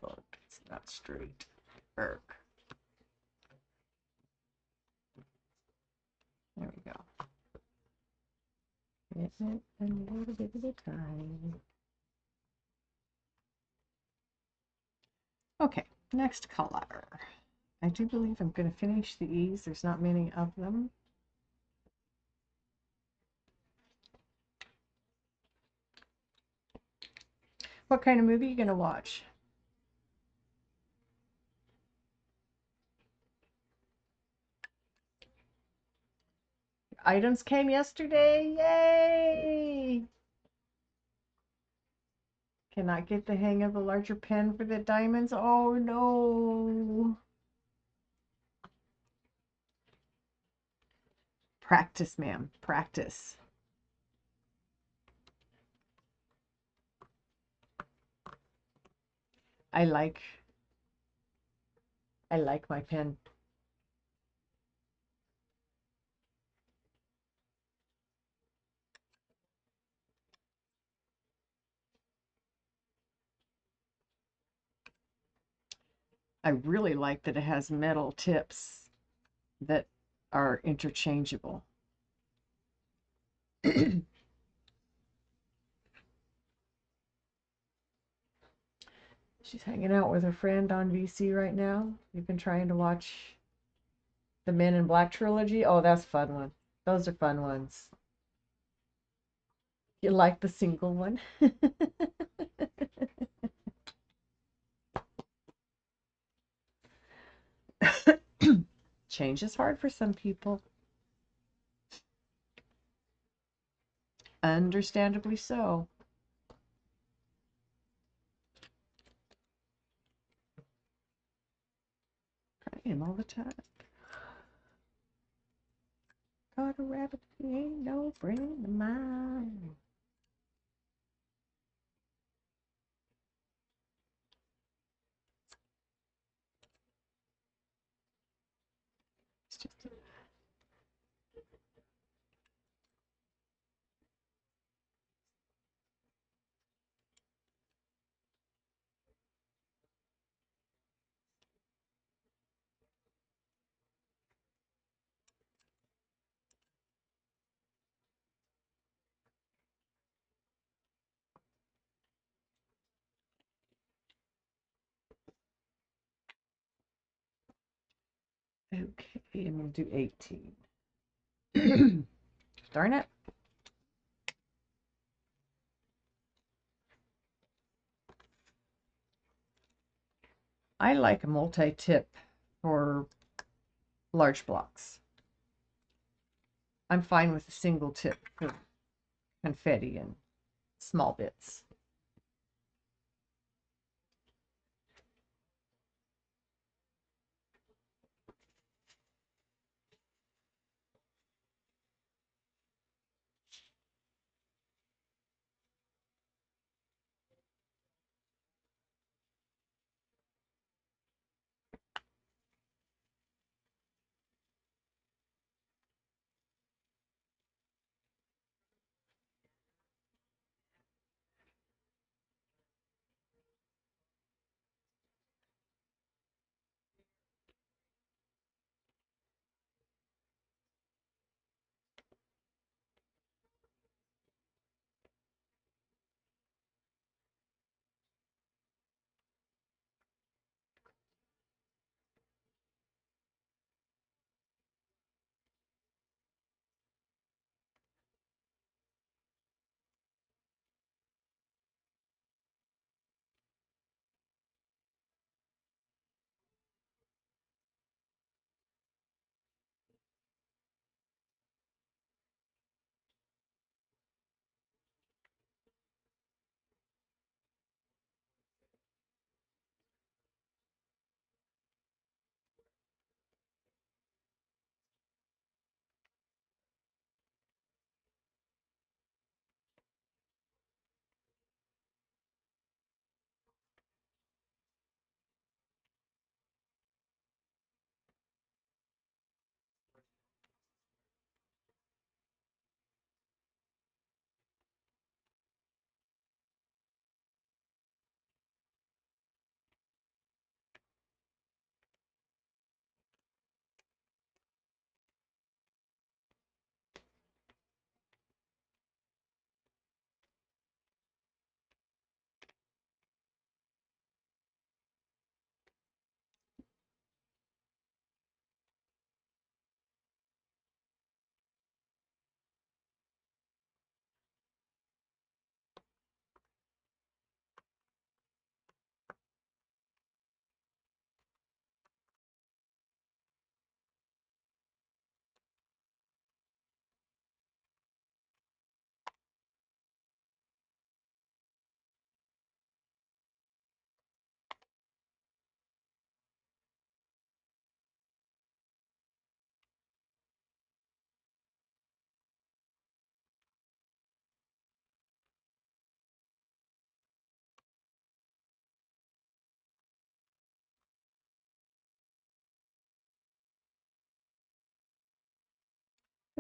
booked. It's not straight. Irk. There we go. Getting it a little bit at a time. Okay, next color. I do believe I'm going to finish the E's. There's not many of them. What kind of movie are you going to watch? Items came yesterday. Yay! Cannot get the hang of a larger pen for the diamonds. Oh no. Practice, ma'am. Practice. I like my pen. I really like that it has metal tips that are interchangeable. She's hanging out with her friend on VC right now. You've been trying to watch the Men in Black trilogy. Oh, that's a fun one. Those are fun ones. You like the single one? Change is hard for some people. Understandably so. Crying all the time. Caught a rabbit, he ain't no friend of mine. It's just okay, I'm gonna do 18. Darn it. I like a multi-tip for large blocks. I'm fine with a single tip for confetti and small bits.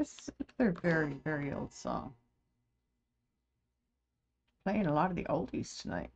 This is another very, very old song. Playing a lot of the oldies tonight.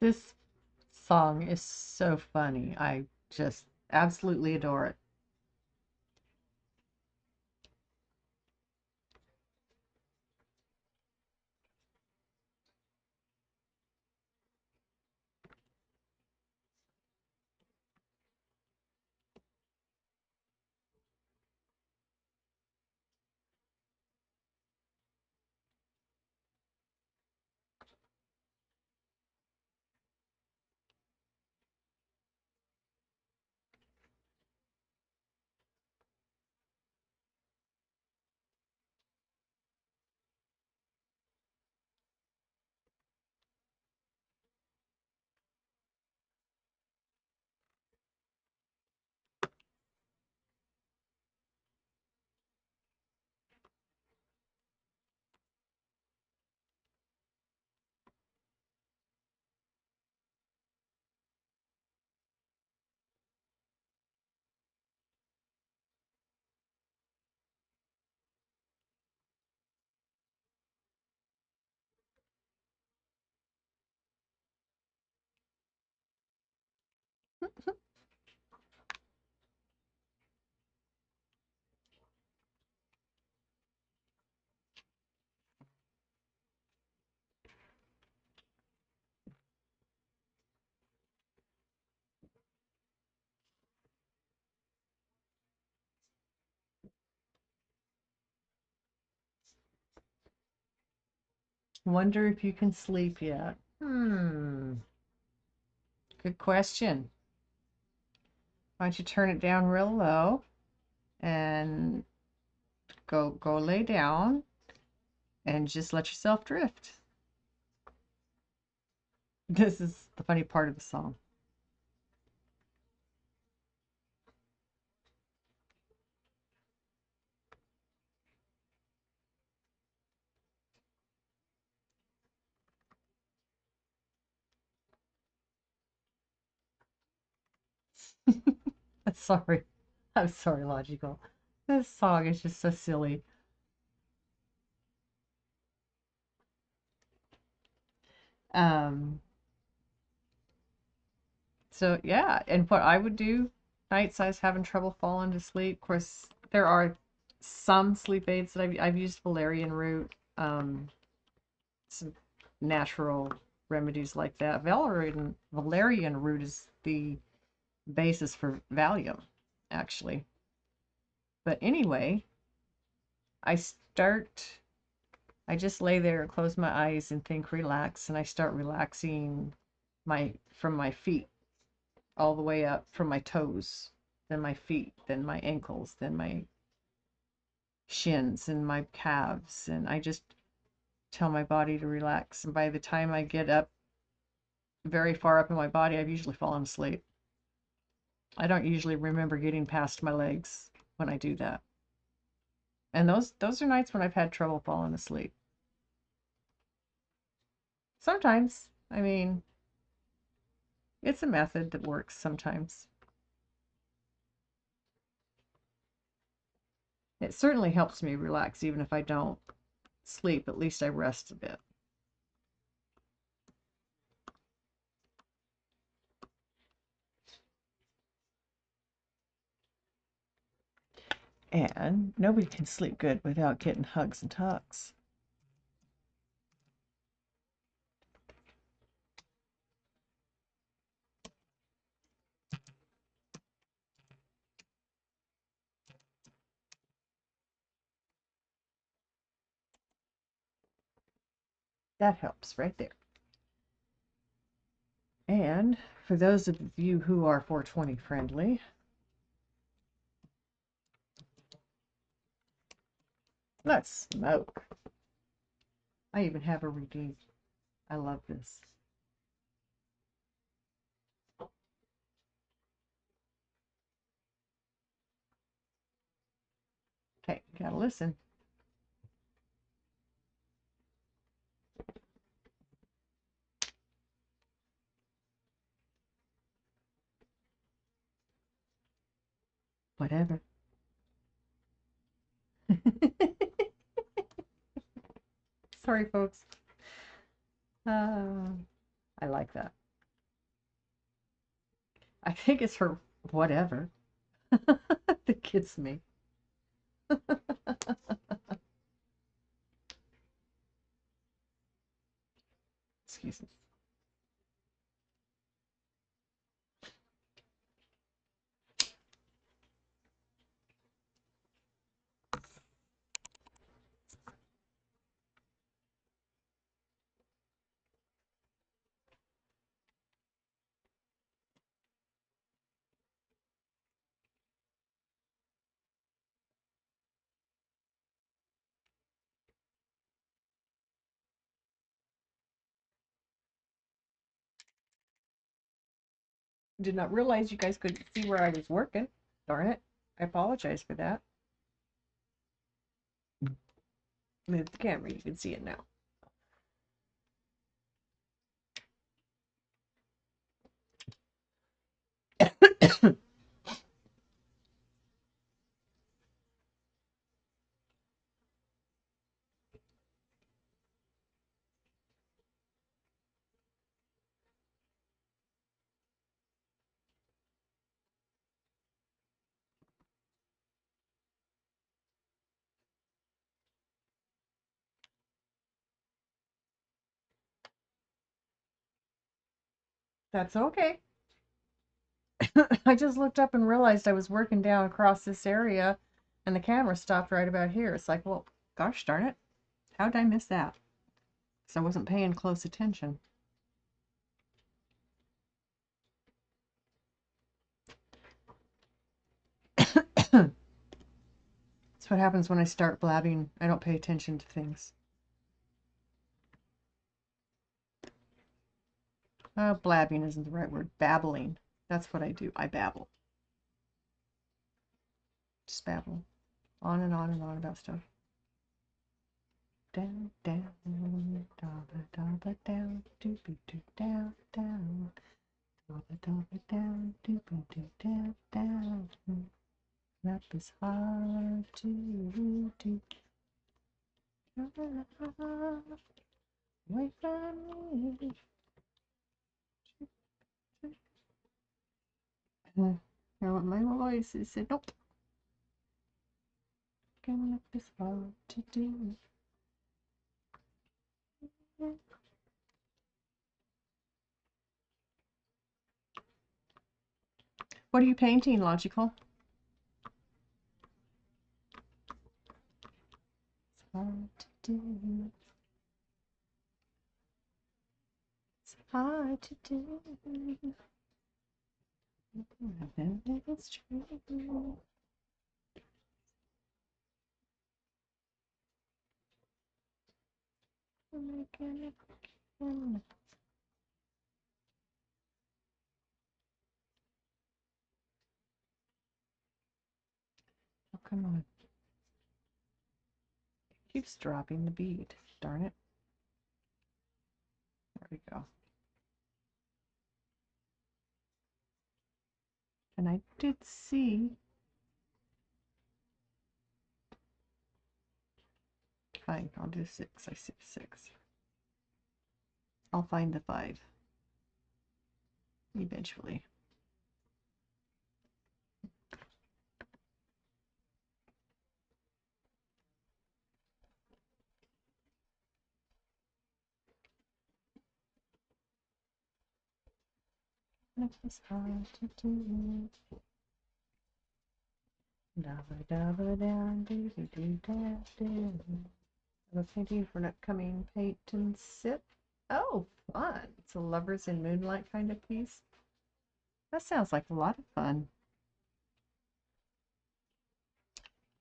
This song is so funny. I just absolutely adore it. Wonder if you can sleep yet. Good question. Why don't you turn it down real low and go lay down and just let yourself drift. This is the funny part of the song. Sorry. I'm sorry, Logical. This song is just so silly. So yeah, and what I would do nights I was having trouble falling to sleep. Of course, there are some sleep aids that I've used valerian root, some natural remedies like that. Valerian root is the basis for Valium, actually. But anyway, I just lay there and close my eyes and think relax, and I start relaxing from my feet all the way up from my toes, then my feet, then my ankles, then my shins and my calves, and I just tell my body to relax. And by the time I get up very far up in my body, I've usually fallen asleep. I don't usually remember getting past my legs when I do that. And those are nights when I've had trouble falling asleep. Sometimes, I mean, it's a method that works sometimes. It certainly helps me relax, even if I don't sleep, at least I rest a bit. And nobody can sleep good without getting hugs and tugs. That helps right there. And for those of you who are 420 friendly, let's smoke. I even have a redeem. I love this. Okay, gotta listen. Whatever. Sorry, folks. I like that. I think it's her whatever that gets me. Excuse me. Did not realize you guys couldn't see where I was working. Darn it. I apologize for that. Move the camera, you can see it now. That's okay. I just looked up and realized I was working down across this area and the camera stopped right about here. It's like, well, gosh darn it. How did I miss that? Because I wasn't paying close attention. That's what happens when I start blabbing. I don't pay attention to things. Blabbing isn't the right word. Babbling. That's what I do. I babble. Just babble. On and on and on about stuff. Down, down, dabba, dabba, down, doobie doo, down, down. Dabba, dabba, down, doobie doo, down, down. That is hard to do. Wait for me. Now my voice is said nope. Getting up is hard to do. What are you painting, Logical? It's hard to do. It's hard to do. I know it's true. Oh, come on. It keeps dropping the bead. Darn it. There we go. And I did see. Fine, I'll do 6. I see 6. I'll find the 5. Eventually. It's hard to do. Dabba dabba down, doobie doo da do. I'm painting for an upcoming paint and sip. Oh, fun. It's a Lovers in Moonlight kind of piece. That sounds like a lot of fun.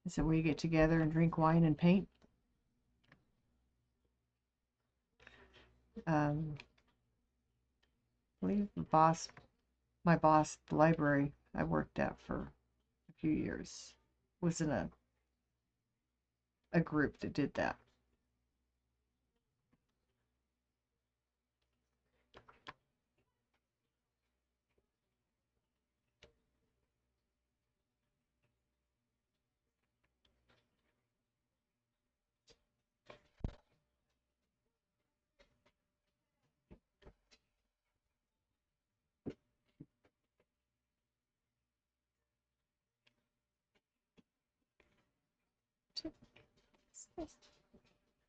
Is it where you get together and drink wine and paint? I believe my boss, the library I worked at for a few years, was in a group that did that.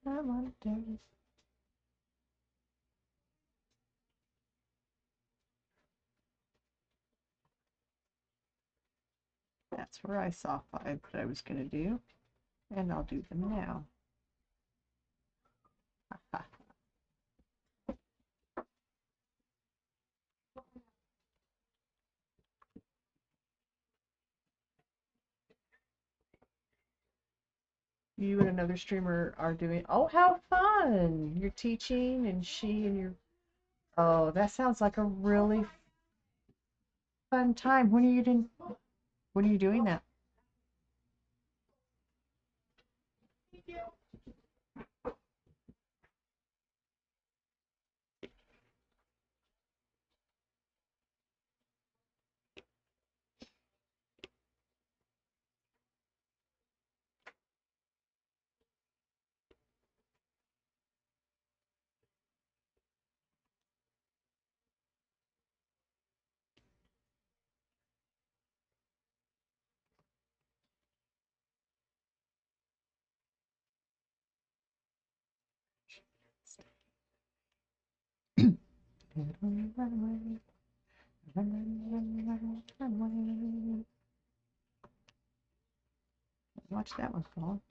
I want to do. That's where I saw 5 that I was going to do, and I'll do them now. You and another streamer are doing, oh, how fun! You're teaching, and she and your, oh, that sounds like a really fun time. When are you doing that? Run away, run away. Watch that one fall.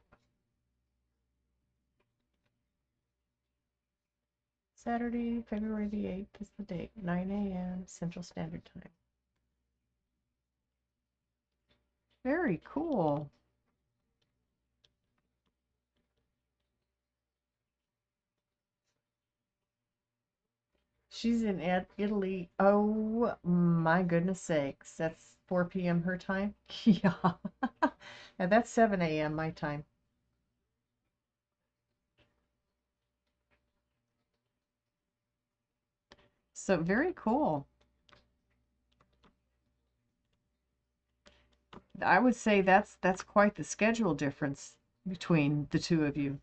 Saturday, February the 8th is the date, 9 a.m. Central Standard Time. Very cool. She's in Italy. Oh my goodness sakes. That's 4 p.m. her time? Yeah. And that's 7 a.m. my time. So very cool. I would say that's quite the schedule difference between the two of you.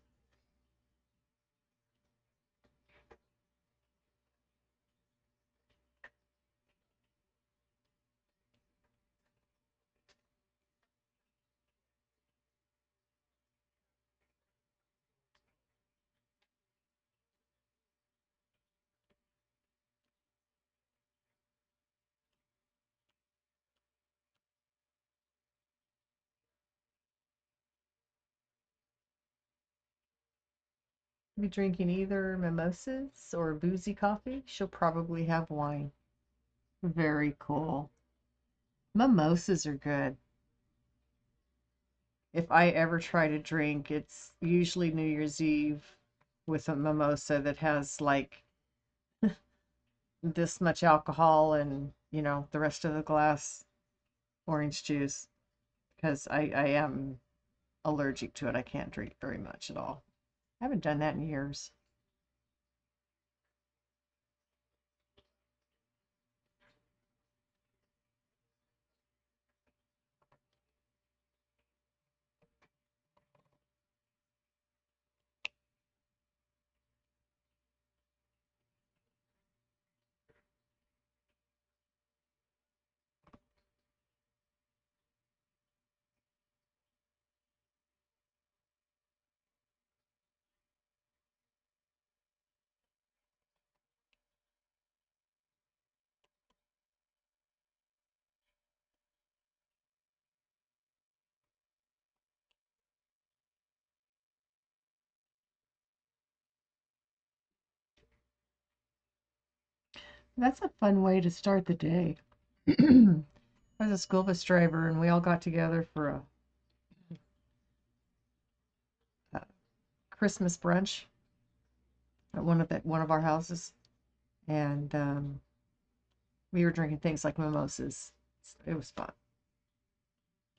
Be drinking either mimosas or boozy coffee. She'll probably have wine. Very cool. Mimosas are good. If I ever try to drink, it's usually New Year's Eve with a mimosa that has like this much alcohol and, the rest of the glass orange juice because I am allergic to it. I can't drink very much at all. I haven't done that in years. That's a fun way to start the day. I was a school bus driver, and we all got together for a Christmas brunch at one of our houses, and we were drinking things like mimosas. It was fun.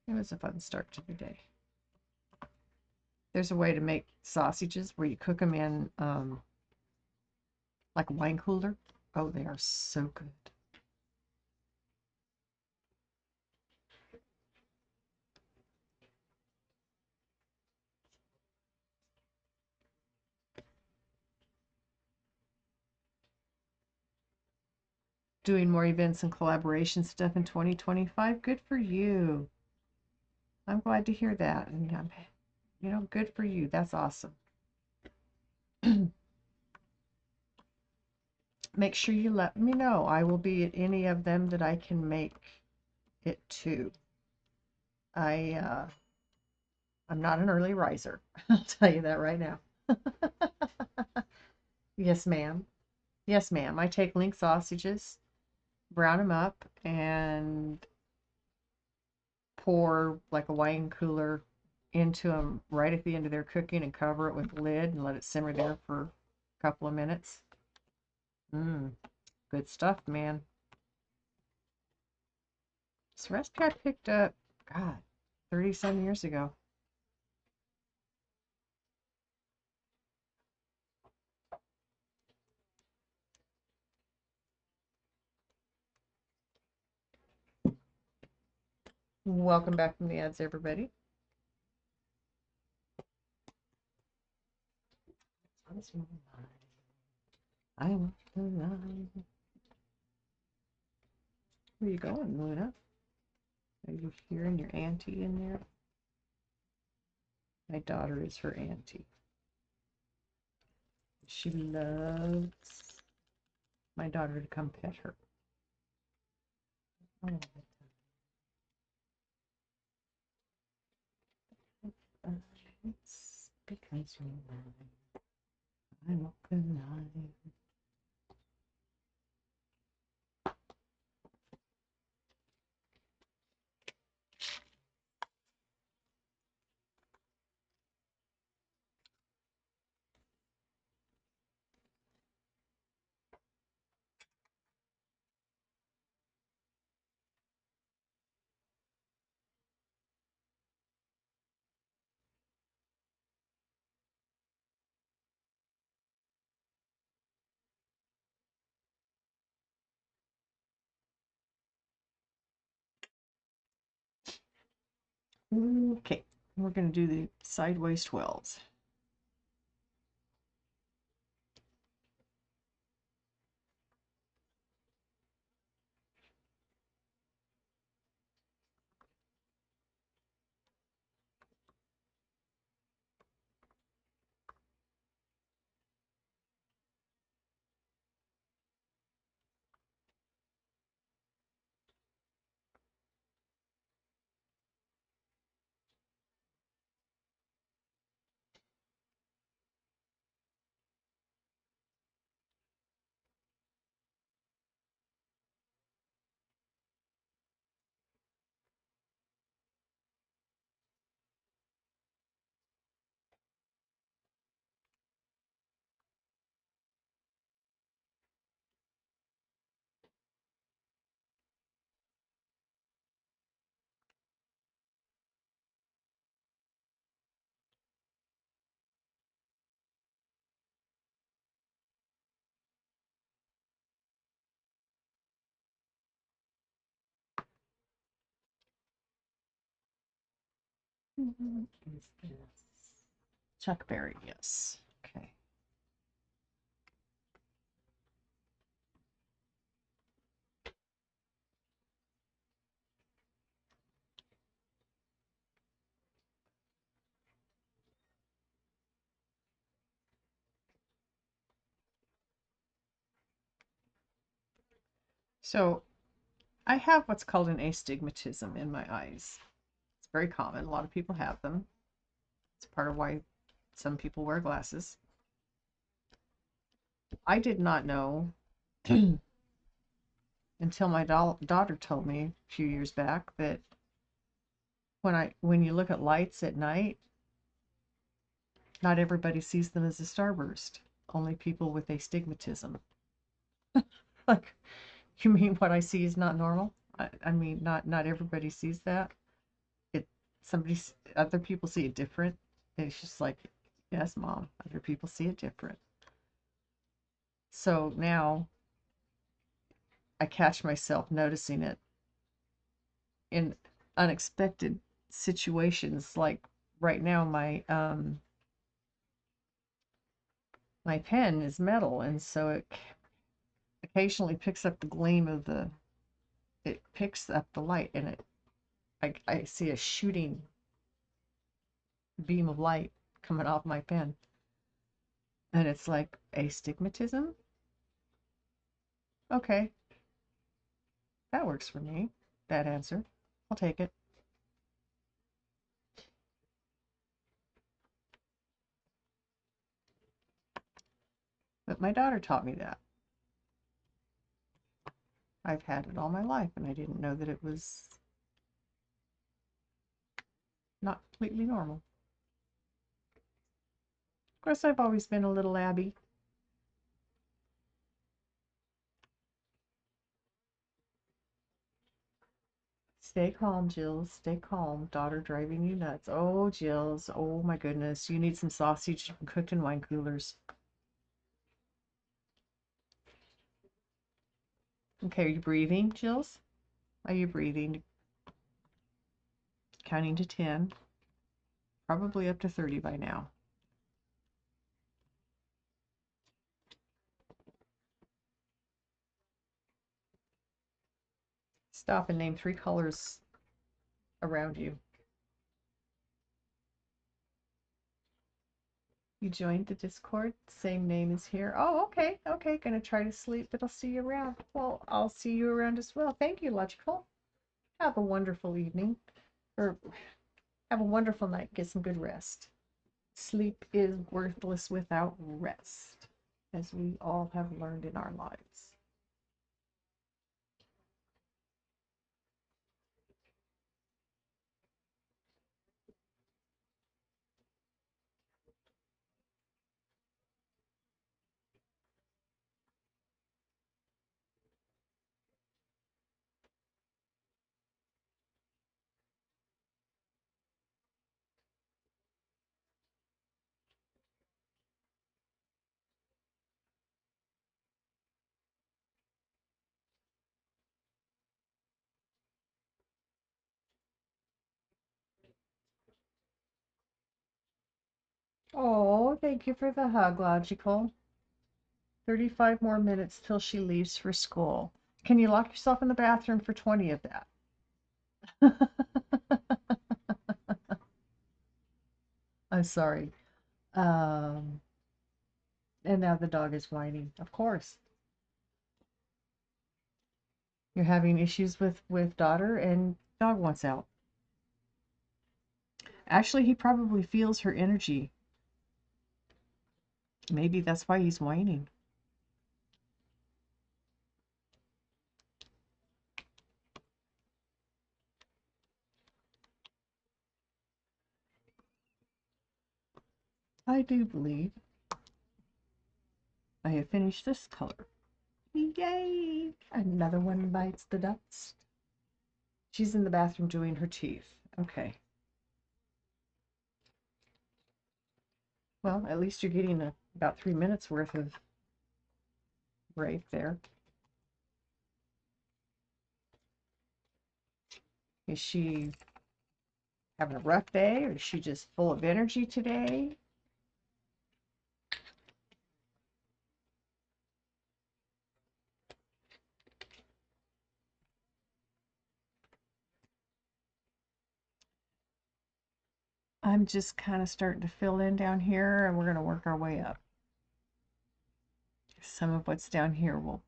It was a fun start to the day. There's a way to make sausages where you cook them in like a wine cooler. Oh, they are so good. Doing more events and collaboration stuff in 2025. Good for you. I'm glad to hear that. And good for you. That's awesome. Make sure you let me know. I will be at any of them that I can make it to. I'm not an early riser. I'll tell you that right now. Yes, ma'am. Yes, ma'am. I take link sausages, brown them up, and pour like a wine cooler into them right at the end of their cooking and cover it with a lid and let it simmer there for a couple of minutes. Good stuff, man. This recipe I picked up, God, 30-some years ago. Welcome back from the ads, everybody. I want the line. Where you going, Luna? Are you hearing your auntie in there? My daughter is her auntie. She loves my daughter to come pet her. Oh. It's because you're mine. I want the line. Okay, we're going to do the sideways 12s. What is this? Chuck Berry, yes. Okay. So I have what's called an astigmatism in my eyes. It's very common. A lot of people have them. It's part of why some people wear glasses. I did not know until my daughter told me a few years back that when you look at lights at night, not everybody sees them as a starburst. Only people with astigmatism. Like, you mean what I see is not normal? I mean, not everybody sees that. It other people see it different. And it's just like, yes, Mom, other people see it different. So now I catch myself noticing it in unexpected situations. Like right now, my pen is metal, and so it occasionally picks up the gleam of it picks up the light, and I see a shooting beam of light coming off my pen. And it's like, astigmatism? Okay. That works for me. That answer. I'll take it. But my daughter taught me that. I've had it all my life, and I didn't know that it was not completely normal. Of course, I've always been a little Abby. Stay calm, Jills. Stay calm. Daughter driving you nuts. Oh, Jills. Oh, my goodness. You need some sausage cooked in wine coolers. Okay, are you breathing, Jills? Are you breathing? Counting to 10. Probably up to 30 by now. Stop and name 3 colors around you. You joined the Discord. Same name is here. Oh, okay. Okay, gonna try to sleep, but I'll see you around. Well, I'll see you around as well. Thank you, Logical. Have a wonderful evening. Or have a wonderful night. Get some good rest. Sleep is worthless without rest, as we all have learned in our lives. Oh, thank you for the hug, Logical. 35 more minutes till she leaves for school. Can you lock yourself in the bathroom for 20 of that? I'm sorry. And now the dog is whining. Of course. You're having issues with daughter, and dog wants out. Actually, he probably feels her energy. Maybe that's why he's whining. I do believe I have finished this color. Yay! Another one bites the dust. She's in the bathroom doing her teeth. Okay. Well, at least you're getting about 3 minutes worth of break there. Is she having a rough day, or is she just full of energy today? I'm just kind of starting to fill in down here, and we're going to work our way up. Some of what's down here will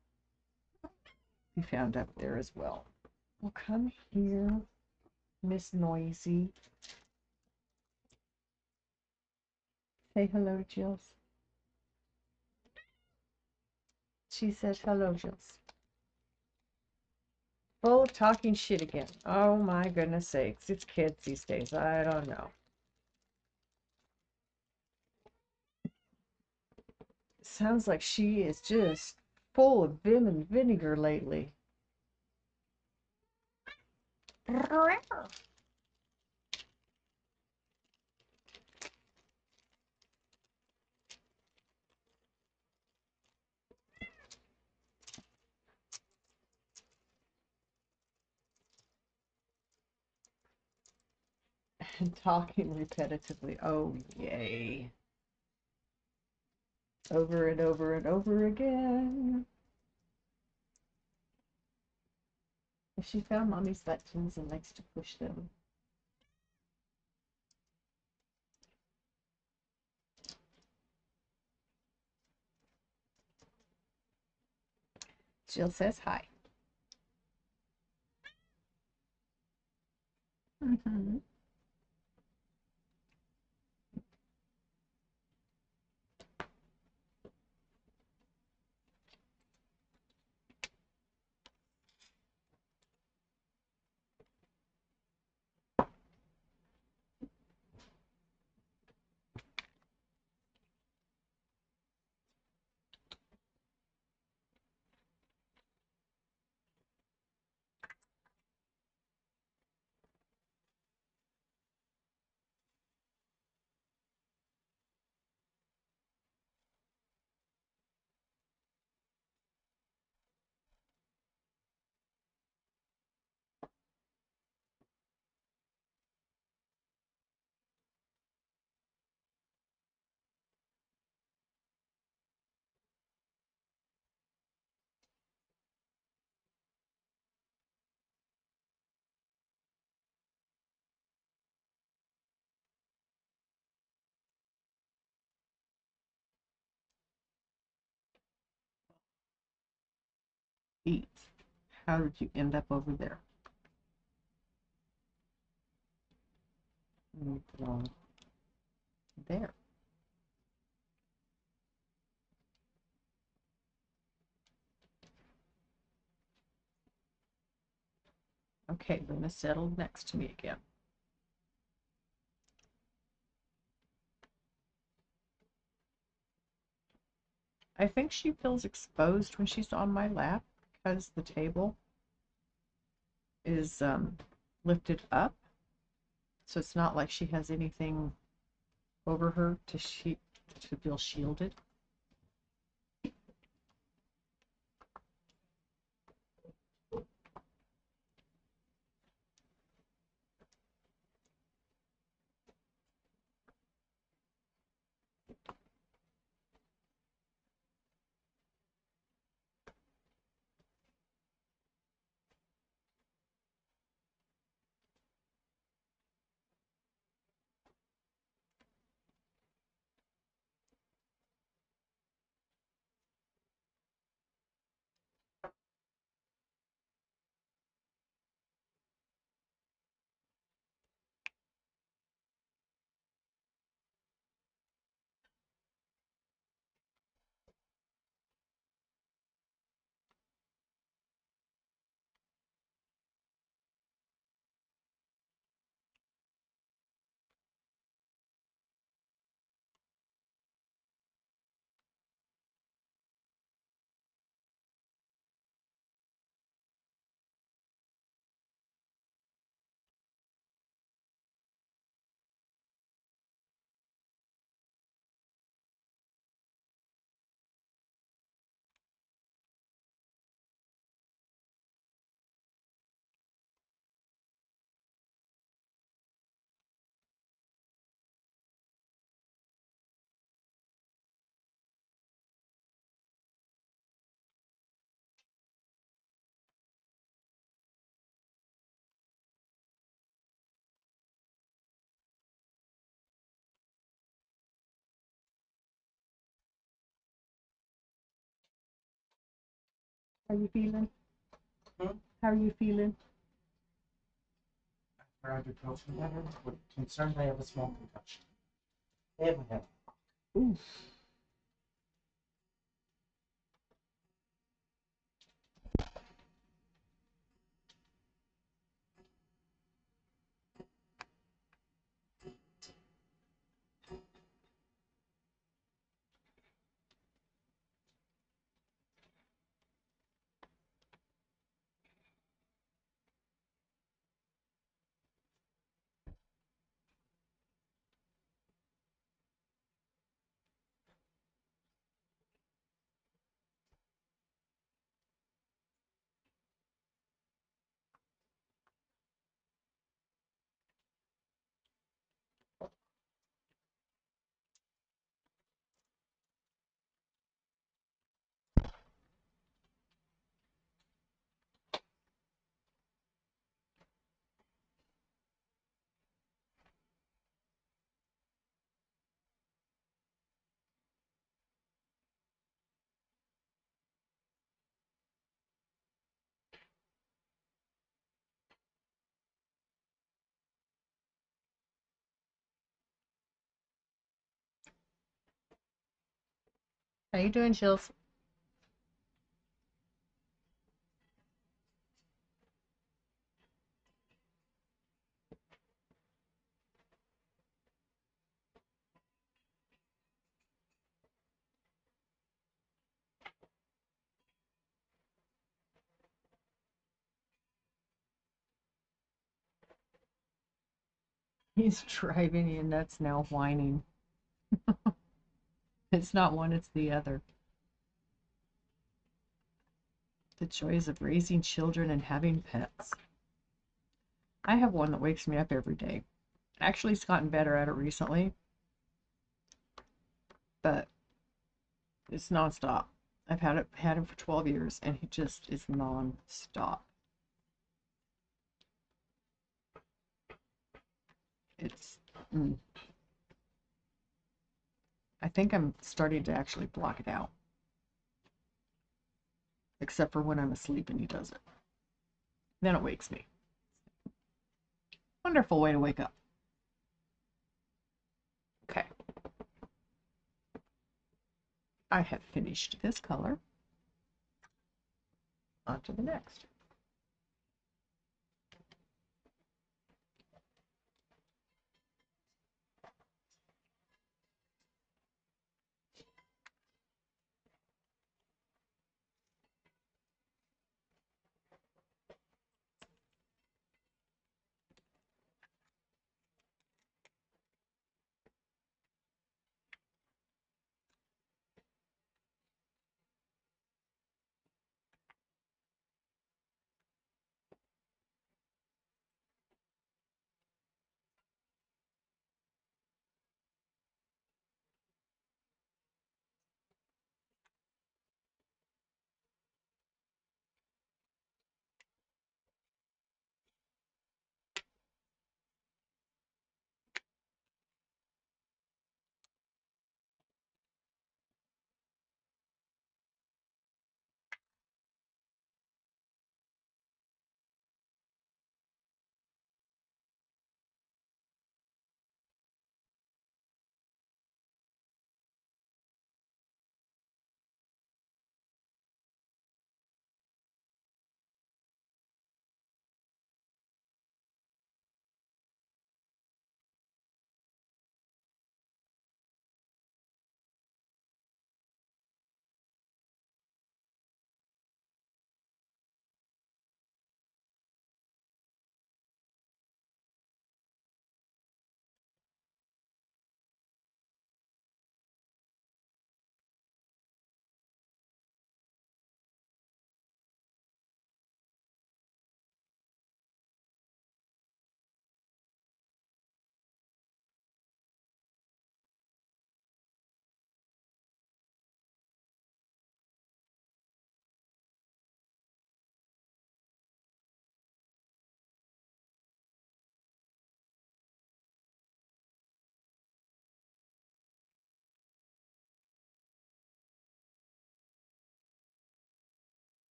be found up there as well. We'll come here, Miss Noisy. Say hello, Jills. She says hello, Jills. Full of talking shit again. Oh my goodness sakes. It's kids these days. I don't know. Sounds like she is just full of vim and vinegar lately. And talking repetitively. Oh, yay. Over and over and over again. She found mommy's buttons and likes to push them. Jill says hi. Mm-hmm. Eat. How did you end up over there? Well, there. Okay, Luna settled next to me again. I think she feels exposed when she's on my lap because the table is lifted up. So it's not like she has anything over her to feel shielded. How are you feeling? How are you feeling? Ibuprofen better. We're concerned I have a small concussion. I haven't had. Ooh. How you doing, Chills? He's driving you nuts now, whining. It's not one, it's the other. The joys of raising children and having pets. I have one that wakes me up every day. Actually, he's gotten better at it recently, but it's nonstop. I've had him for 12 years, and he just is nonstop. It's. I think I'm starting to actually block it out, except for when I'm asleep and he does it. Then it wakes me. Wonderful way to wake up. Okay. I have finished this color. On to the next.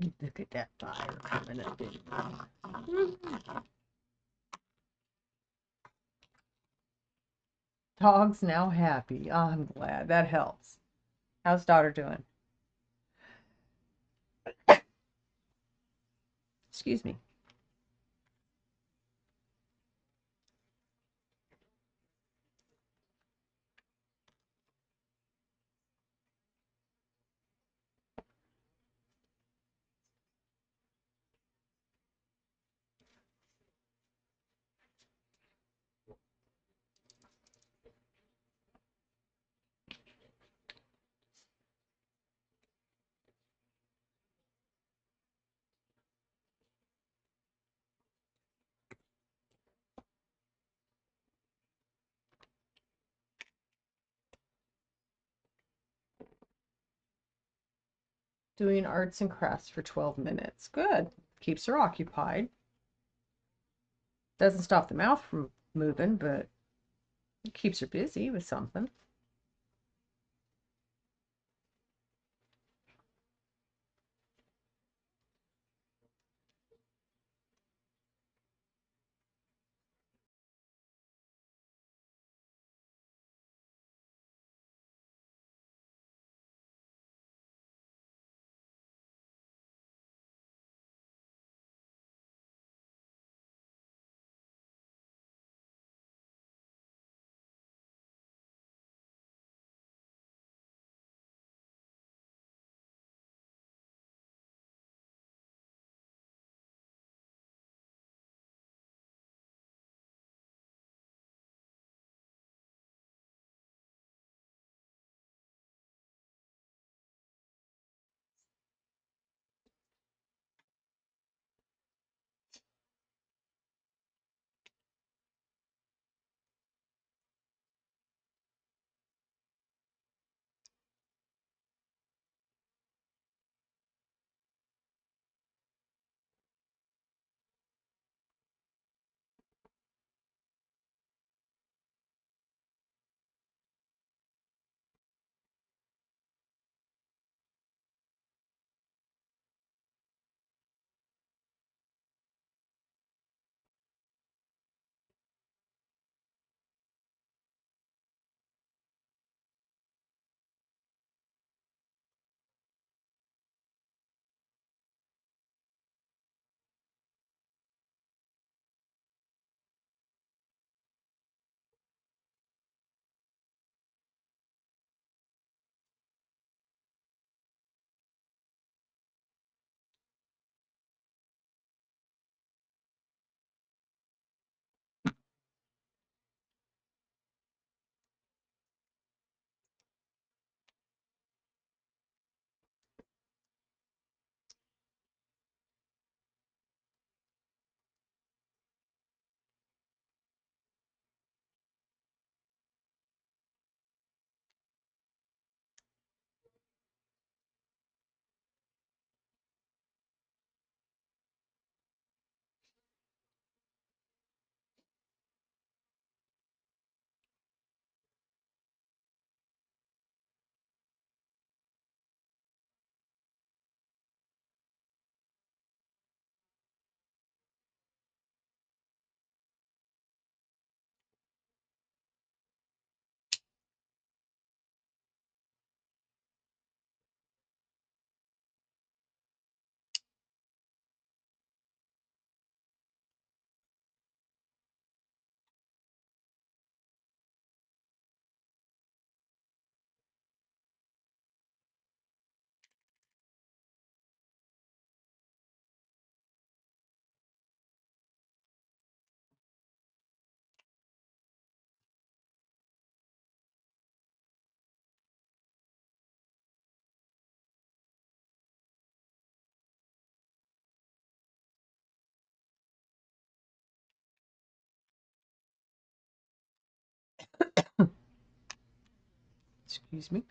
Look at that fire coming up in. Dog's now happy. Oh, I'm glad. That helps. How's daughter doing? Excuse me. Doing arts and crafts for 12 minutes. Good. Keeps her occupied. Doesn't stop the mouth from moving, but it keeps her busy with something. Excuse me.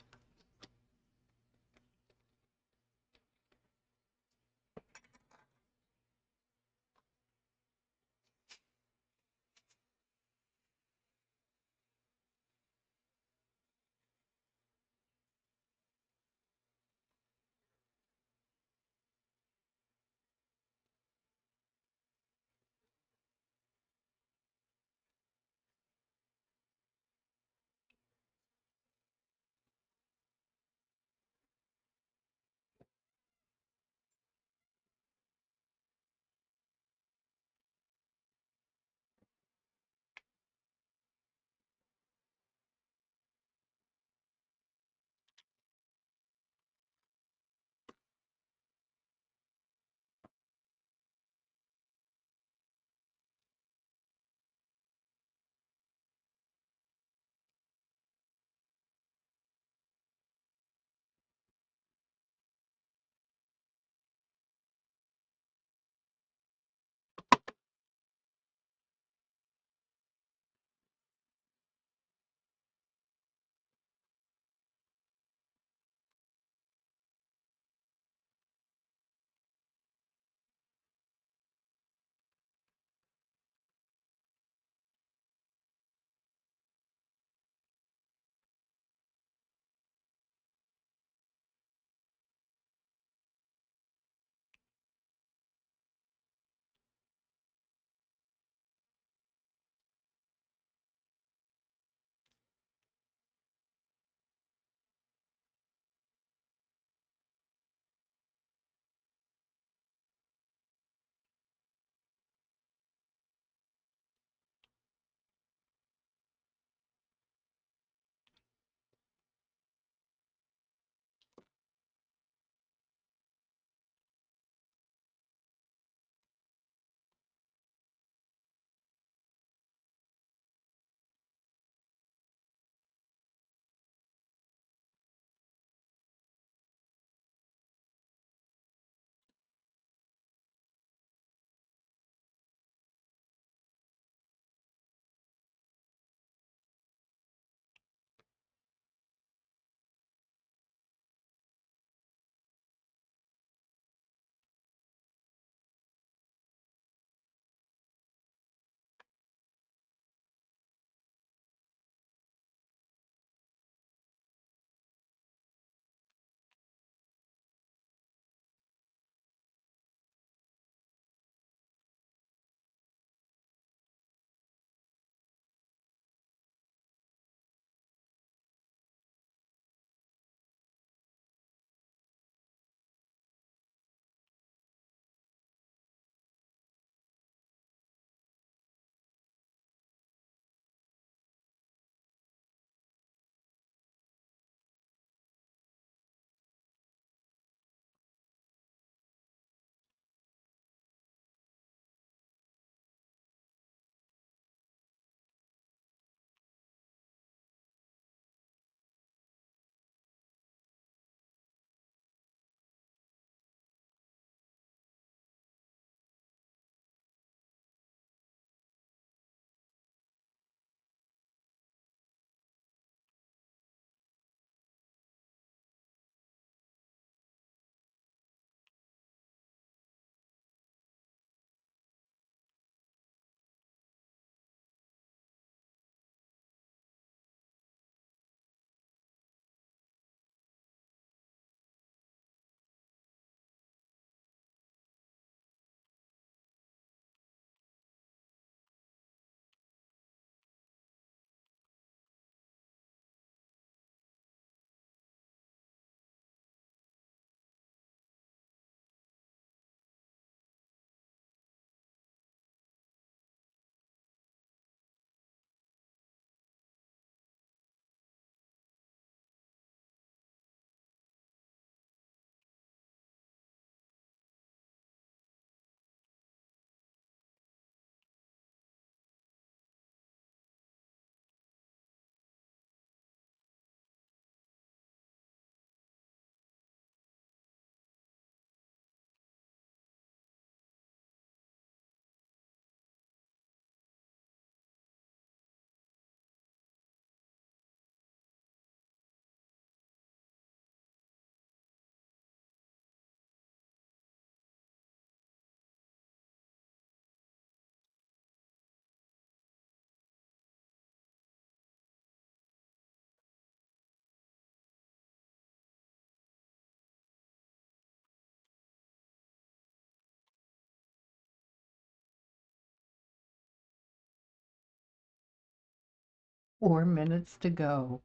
4 minutes to go.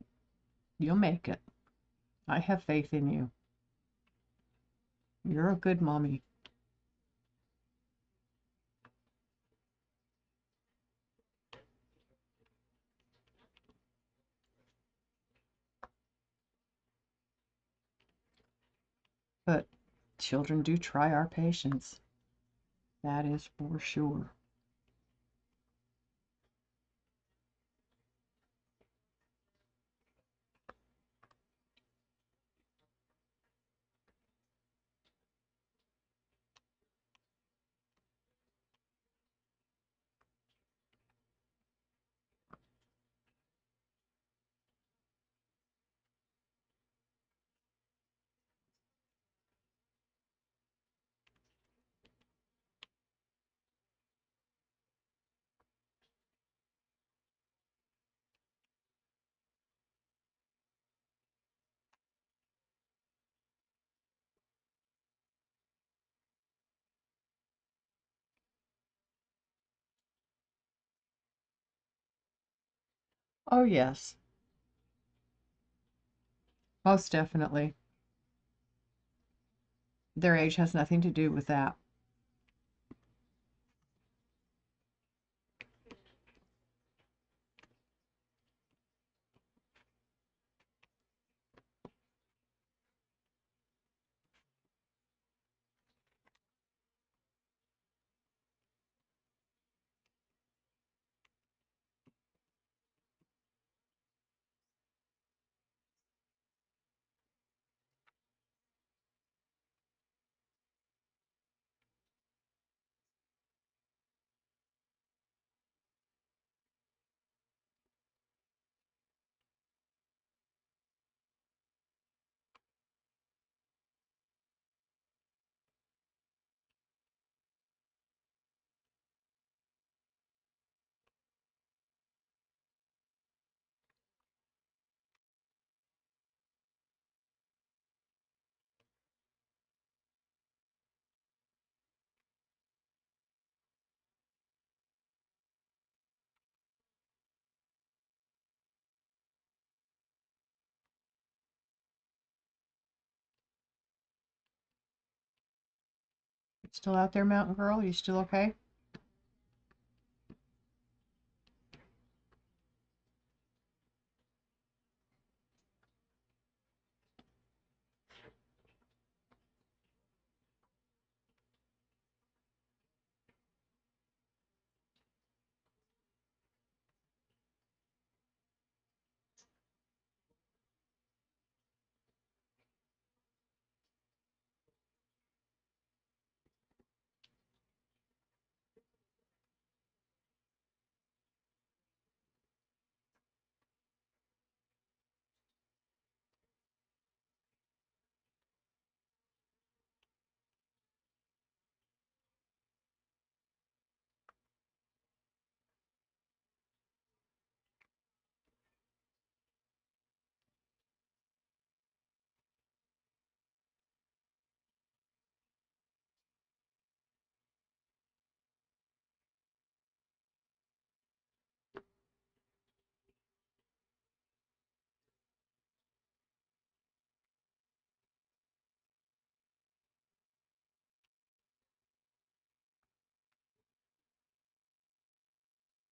You'll make it. I have faith in you. You're a good mommy. But children do try our patience. That is for sure. Oh, yes, most definitely. Their age has nothing to do with that. Still out there, Mountain Girl? You still okay?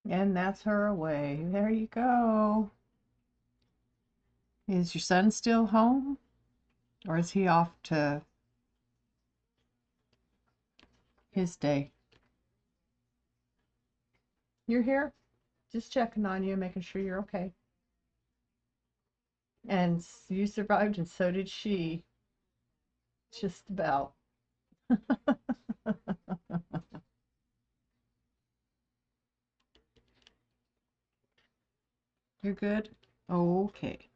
And that's her away. There you go. Is your son still home? Or is he off to his day? You're here? Just checking on you, making sure you're okay. And you survived, and so did she. Just about. You're good? Okay.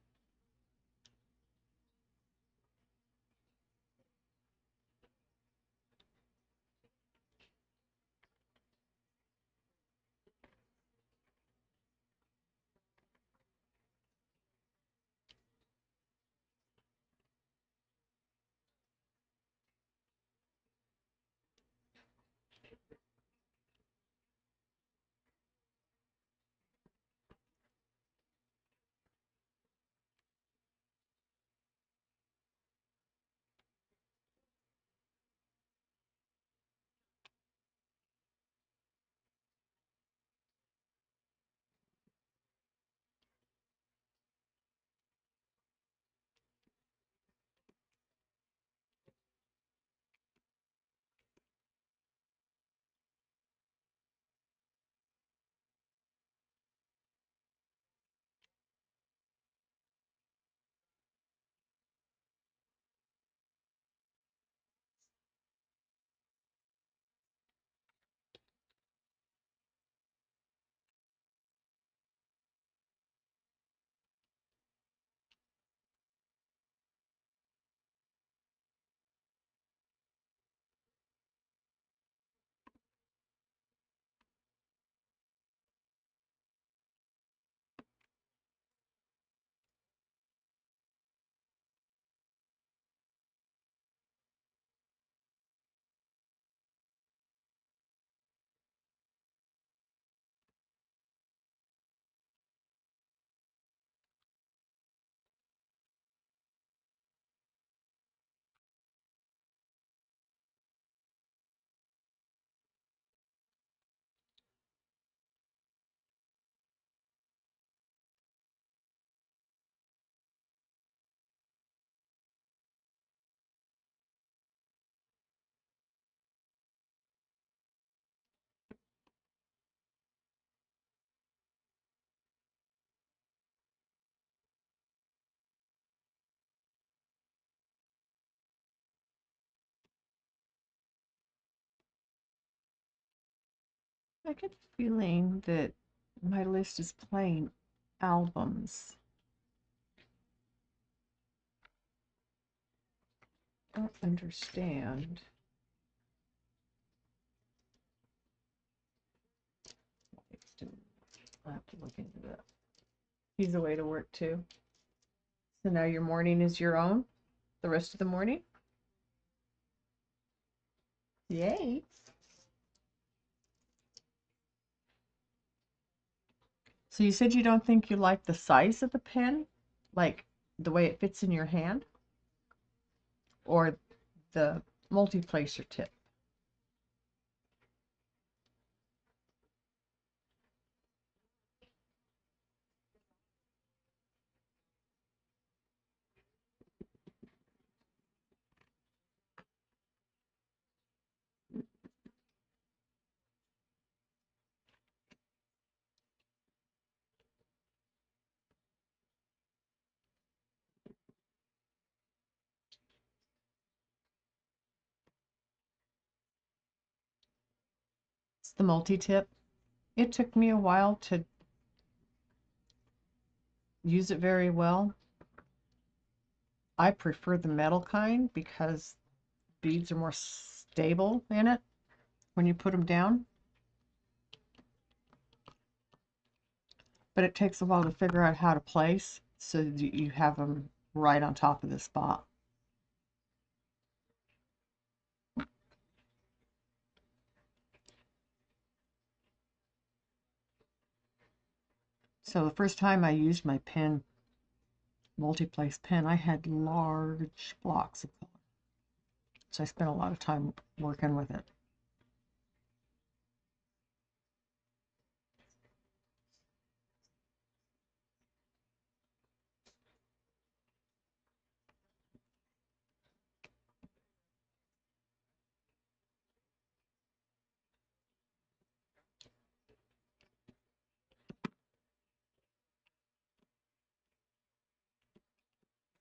I get the feeling that my list is playing albums. I don't understand. I'll have to look into that. He's away to work too. So now your morning is your own? The rest of the morning? Yay. So you said you don't think you like the size of the pen? Like the way it fits in your hand? Or the multi-placer tip? It's the multi-tip. It took me a while to use it very well. I prefer the metal kind because beads are more stable in it when you put them down. But it takes a while to figure out how to place so that you have them right on top of the spot. So the first time I used my pen, multi-place pen, I had large blocks of color. So I spent a lot of time working with it.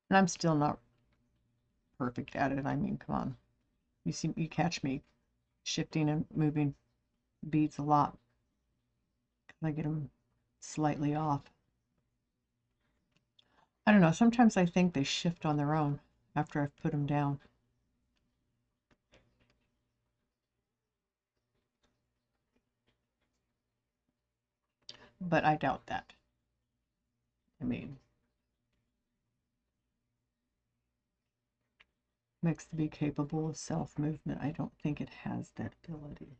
And I'm still not perfect at it. I mean, come on. You catch me shifting and moving beads a lot. I get them slightly off. I don't know. Sometimes I think they shift on their own after I've put them down. But I doubt that. I mean, makes to be capable of self-movement. I don't think it has that ability.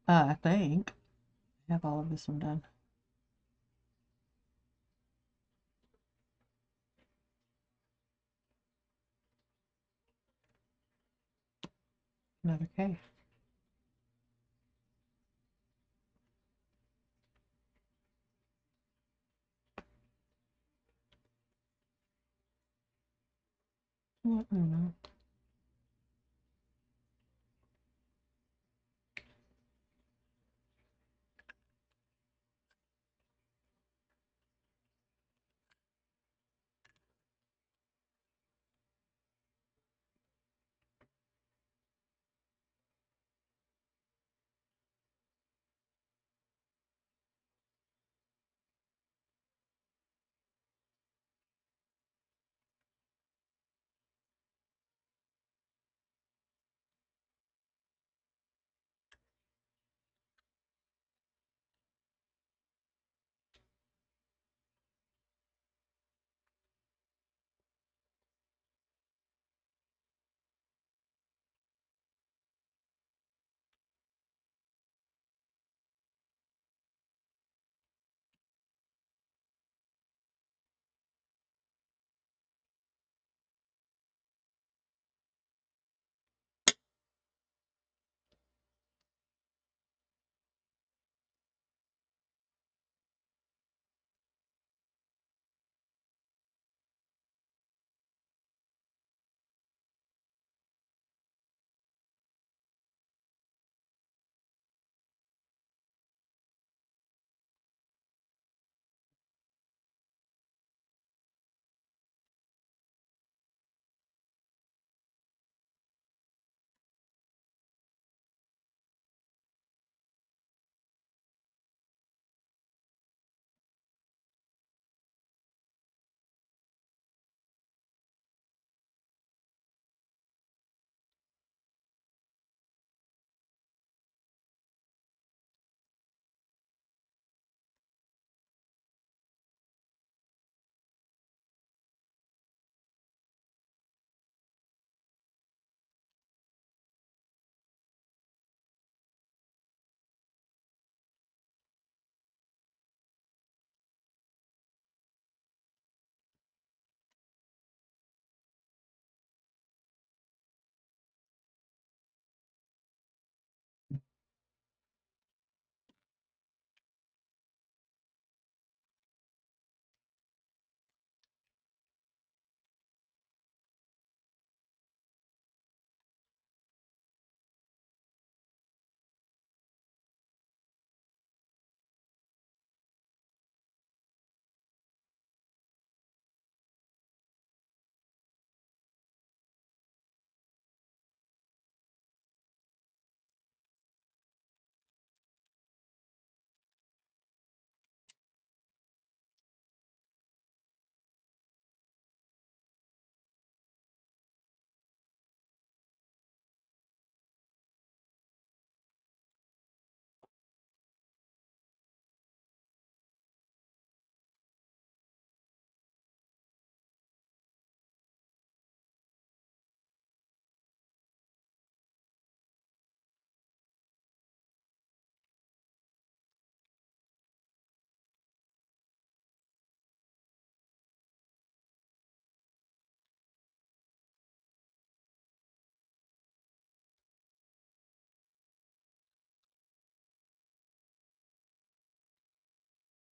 I think I have all of this one done. Another K. I don't know.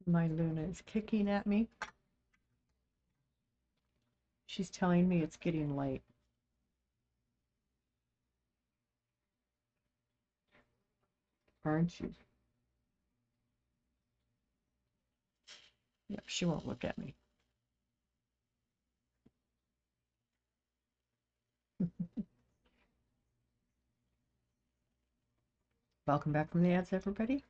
My Luna is kicking at me. She's telling me it's getting late. Aren't you? Yep, she won't look at me. Welcome back from the ads, everybody.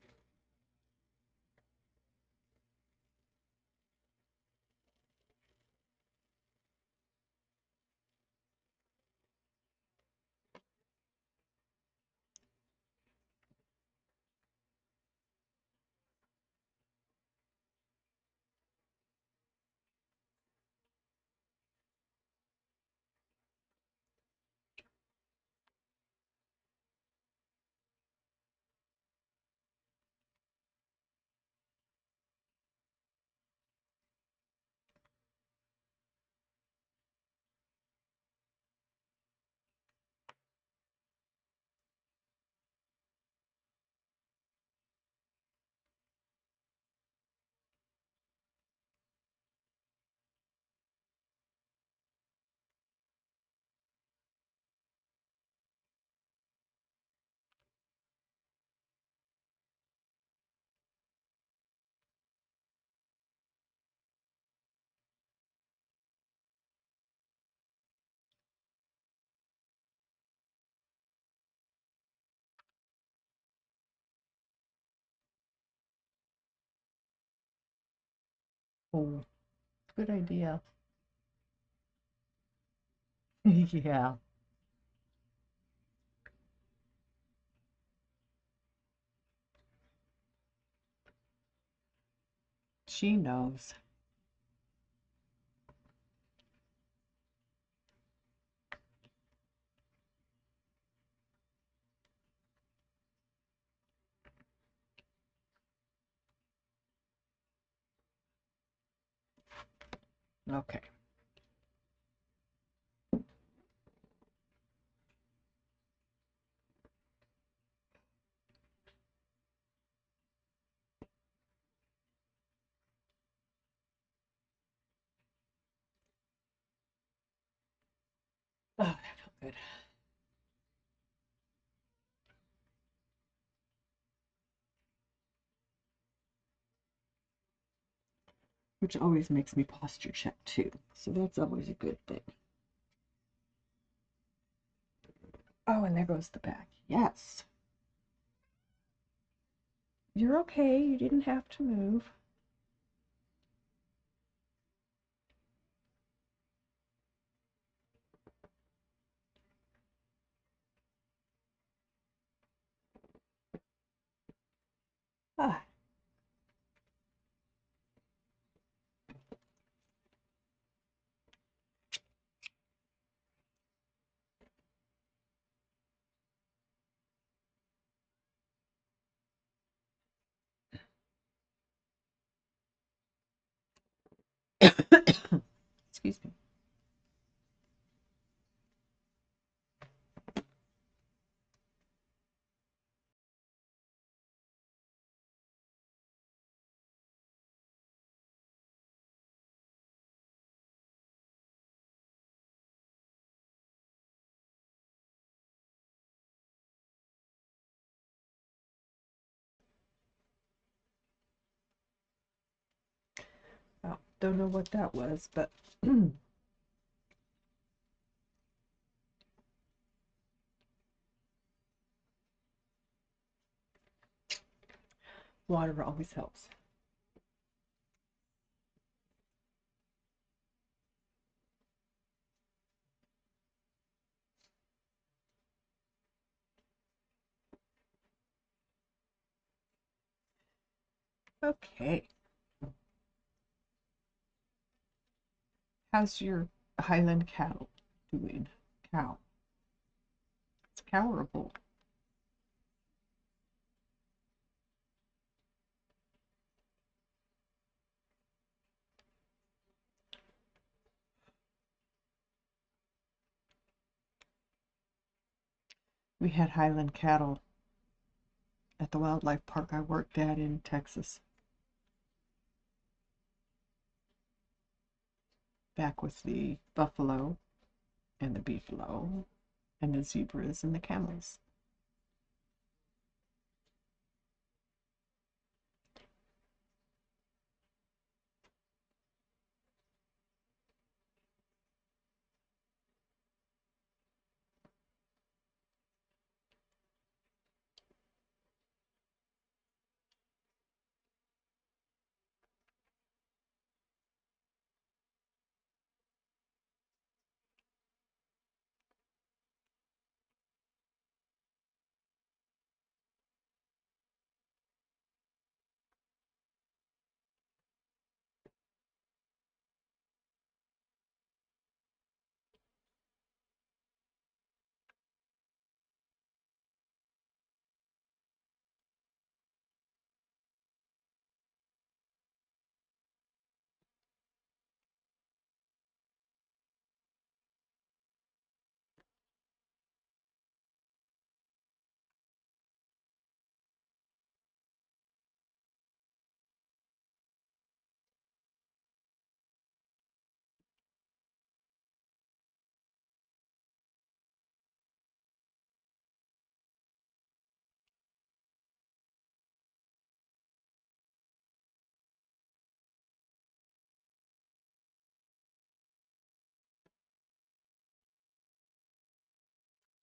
Oh, good idea. Yeah. She knows. Okay. Oh, that felt good. Which always makes me posture check too. So that's always a good thing. Oh, and there goes the back. Yes. You're okay. You didn't have to move. Ah. Excuse me. Oh, don't know what that was, but water always helps. Okay. How's your Highland cattle doing? Cow. It's cow or a bull? We had Highland cattle at the wildlife park I worked at in Texas. back with the buffalo and the beefalo and the zebras and the camels.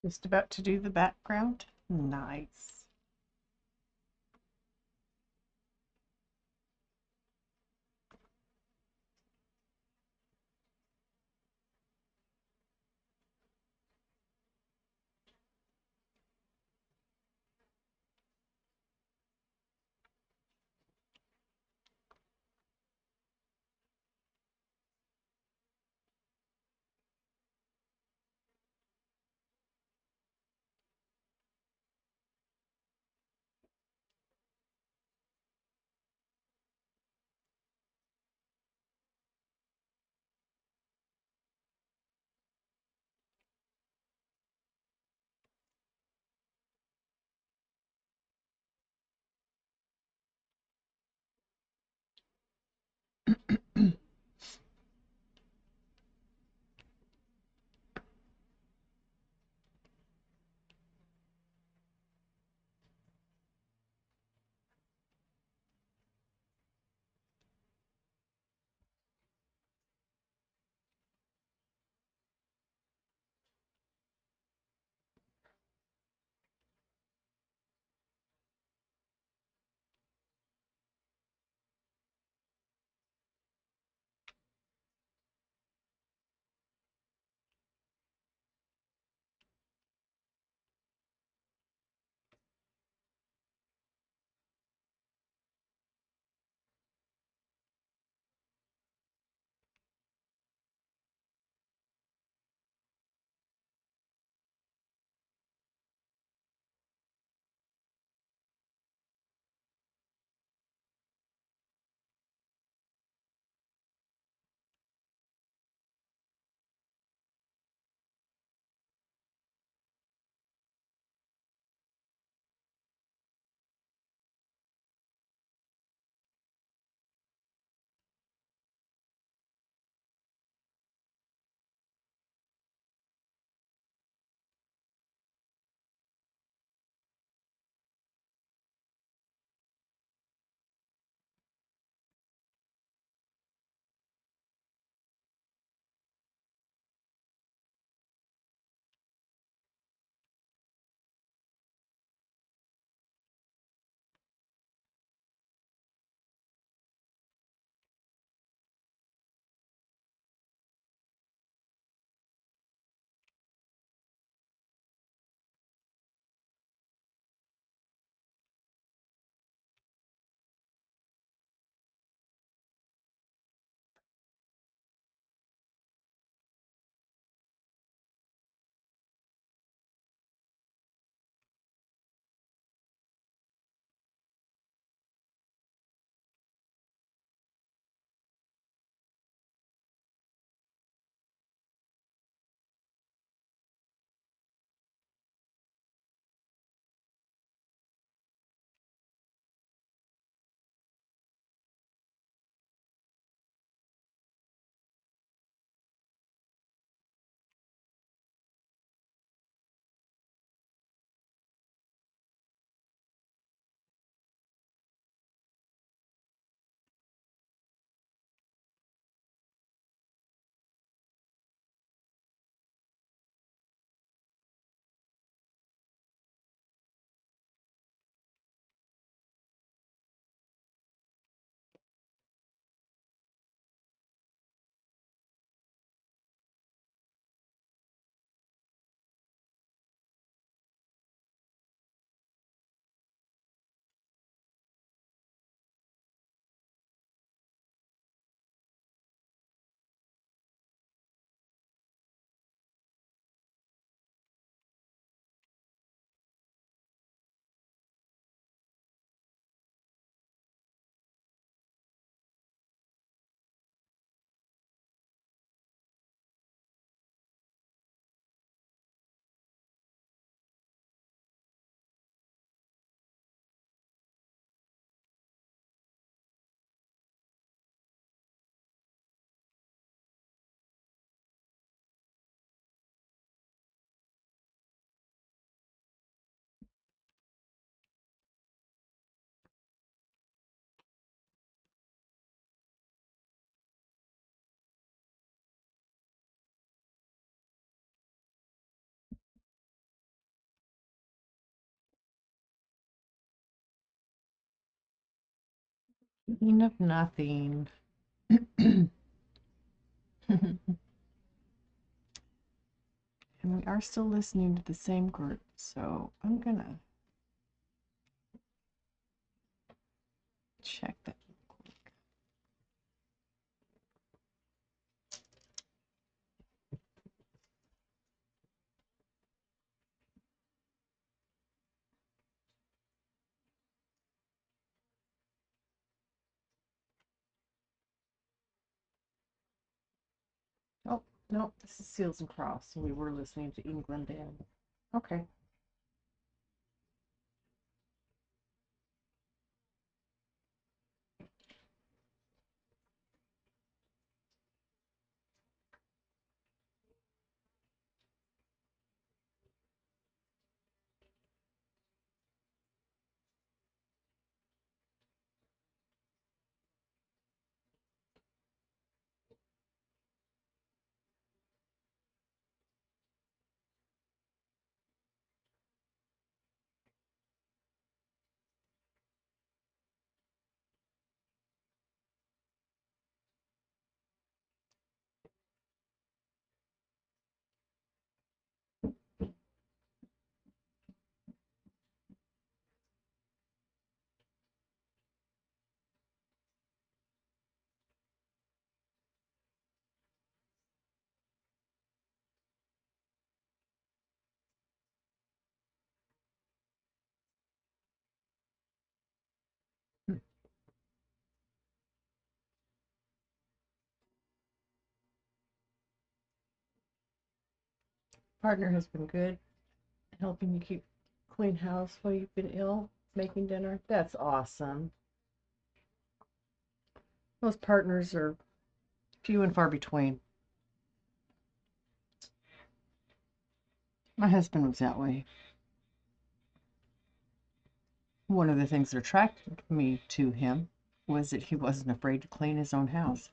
Just about to do the background. Nice. Speaking of nothing. And we are still listening to the same group, so I'm gonna check that real quick. Oh, no, this is Seals and Cross, so we were listening to England and okay. Partner has been good, helping you keep clean house while you've been ill, making dinner. That's awesome. Those partners are few and far between. My husband was that way. One of the things that attracted me to him was that he wasn't afraid to clean his own house.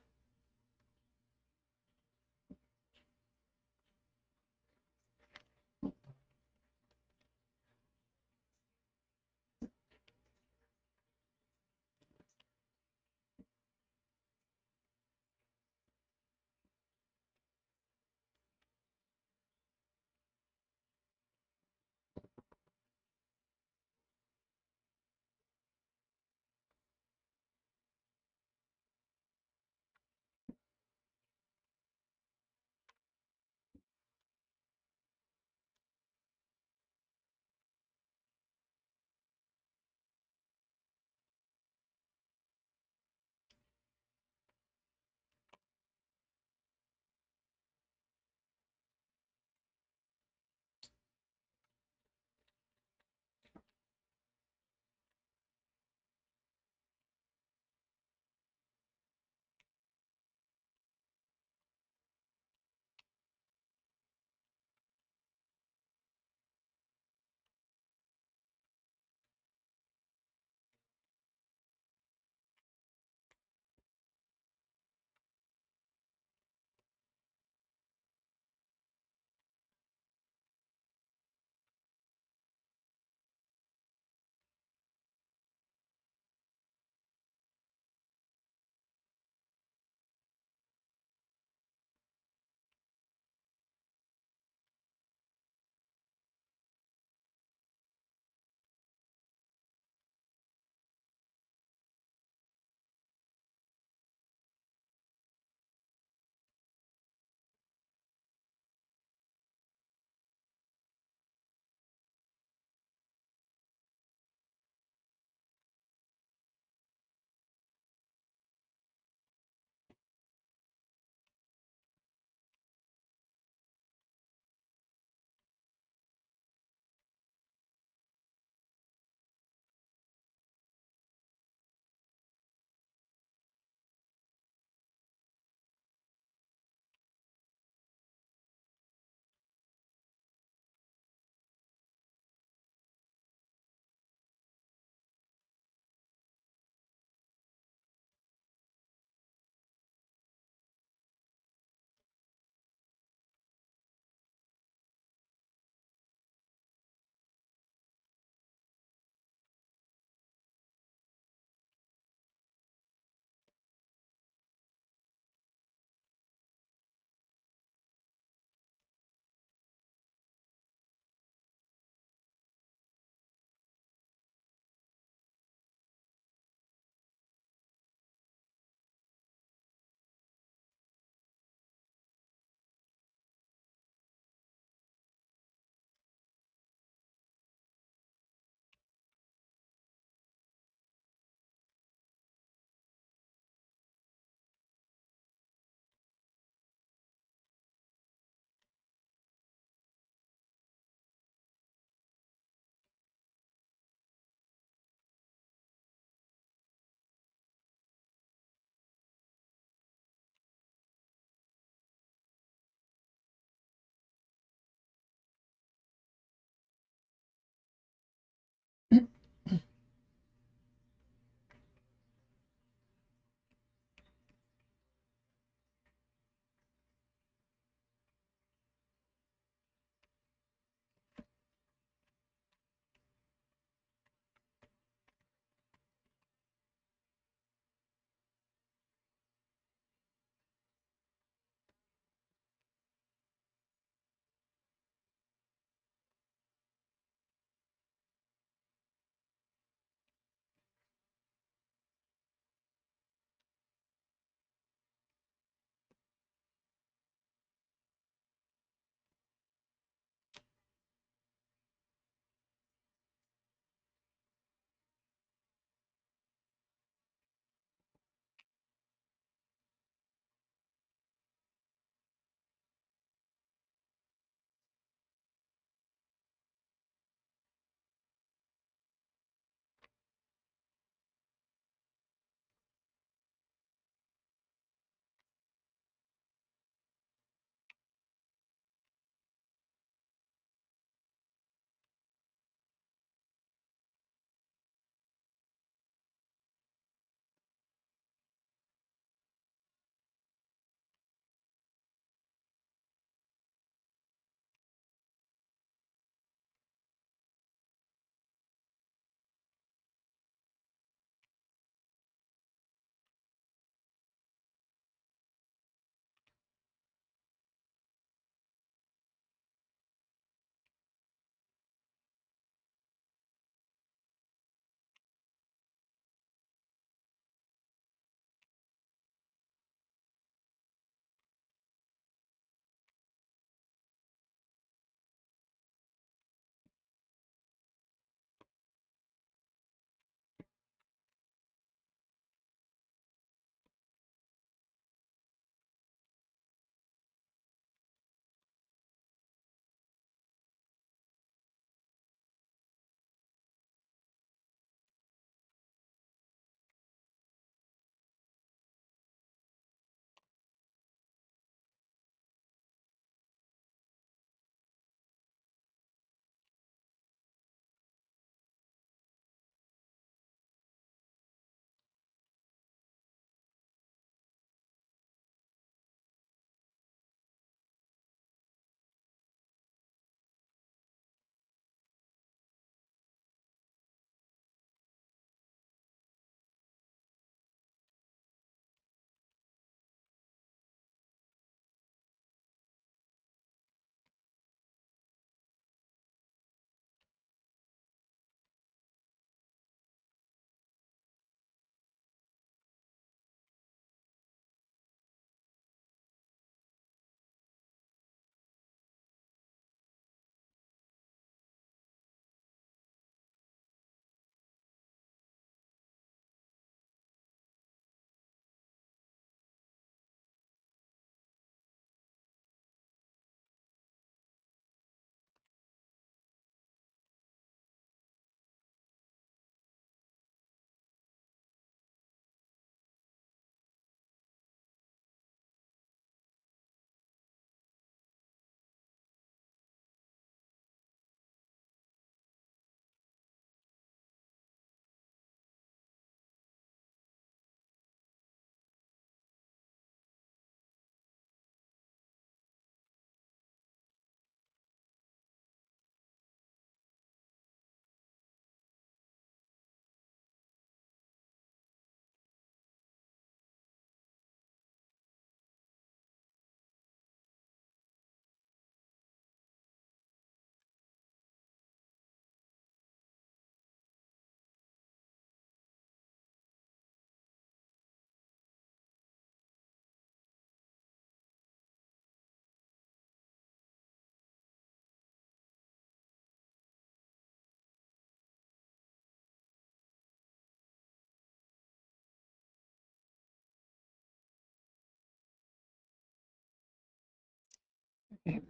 Okay.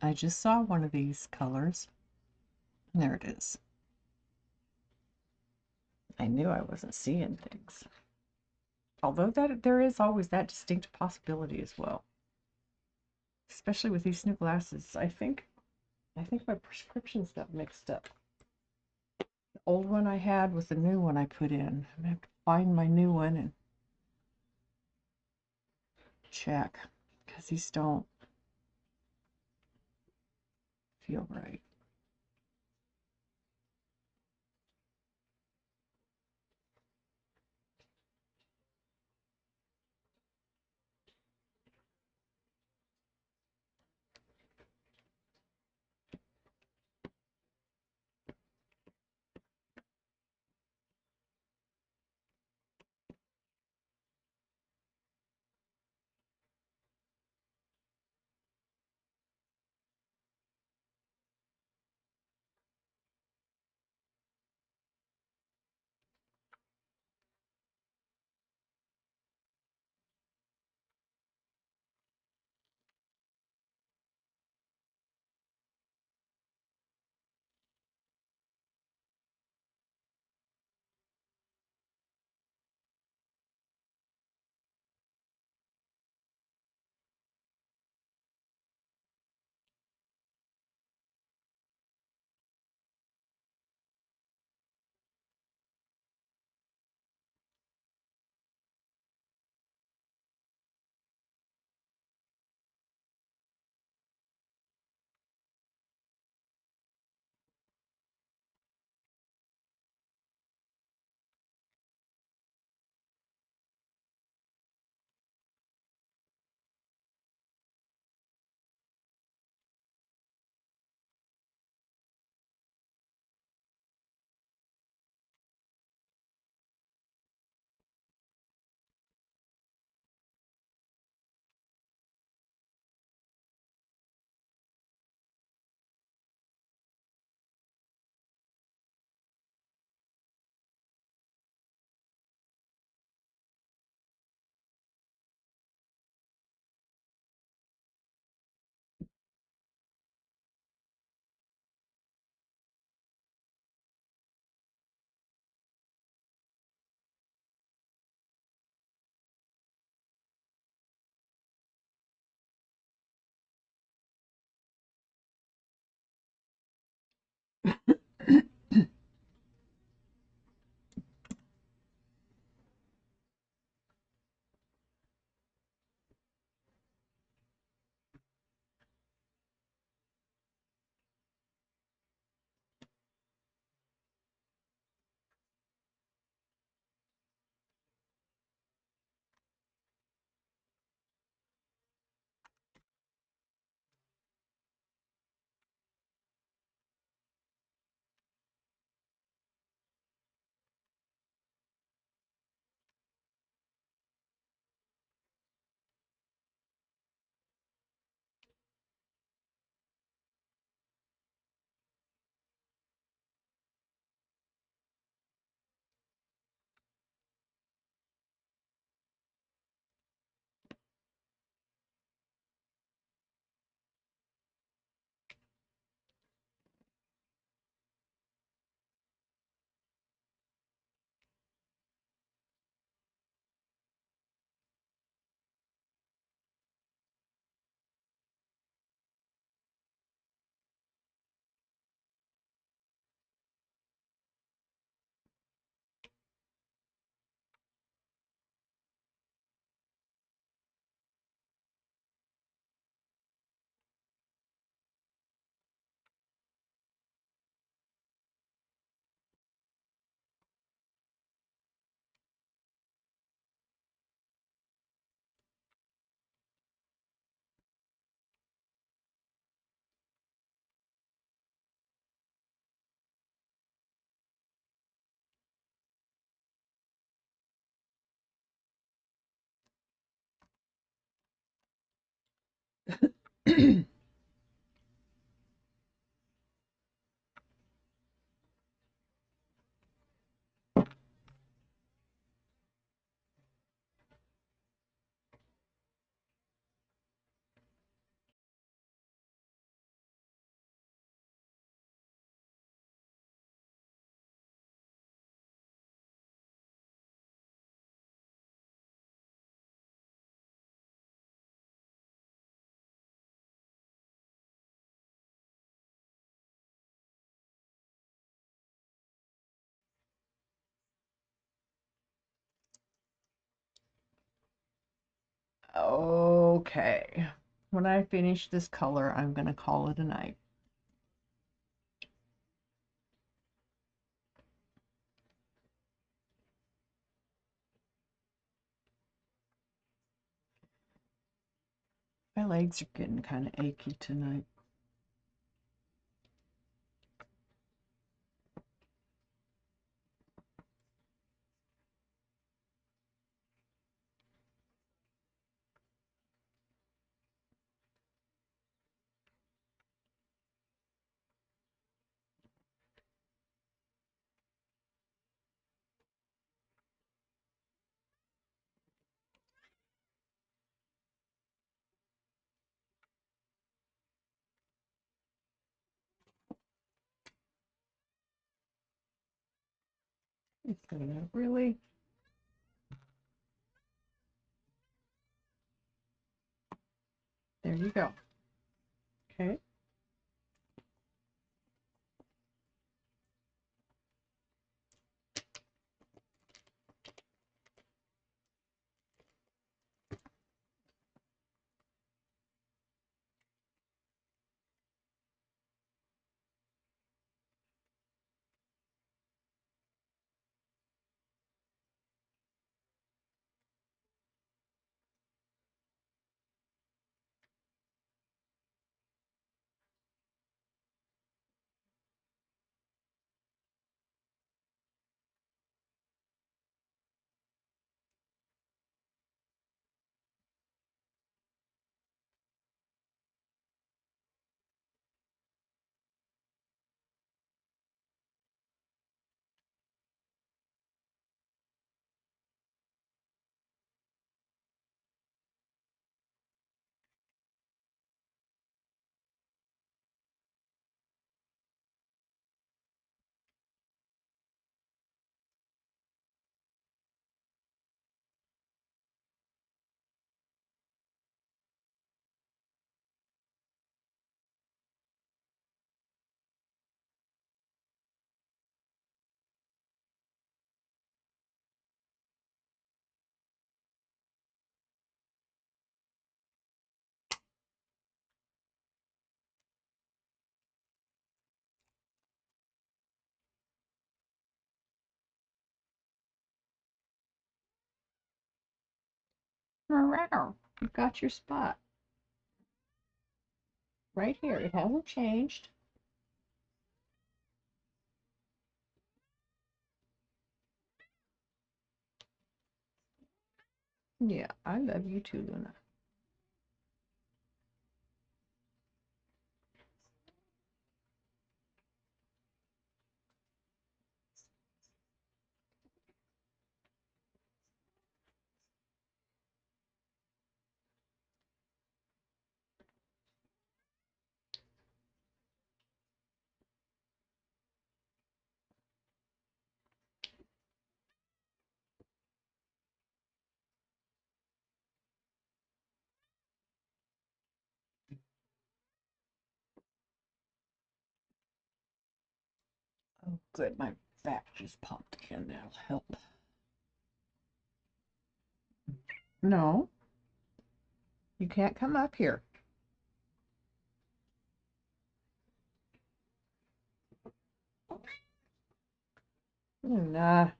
I just saw one of these colors. And there it is. I knew I wasn't seeing things. Although that there is always that distinct possibility as well. Especially with these new glasses. I think my prescriptions got mixed up. The old one I had with the new one I put in. I'm gonna have to find my new one and check. Because these don't feel right. Okay. When I finish this color, I'm going to call it a night. My legs are getting kind of achy tonight. It's gonna really. There you go. Okay. Around. You've got your spot. Right here. It hasn't changed. Yeah, I love you too, Luna. Oh, good. My back just popped again. That'll help. No, you can't come up here. Nah.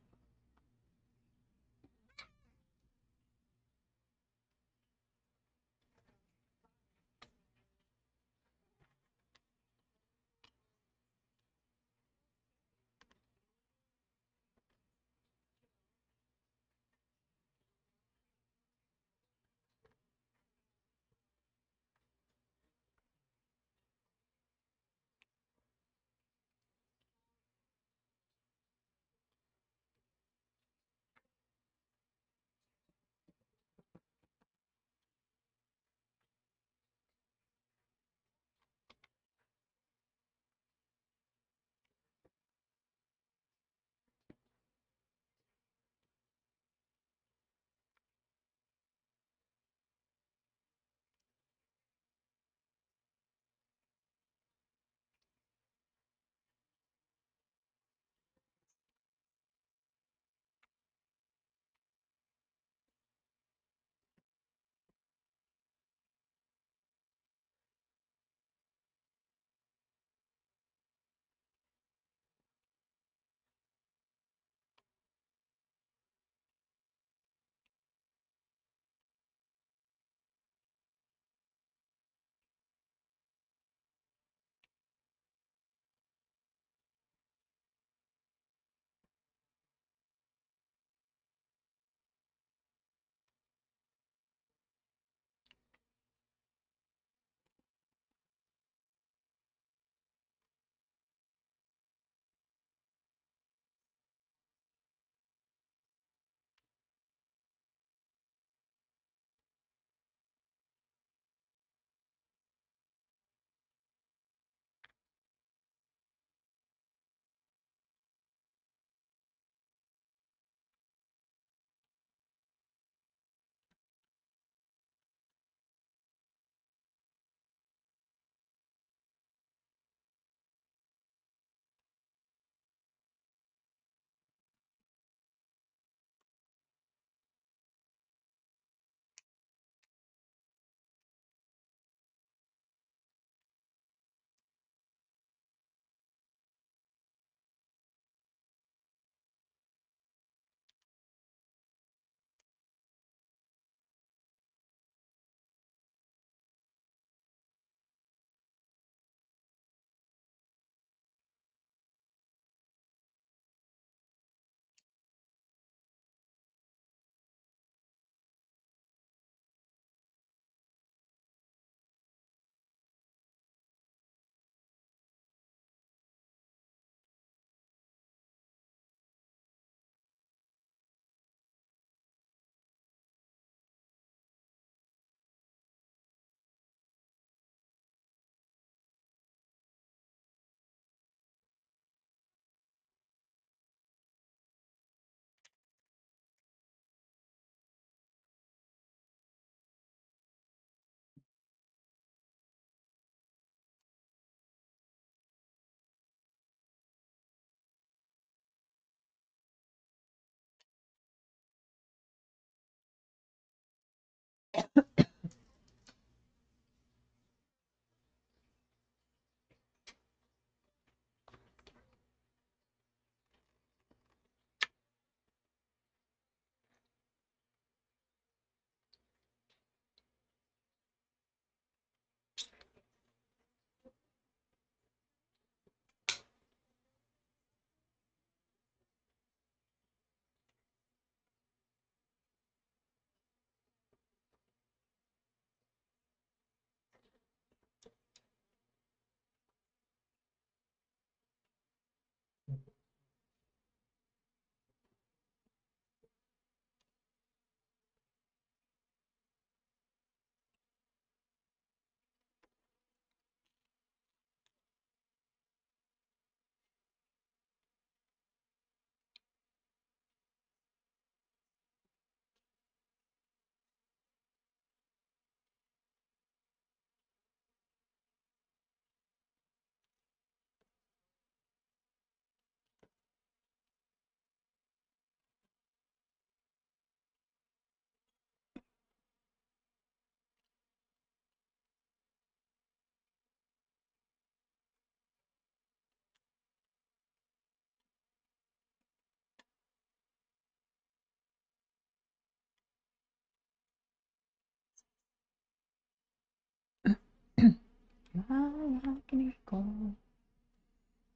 Fly like an eagle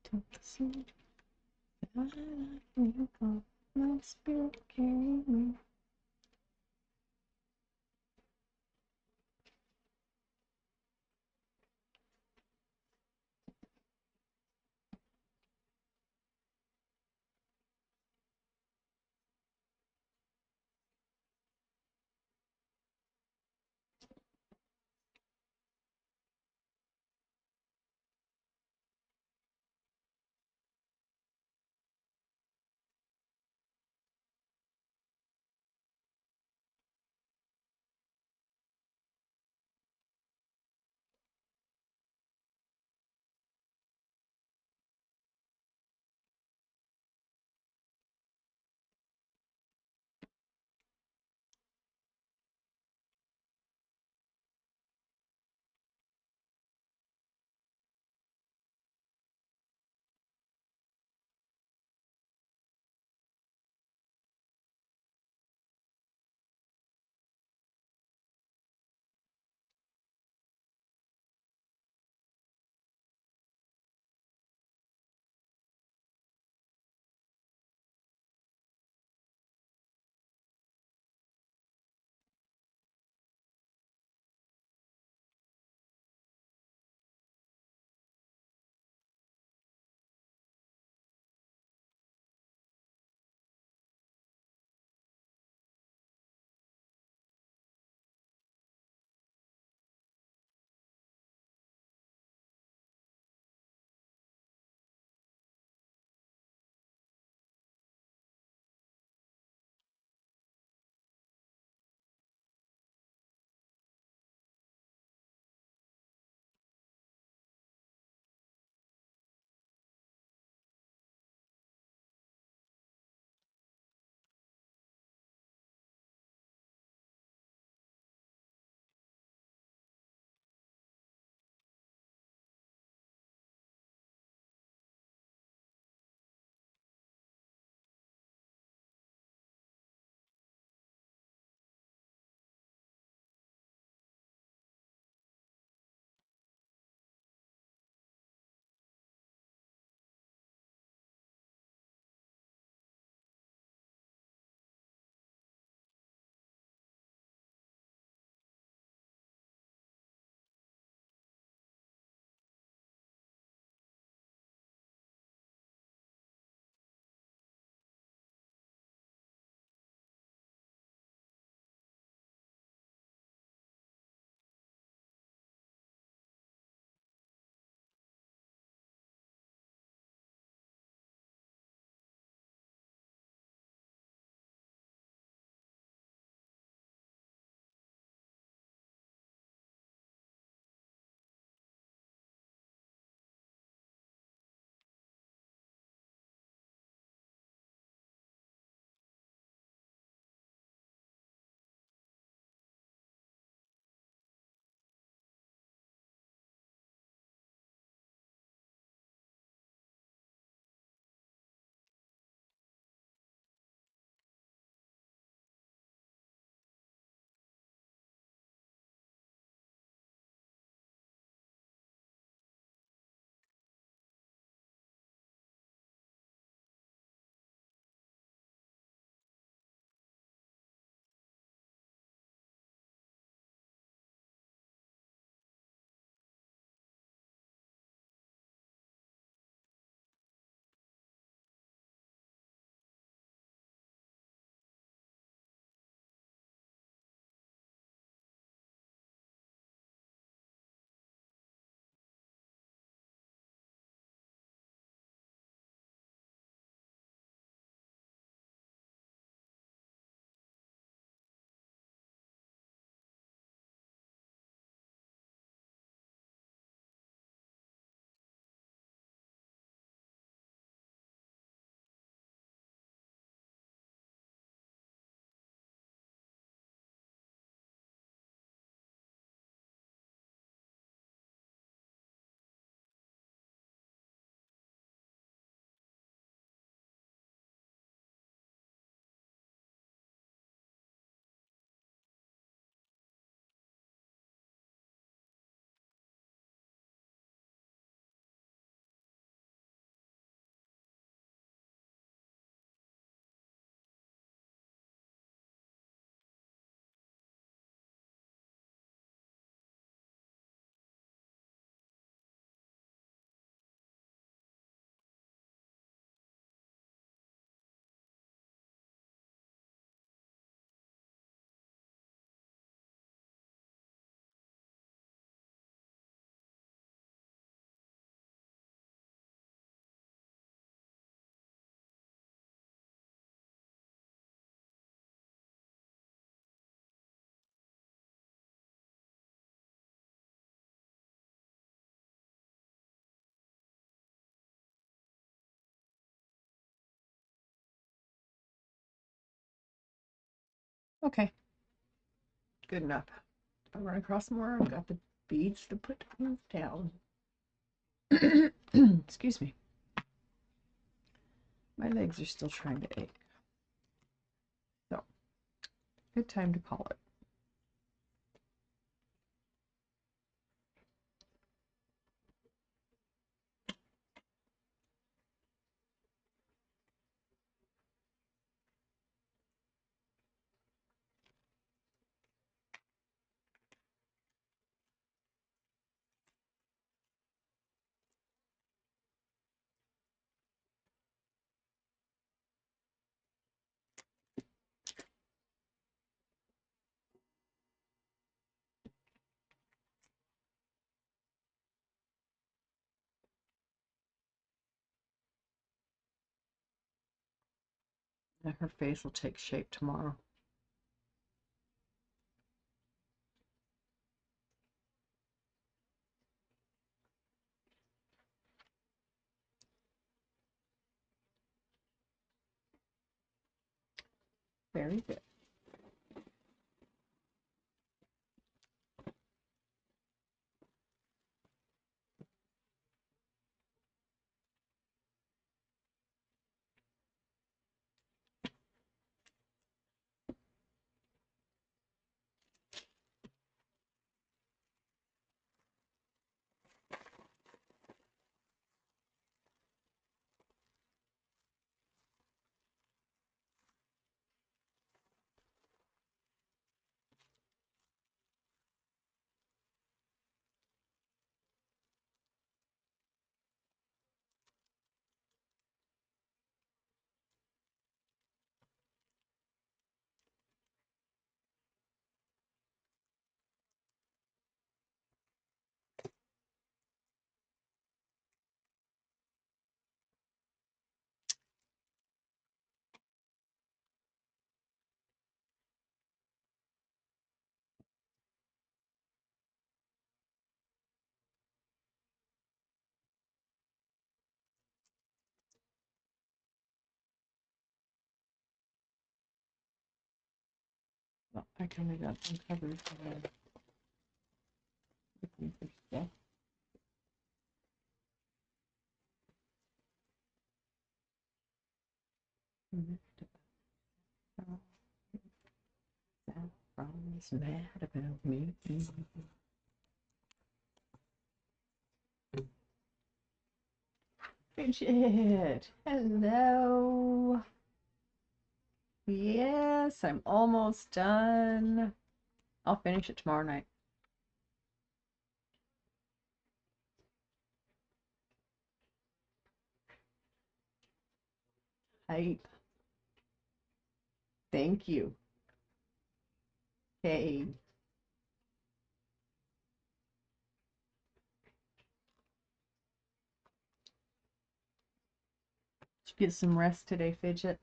to the sea. Fly like an eagle, my spirit carry me. Okay. Good enough. If I run across more, I've got the beads to put down. Excuse me. My legs are still trying to ache. So, good time to call it. And her face will take shape tomorrow. Very good. Well, I kind of got uncovered looking for stuff. Saffron's mad about me. Bridget, hello. Yes, I'm almost done. I'll finish it tomorrow night. Hype. Thank you. Hey. Did you get some rest today, Fidget?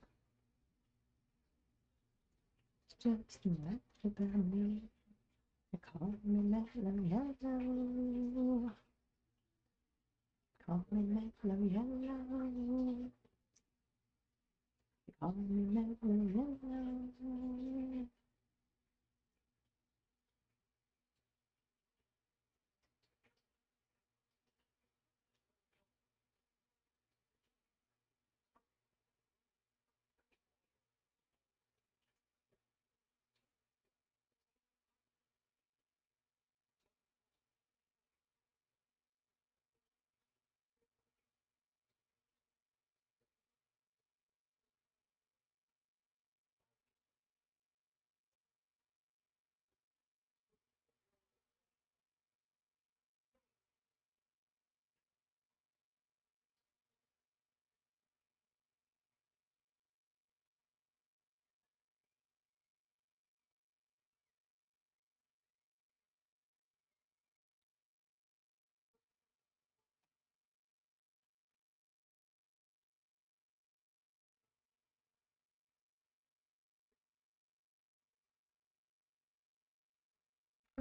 Just what about me? You call me Mellow Yellow. Call me Mellow Yellow. You call me Mellow Yellow.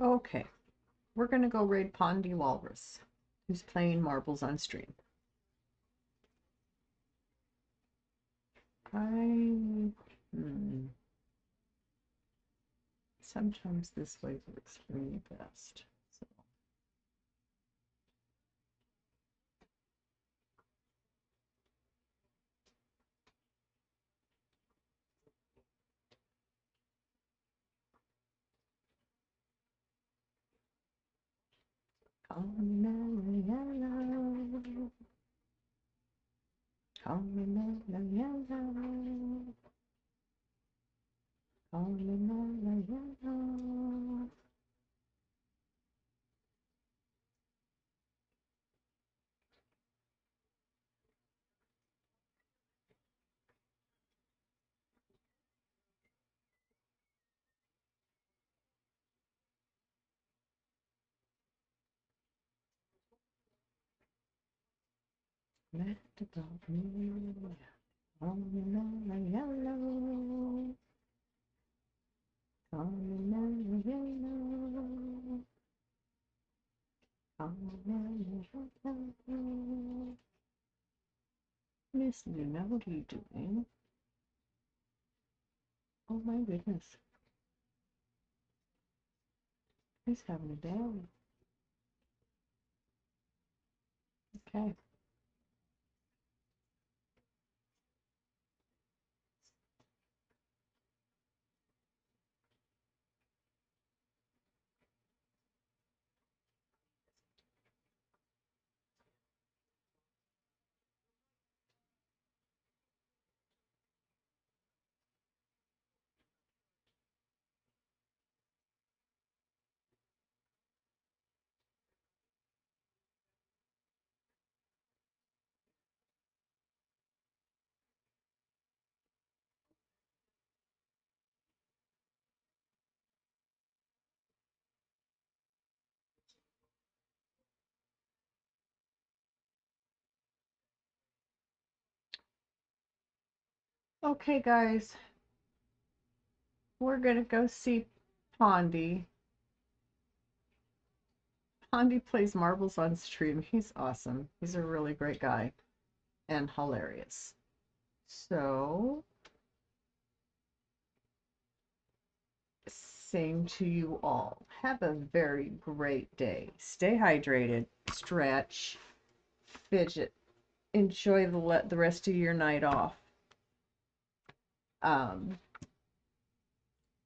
Okay, we're gonna go raid Pondy Walrus, who's playing marbles on stream. sometimes this way works for me best. So. Call me Mariella. Call me Mariella. Call me Mariella. Mad about me. Call me Mariella. Call me Mariella. Call me Mariella. Miss Luna, what are you doing? Oh my goodness. He's having a day. Okay. Okay, guys. We're gonna go see Pondy. Pondy plays marbles on stream. He's awesome. He's a really great guy and hilarious. So, same to you all. Have a very great day. Stay hydrated, stretch, fidget, enjoy the rest of your night off.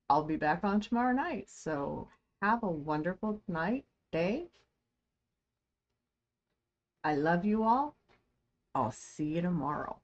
I'll be back on tomorrow night. So have a wonderful night, day. I love you all. I'll see you tomorrow.